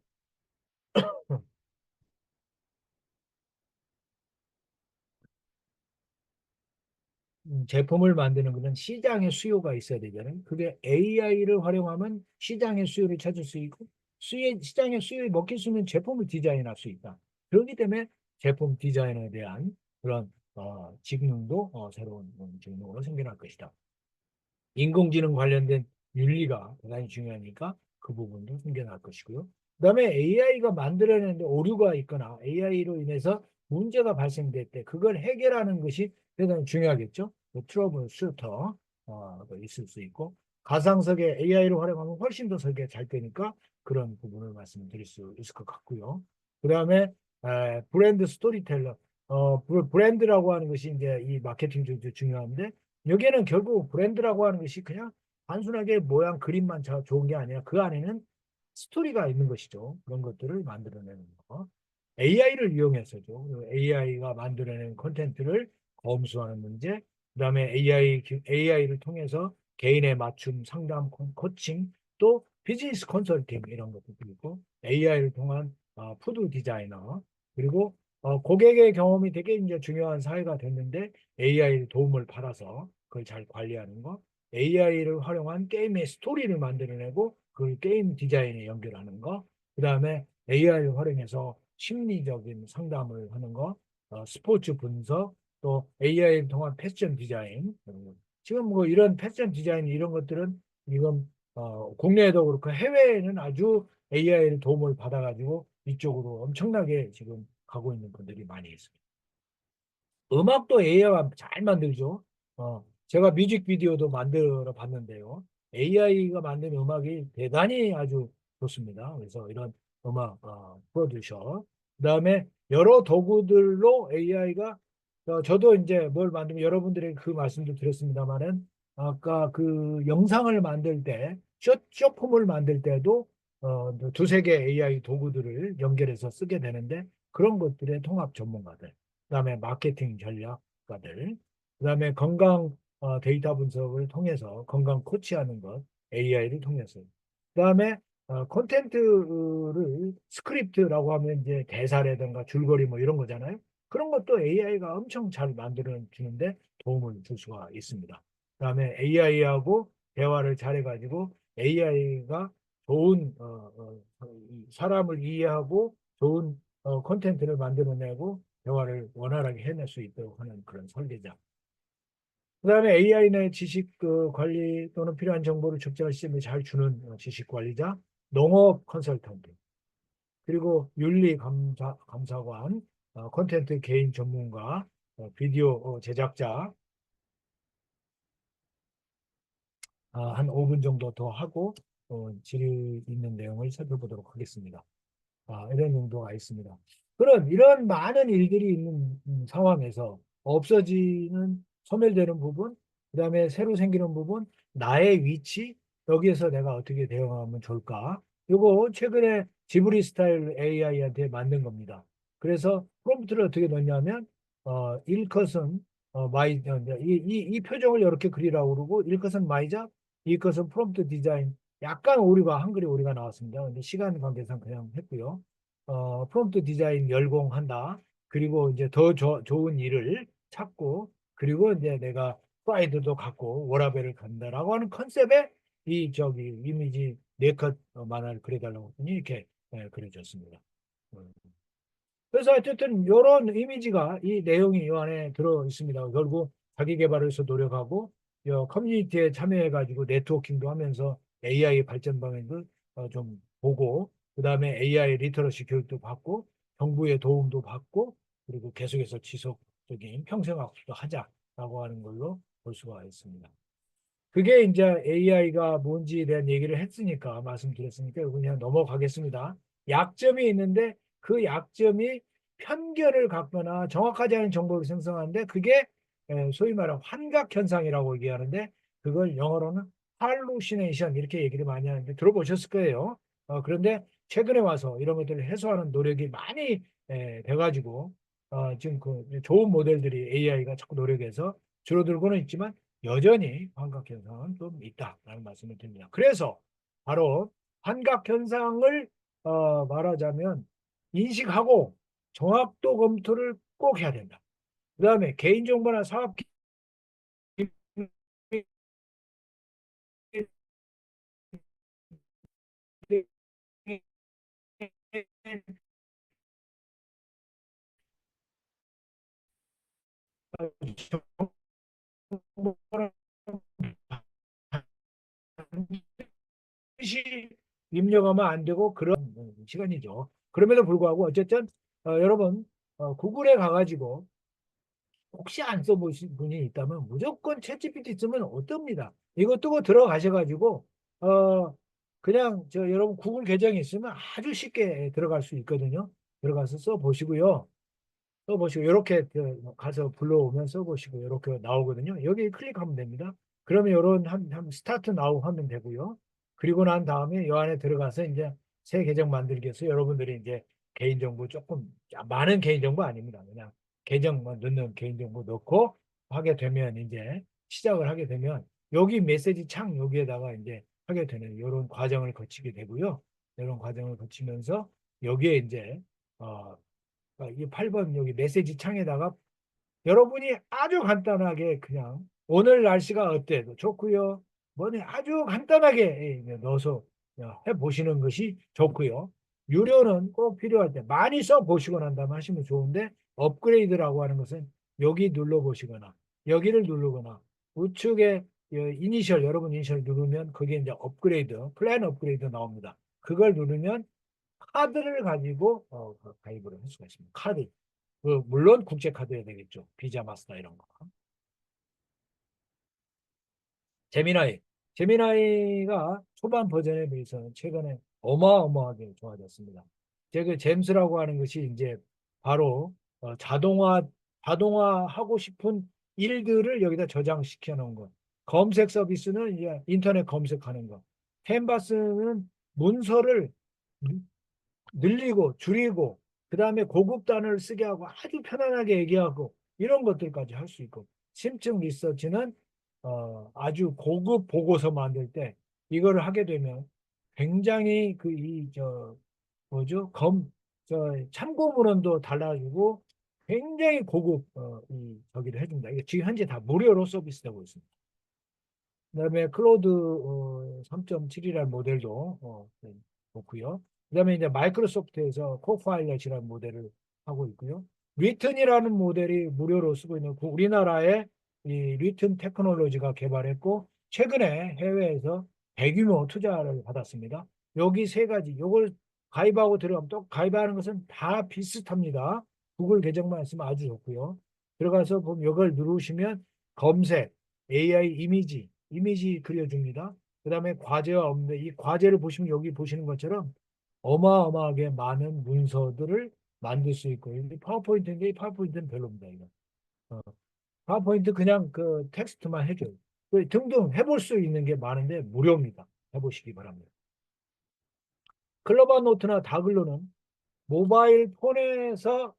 제품을 만드는 것은 시장의 수요가 있어야 되잖아요. 그게 AI를 활용하면 시장의 수요를 찾을 수 있고 시장의 수요에 먹힐 수 있는 제품을 디자인할 수 있다. 그렇기 때문에 제품 디자인에 대한 그런 직능도 새로운 직능으로 생겨날 것이다. 인공지능 관련된 윤리가 대단히 중요하니까 그 부분도 생겨날 것이고요. 그다음에 AI가 만들어내는데 오류가 있거나 AI로 인해서 문제가 발생될 때 그걸 해결하는 것이 대단히 중요하겠죠. 트러블 슈터 있을 수 있고 가상세계 AI로 활용하면 훨씬 더 설계 잘 되니까 그런 부분을 말씀드릴 수 있을 것 같고요. 그다음에 브랜드 스토리텔러 브랜드라고 하는 것이 이제 이 마케팅 중에 중요한데 여기에는 결국 브랜드라고 하는 것이 그냥 단순하게 모양 그림만 좋은 게 아니라 그 안에는 스토리가 있는 것이죠. 그런 것들을 만들어내는 거. AI를 이용해서죠. AI가 만들어낸 콘텐츠를 검수하는 문제, 그다음에 AI를 통해서 개인의 맞춤 상담 코칭, 또 비즈니스 컨설팅 이런 것도 있고 AI를 통한 푸드 디자이너 그리고 고객의 경험이 되게 이제 중요한 사회가 됐는데 AI 도움을 받아서 그걸 잘 관리하는 거, AI를 활용한 게임의 스토리를 만들어내고 그 게임 디자인에 연결하는 거, 그 다음에 AI를 활용해서 심리적인 상담을 하는 거, 스포츠 분석, 또 AI를 통한 패션 디자인. 지금 뭐 이런 패션 디자인 이런 것들은 이건 국내에도 그렇고 해외에는 아주 AI를 도움을 받아가지고 이쪽으로 엄청나게 지금 가고 있는 분들이 많이 있습니다. 음악도 AI가 잘 만들죠. 제가 뮤직비디오도 만들어 봤는데요. AI가 만든 음악이 대단히 아주 좋습니다. 그래서 이런 음악 프로듀서. 그다음에 여러 도구들로 AI가 저도 이제 뭘 만들면 여러분들에게 그 말씀도 드렸습니다만은 아까 그 영상을 만들 때 쇼폼을 만들 때도 두세 개 AI 도구들을 연결해서 쓰게 되는데 그런 것들의 통합 전문가들. 그다음에 마케팅 전략가들, 그다음에 건강 데이터 분석을 통해서 건강 코치하는 것, AI를 통해서. 그다음에 콘텐츠를 스크립트라고 하면 이제 대사라든가 줄거리 뭐 이런 거잖아요. 그런 것도 AI가 엄청 잘 만들어 주는데 도움을 줄 수가 있습니다. 그다음에 AI하고 대화를 잘해가지고 AI가 좋은 사람을 이해하고 좋은 콘텐츠를 만들어내고 대화를 원활하게 해낼 수 있도록 하는 그런 설계자. 그다음에 AI 내 지식 관리 또는 필요한 정보를 적절한 시점에 잘 주는 지식 관리자, 농업 컨설턴트, 그리고 윤리 감사관, 콘텐츠 개인 전문가, 비디오 제작자 한 5분 정도 더 하고 질 있는 내용을 살펴보도록 하겠습니다. 이런 용도가 있습니다. 이런 많은 일들이 있는 상황에서 없어지는 소멸되는 부분, 그다음에 새로 생기는 부분, 나의 위치, 여기에서 내가 어떻게 대응하면 좋을까? 이거 최근에 지브리 스타일 AI한테 만든 겁니다. 그래서 프롬프트를 어떻게 넣냐면 일컷은 이 표정을 이렇게 그리라고 그러고 일것은 마이작, 이것은 프롬프트 디자인. 약간 오류가 한글에 오류가 나왔습니다. 근데 시간 관계상 그냥 했고요. 프롬프트 디자인 열공한다. 그리고 이제 더 좋은 일을 찾고 그리고 이제 내가 프라이드도 갖고 워라밸을 간다라고 하는 컨셉의 이 저기 이미지 네컷 만화를 그려달라고 했더니 이렇게 그려졌습니다. 음. 그래서 어쨌든 이런 이미지가 이 내용이 이 안에 들어 있습니다. 결국 자기 개발을 위해서 노력하고 커뮤니티에 참여해가지고 네트워킹도 하면서 AI 발전 방향도 좀 보고 그다음에 AI 리터러시 교육도 받고 정부의 도움도 받고 그리고 계속해서 지속적인 평생학습도 하자라고 하는 걸로 볼 수가 있습니다. 그게 이제 AI가 뭔지에 대한 얘기를 했으니까 말씀드렸으니까 그냥 넘어가겠습니다. 약점이 있는데 그 약점이 편견을 갖거나 정확하지 않은 정보를 생성하는데 그게 소위 말하는 환각 현상이라고 얘기하는데 그걸 영어로는 hallucination 이렇게 얘기를 많이 하는데 들어보셨을 거예요. 그런데 최근에 와서 이런 것들을 해소하는 노력이 많이 돼가지고 지금 그 좋은 모델들이 AI가 자꾸 노력해서 줄어들고는 있지만 여전히 환각현상은 좀 있다라는 말씀을 드립니다. 그래서 바로 환각현상을 말하자면 인식하고 정확도 검토를 꼭 해야 된다. 그 다음에 개인정보나 사업 반드시 입력하면 안 되고 그런 시간이죠. 그럼에도 불구하고 어쨌든 여러분 구글에 가가지고 혹시 안 써보신 분이 있다면 무조건 챗GPT 쓰면 어떻습니다. 이거 뜨고 들어가셔가지고 그냥 여러분 구글 계정이 있으면 아주 쉽게 들어갈 수 있거든요. 들어가서 써보시고요. 써보시고 이렇게 가서 불러오면 써보시고 이렇게 나오거든요. 여기 클릭하면 됩니다. 그러면 이런 한 스타트 나우 하면 되고요. 그리고 난 다음에 이 안에 들어가서 이제 새 계정 만들기 위해서 여러분들이 이제 개인정보 조금 많은 개인정보 아닙니다. 그냥 계정만 넣는 개인정보 넣고 하게 되면 이제 시작을 하게 되면 여기 메시지 창 여기에다가 이제 하게 되는 이런 과정을 거치게 되고요. 이런 과정을 거치면서 여기에 이제 이 8번 여기 메시지 창에다가 여러분이 아주 간단하게 그냥 오늘 날씨가 어때? 좋고요. 뭐니 아주 간단하게 넣어서 해보시는 것이 좋고요. 유료는 꼭 필요할 때 많이 써보시고 난 다음에 하시면 좋은데 업그레이드라고 하는 것은 여기 눌러보시거나 여기를 누르거나 우측에 이니셜 여러분 이니셜 누르면 그게 이제 업그레이드 플랜 업그레이드 나옵니다. 그걸 누르면 카드를 가지고 가입을 할 수가 있습니다. 카드. 물론 국제카드여야 되겠죠. 비자, 마스터 이런 거. 제미나이. 제미나이가 초반 버전에 비해서는 최근에 어마어마하게 좋아졌습니다. 제그 잼스라고 하는 것이 이제 바로 자동화하고 싶은 일들을 여기다 저장시켜 놓은 것. 검색 서비스는 이제 인터넷 검색하는 것. 캔버스는 문서를 늘리고 줄이고 그다음에 고급 단어를 쓰게 하고 아주 편안하게 얘기하고 이런 것들까지 할 수 있고 심층 리서치는 아주 고급 보고서 만들 때 이거를 하게 되면 굉장히 그 이 저 뭐죠 저 참고 문헌도 달라지고 굉장히 고급 이 저기를 해준다. 이게 지금 현재 다 무료로 서비스되고 있습니다. 그다음에 클로드 3.7이라는 모델도 네, 좋고요. 그다음에 이제 마이크로소프트에서 코파일럿이라는 모델을 하고 있고요. 리튼이라는 모델이 무료로 쓰고 있는 우리나라의 이 리튼 테크놀로지가 개발했고 최근에 해외에서 대규모 투자를 받았습니다. 여기 세 가지 요걸 가입하고 들어가면 또 가입하는 것은 다 비슷합니다. 구글 계정만 있으면 아주 좋고요. 들어가서 보면 이걸 누르시면 검색, AI 이미지 그려줍니다. 그 다음에 과제와 없는데 이 과제를 보시면 여기 보시는 것처럼 어마어마하게 많은 문서들을 만들 수 있고 이 파워포인트인데 이 파워포인트는 별로입니다. 이거. 어, 파워포인트 그냥 그 텍스트만 해줘요. 등등 해볼 수 있는 게 많은데 무료입니다. 해보시기 바랍니다. 클로바 노트나 다글로는 모바일 폰에서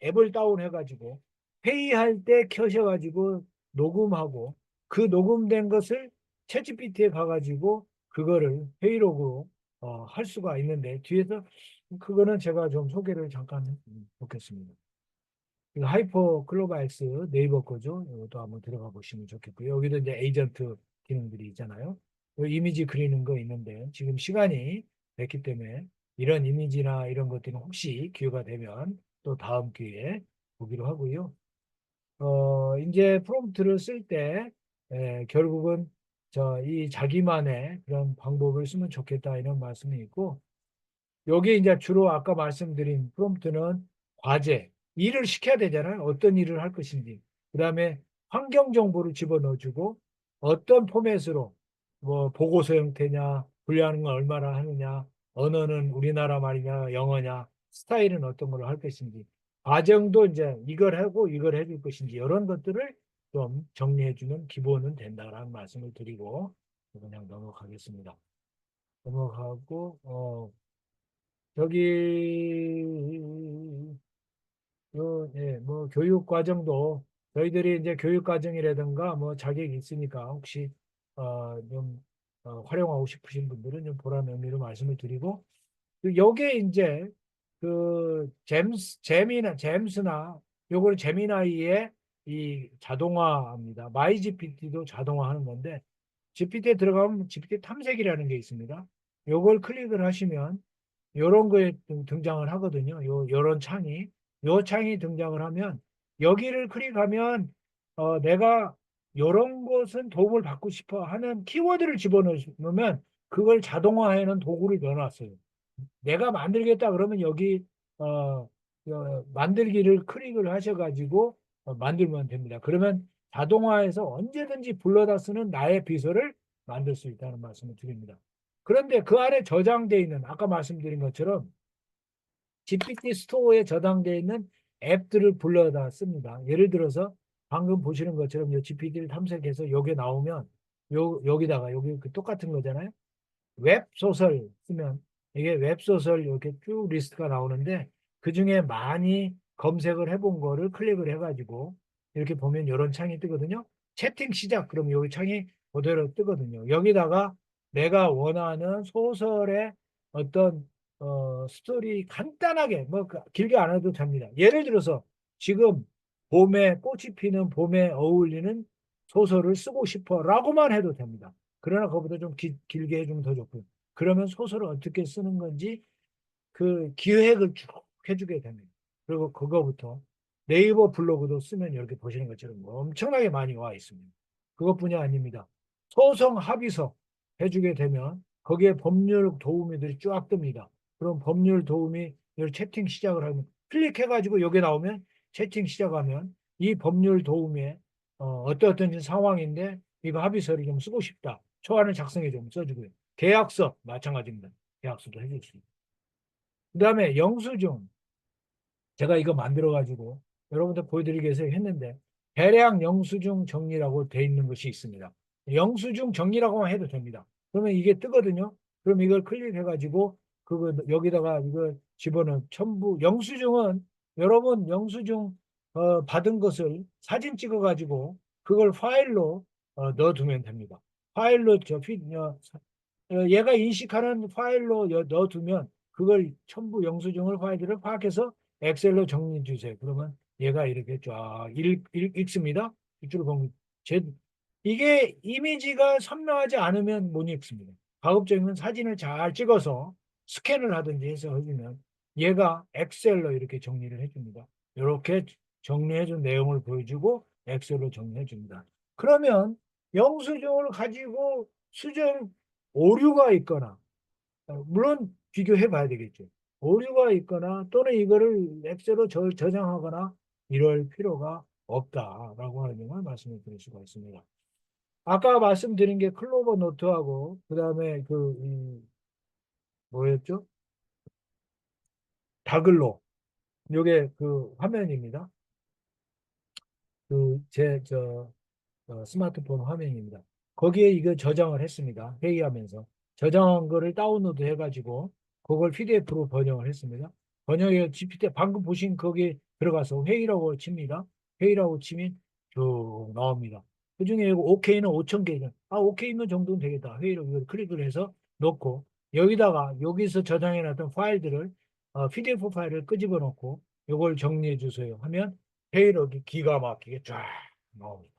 앱을 다운해가지고 회의할 때 켜셔가지고 녹음하고 그 녹음된 것을 챗GPT에 가가지고 그거를 회의록으로 할 수가 있는데 뒤에서 그거는 제가 좀 소개를 잠깐 했으면 좋겠습니다. 이거 하이퍼 클로바엑스 네이버 거죠. 이것도 한번 들어가 보시면 좋겠고요. 여기도 이제 에이전트 기능들이 있잖아요. 여기 이미지 그리는 거 있는데 지금 시간이 됐기 때문에 이런 이미지나 이런 것들은 혹시 기회가 되면 또 다음 기회에 보기로 하고요. 이제 프롬프트를 쓸 때 결국은 이 자기만의 그런 방법을 쓰면 좋겠다 이런 말씀이 있고 여기 이제 주로 아까 말씀드린 프롬프트는 과제, 일을 시켜야 되잖아요. 어떤 일을 할 것인지. 그다음에 환경 정보를 집어넣어주고 어떤 포맷으로 뭐 보고서 형태냐, 분류하는 건 얼마나 하느냐, 언어는 우리나라 말이냐, 영어냐, 스타일은 어떤 걸로 할 것인지, 과정도 이제 이걸 하고 이걸 해줄 것인지 이런 것들을 좀 정리해주는 기본은 된다라는 말씀을 드리고 그냥 넘어가겠습니다. 넘어가고 저기 뭐 교육 과정도 저희들이 이제 교육 과정이라든가 뭐 자격이 있으니까 혹시 좀 활용하고 싶으신 분들은 좀 보라는 의미로 말씀을 드리고 요게 이제 그 잼스나 요거는 제미나이의 이 자동화입니다. 마이 GPT도 자동화하는 건데 GPT에 들어가면 GPT 탐색이라는 게 있습니다. 요걸 클릭을 하시면 요런 거에 등장을 하거든요. 요런 창이. 요 창이 등장을 하면 여기를 클릭하면 내가 요런 것은 도움을 받고 싶어 하는 키워드를 집어넣으면 그걸 자동화하는 도구를 넣어놨어요. 내가 만들겠다 그러면 여기 어, 만들기를 클릭을 하셔가지고 만들면 됩니다. 그러면 자동화해서 언제든지 불러다 쓰는 나의 비서를 만들 수 있다는 말씀을 드립니다. 그런데 그 안에 저장되어 있는 아까 말씀드린 것처럼 GPT 스토어에 저장되어 있는 앱들을 불러다 씁니다. 예를 들어서 방금 보시는 것처럼 이 GPT를 탐색해서 여기 나오면 여기다가 여기 그 똑같은 거잖아요. 웹소설 쓰면 이게 웹소설 이렇게 쭉 리스트가 나오는데 그중에 많이 검색을 해본 거를 클릭을 해가지고 이렇게 보면 이런 창이 뜨거든요. 채팅 시작 그럼 여기 창이 그대로 뜨거든요. 여기다가 내가 원하는 소설의 어떤 스토리 간단하게 뭐 길게 안 해도 됩니다. 예를 들어서 지금 봄에 꽃이 피는 봄에 어울리는 소설을 쓰고 싶어라고만 해도 됩니다. 그러나 그거보다 좀 길게 해주면 더 좋고요. 그러면 소설을 어떻게 쓰는 건지 그 기획을 쭉 해주게 됩니다. 그리고 그거부터 네이버 블로그도 쓰면 이렇게 보시는 것처럼 엄청나게 많이 와 있습니다. 그것뿐이 아닙니다. 소송 합의서 해주게 되면 거기에 법률 도우미들이 쫙 뜹니다. 그럼 법률 도우미 채팅 시작을 하면 클릭해가지고 여기 나오면 채팅 시작하면 이 법률 도우미의 어떤 상황인데 이거 합의서를 좀 쓰고 싶다. 초안을 작성해 좀 써주고요. 계약서 마찬가지입니다. 계약서도 해줄 수 있고. 그 다음에 영수증 제가 이거 만들어 가지고 여러분들 보여드리기 위해서 했는데 대량 영수증 정리라고 돼 있는 것이 있습니다. 영수증 정리라고만 해도 됩니다. 그러면 이게 뜨거든요. 그럼 이걸 클릭해 가지고 그거 여기다가 이거 집어넣은 첨부 영수증은 여러분 영수증 받은 것을 사진 찍어 가지고 그걸 파일로 넣어두면 됩니다. 파일로 얘가 인식하는 파일로 넣어두면 그걸 첨부 영수증을 파일들을 파악해서 엑셀로 정리해 주세요. 그러면 얘가 이렇게 쫙 읽습니다. 이쪽으로 보면 이게 이미지가 선명하지 않으면 못 읽습니다. 가급적이면 사진을 잘 찍어서 스캔을 하든지 해서 해주면 얘가 엑셀로 이렇게 정리를 해줍니다. 이렇게 정리해준 내용을 보여주고 엑셀로 정리해 줍니다. 그러면 영수증을 가지고 수정 오류가 있거나 물론 비교해 봐야 되겠죠. 오류가 있거나 또는 이거를 엑셀로 저장하거나 이럴 필요가 없다라고 하는 점을 말씀을 드릴 수가 있습니다. 아까 말씀드린 게 클로버 노트하고 그다음에 뭐였죠? 다글로 요게 그 화면입니다. 그제저 스마트폰 화면입니다. 거기에 이거 저장을 했습니다. 회의하면서. 저장한 거를 다운로드 해가지고 그걸 PDF로 번역을 했습니다. 번역에 GPT 방금 보신 거기에 들어가서 회의라고 칩니다. 회의라고 치면 쭉 나옵니다. 그중에 이거 OK는 5,000개. OK면 정도는 되겠다. 회의로 이걸 클릭을 해서 넣고 여기다가 여기서 저장해놨던 파일들을 PDF 파일을 끄집어 놓고 이걸 정리해 주세요 하면 회의록이 기가 막히게 쫙 나옵니다.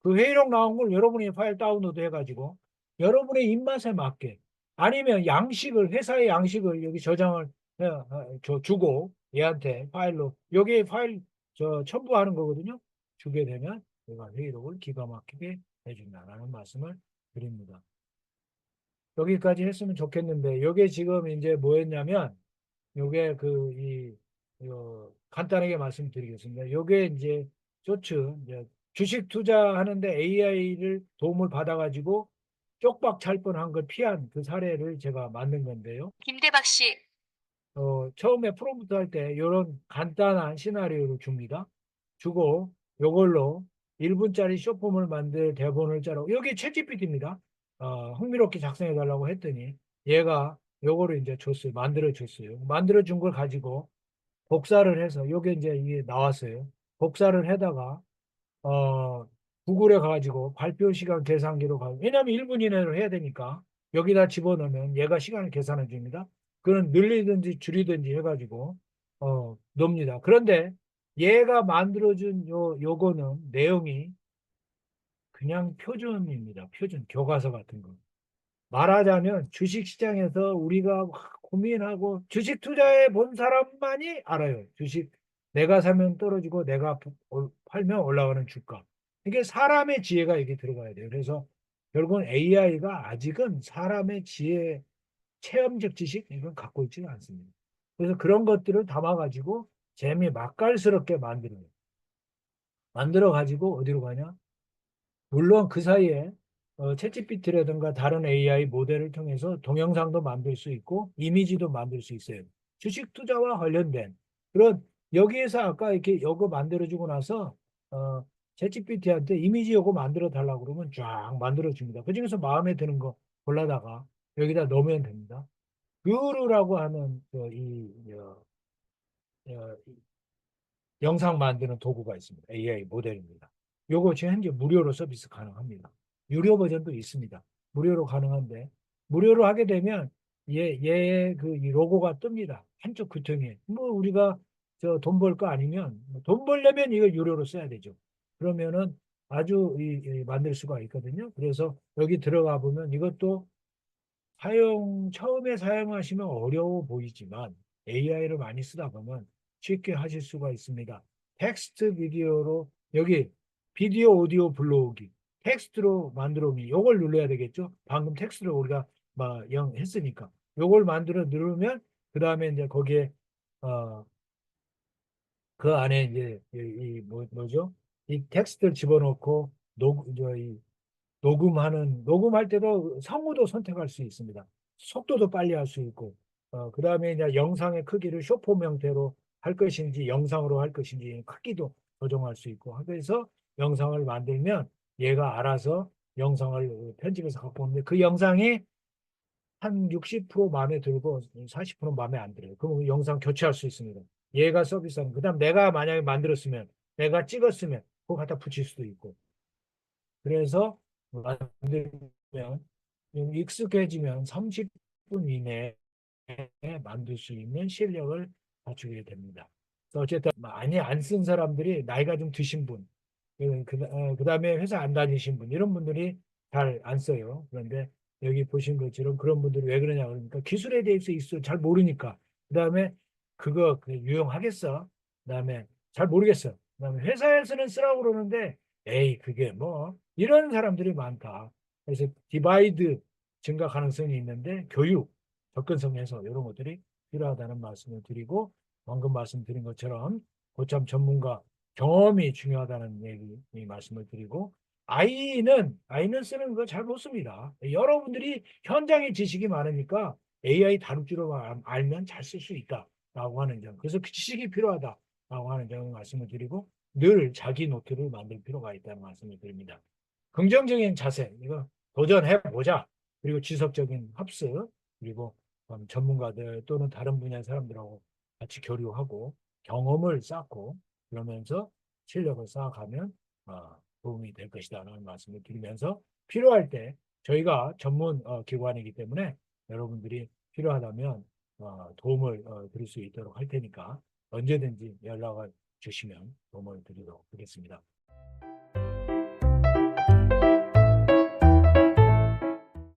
그 회의록 나온 걸 여러분이 파일 다운로드 해가지고 여러분의 입맛에 맞게 아니면 양식을 회사의 양식을 여기 저장을 주고 얘한테 파일로 여기에 파일 첨부하는 거거든요. 주게 되면 내가 회의록을 기가 막히게 해준다라는 말씀을 드립니다. 여기까지 했으면 좋겠는데 요게 지금 이제 뭐였냐면 요게 간단하게 말씀드리겠습니다. 요게 이제 쇼츠 이제 주식 투자하는데 AI를 도움을 받아가지고 쪽박 찰 뻔한 걸 피한 그 사례를 제가 만든 건데요. 김대박 씨, 처음에 프롬프트 할 때 이런 간단한 시나리오를 줍니다. 주고 요걸로 1분짜리 쇼폼을 만들 대본을 짜라고 여기 챗GPT입니다. 흥미롭게 작성해 달라고 했더니 얘가 요거를 이제 줬어요. 만들어 줬어요. 만들어 준 걸 가지고 복사를 해서 요게 이제 이게 나왔어요. 복사를 해다가 어 구글에 가가지고 발표 시간 계산기로 가고 왜냐하면 1분 이내로 해야 되니까 여기다 집어넣으면 얘가 시간을 계산해 줍니다. 그건 늘리든지 줄이든지 해가지고 넣습니다. 그런데 얘가 만들어준 요거는 내용이 그냥 표준입니다. 표준 교과서 같은 거. 말하자면 주식시장에서 우리가 막 고민하고 주식 투자해 본 사람만이 알아요. 주식 내가 사면 떨어지고 내가 팔면 올라가는 주가. 이게 사람의 지혜가 여기 들어가야 돼요. 그래서 결국은 AI가 아직은 사람의 지혜, 체험적 지식 이건 갖고 있지는 않습니다. 그래서 그런 것들을 담아가지고 재미 맛깔스럽게 만들어요. 만들어 가지고 어디로 가냐? 물론 그 사이에 챗GPT라든가 다른 AI 모델을 통해서 동영상도 만들 수 있고 이미지도 만들 수 있어요. 주식 투자와 관련된 그런 여기에서 아까 이렇게 요거 만들어주고 나서 챗GPT한테 이미지 요거 만들어 달라고 그러면 쫙 만들어 줍니다. 그중에서 마음에 드는 거 골라다가 여기다 넣으면 됩니다. 뷰루라고 하는 영상 만드는 도구가 있습니다. AI 모델입니다. 요거 지금 현재 무료로 서비스 가능합니다. 유료 버전도 있습니다. 무료로 가능한데 무료로 하게 되면 얘의 이 로고가 뜹니다. 한쪽 귀퉁이에. 뭐 우리가 저 돈 벌 거 아니면 돈 벌려면 이거 유료로 써야 되죠. 그러면은 아주 만들 수가 있거든요. 그래서 여기 들어가 보면 이것도 처음에 사용하시면 어려워 보이지만 AI를 많이 쓰다 보면 쉽게 하실 수가 있습니다. 텍스트 비디오로 여기 비디오 오디오 불러오기 텍스트로 만들어 오기 요걸 눌러야 되겠죠. 방금 텍스트로 우리가 막 했으니까 요걸 만들어 누르면 그 다음에 이제 거기에 어, 그 안에 이제 뭐죠? 이 텍스트를 집어넣고 녹음할 때도 성우도 선택할 수 있습니다. 속도도 빨리 할 수 있고, 그 다음에 이제 영상의 크기를 쇼폼 형태로 할 것인지, 영상으로 할 것인지, 크기도 조정할 수 있고, 그래서 영상을 만들면 얘가 알아서 영상을 편집해서 갖고 오는데 그 영상이 한 60% 마음에 들고 40% 마음에 안 들어요. 그럼 영상 교체할 수 있습니다. 얘가 서비스하는, 그 다음 내가 만약에 만들었으면, 내가 찍었으면, 그거 갖다 붙일 수도 있고, 그래서 만들면 익숙해지면 30분 이내에 만들 수 있는 실력을 갖추게 됩니다. 어쨌든 많이 안 쓴 사람들이 나이가 좀 드신 분, 그다음에 회사 안 다니신 분 이런 분들이 잘 안 써요. 그런데 여기 보신 것처럼 그런 분들이 왜 그러냐 그러니까 기술에 대해서 잘 모르니까 그다음에 그거 유용하겠어. 그다음에 잘 모르겠어. 그다음에 회사에서는 쓰라고 그러는데 에이 그게 뭐 이런 사람들이 많다. 그래서 디바이드 증가 가능성이 있는데 교육, 접근성 해서 이런 것들이 필요하다는 말씀을 드리고 방금 말씀드린 것처럼 고참 전문가 경험이 중요하다는 얘기 말씀을 드리고 아이는 쓰는 거 잘 못 씁니다. 여러분들이 현장에 지식이 많으니까 AI 다룰 줄 알면 잘 쓸 수 있다라고 하는 점. 그래서 그 지식이 필요하다라고 하는 점을 말씀을 드리고 늘 자기 노트를 만들 필요가 있다는 말씀을 드립니다. 긍정적인 자세, 이거 도전해보자. 그리고 지속적인 합습, 그리고 전문가들 또는 다른 분야의 사람들하고 같이 교류하고 경험을 쌓고 그러면서 실력을 쌓아가면 도움이 될 것이다라는 말씀을 드리면서 필요할 때 저희가 전문 기관이기 때문에 여러분들이 필요하다면 도움을 드릴 수 있도록 할 테니까 언제든지 연락을 주시면 도움을 드리도록 하겠습니다.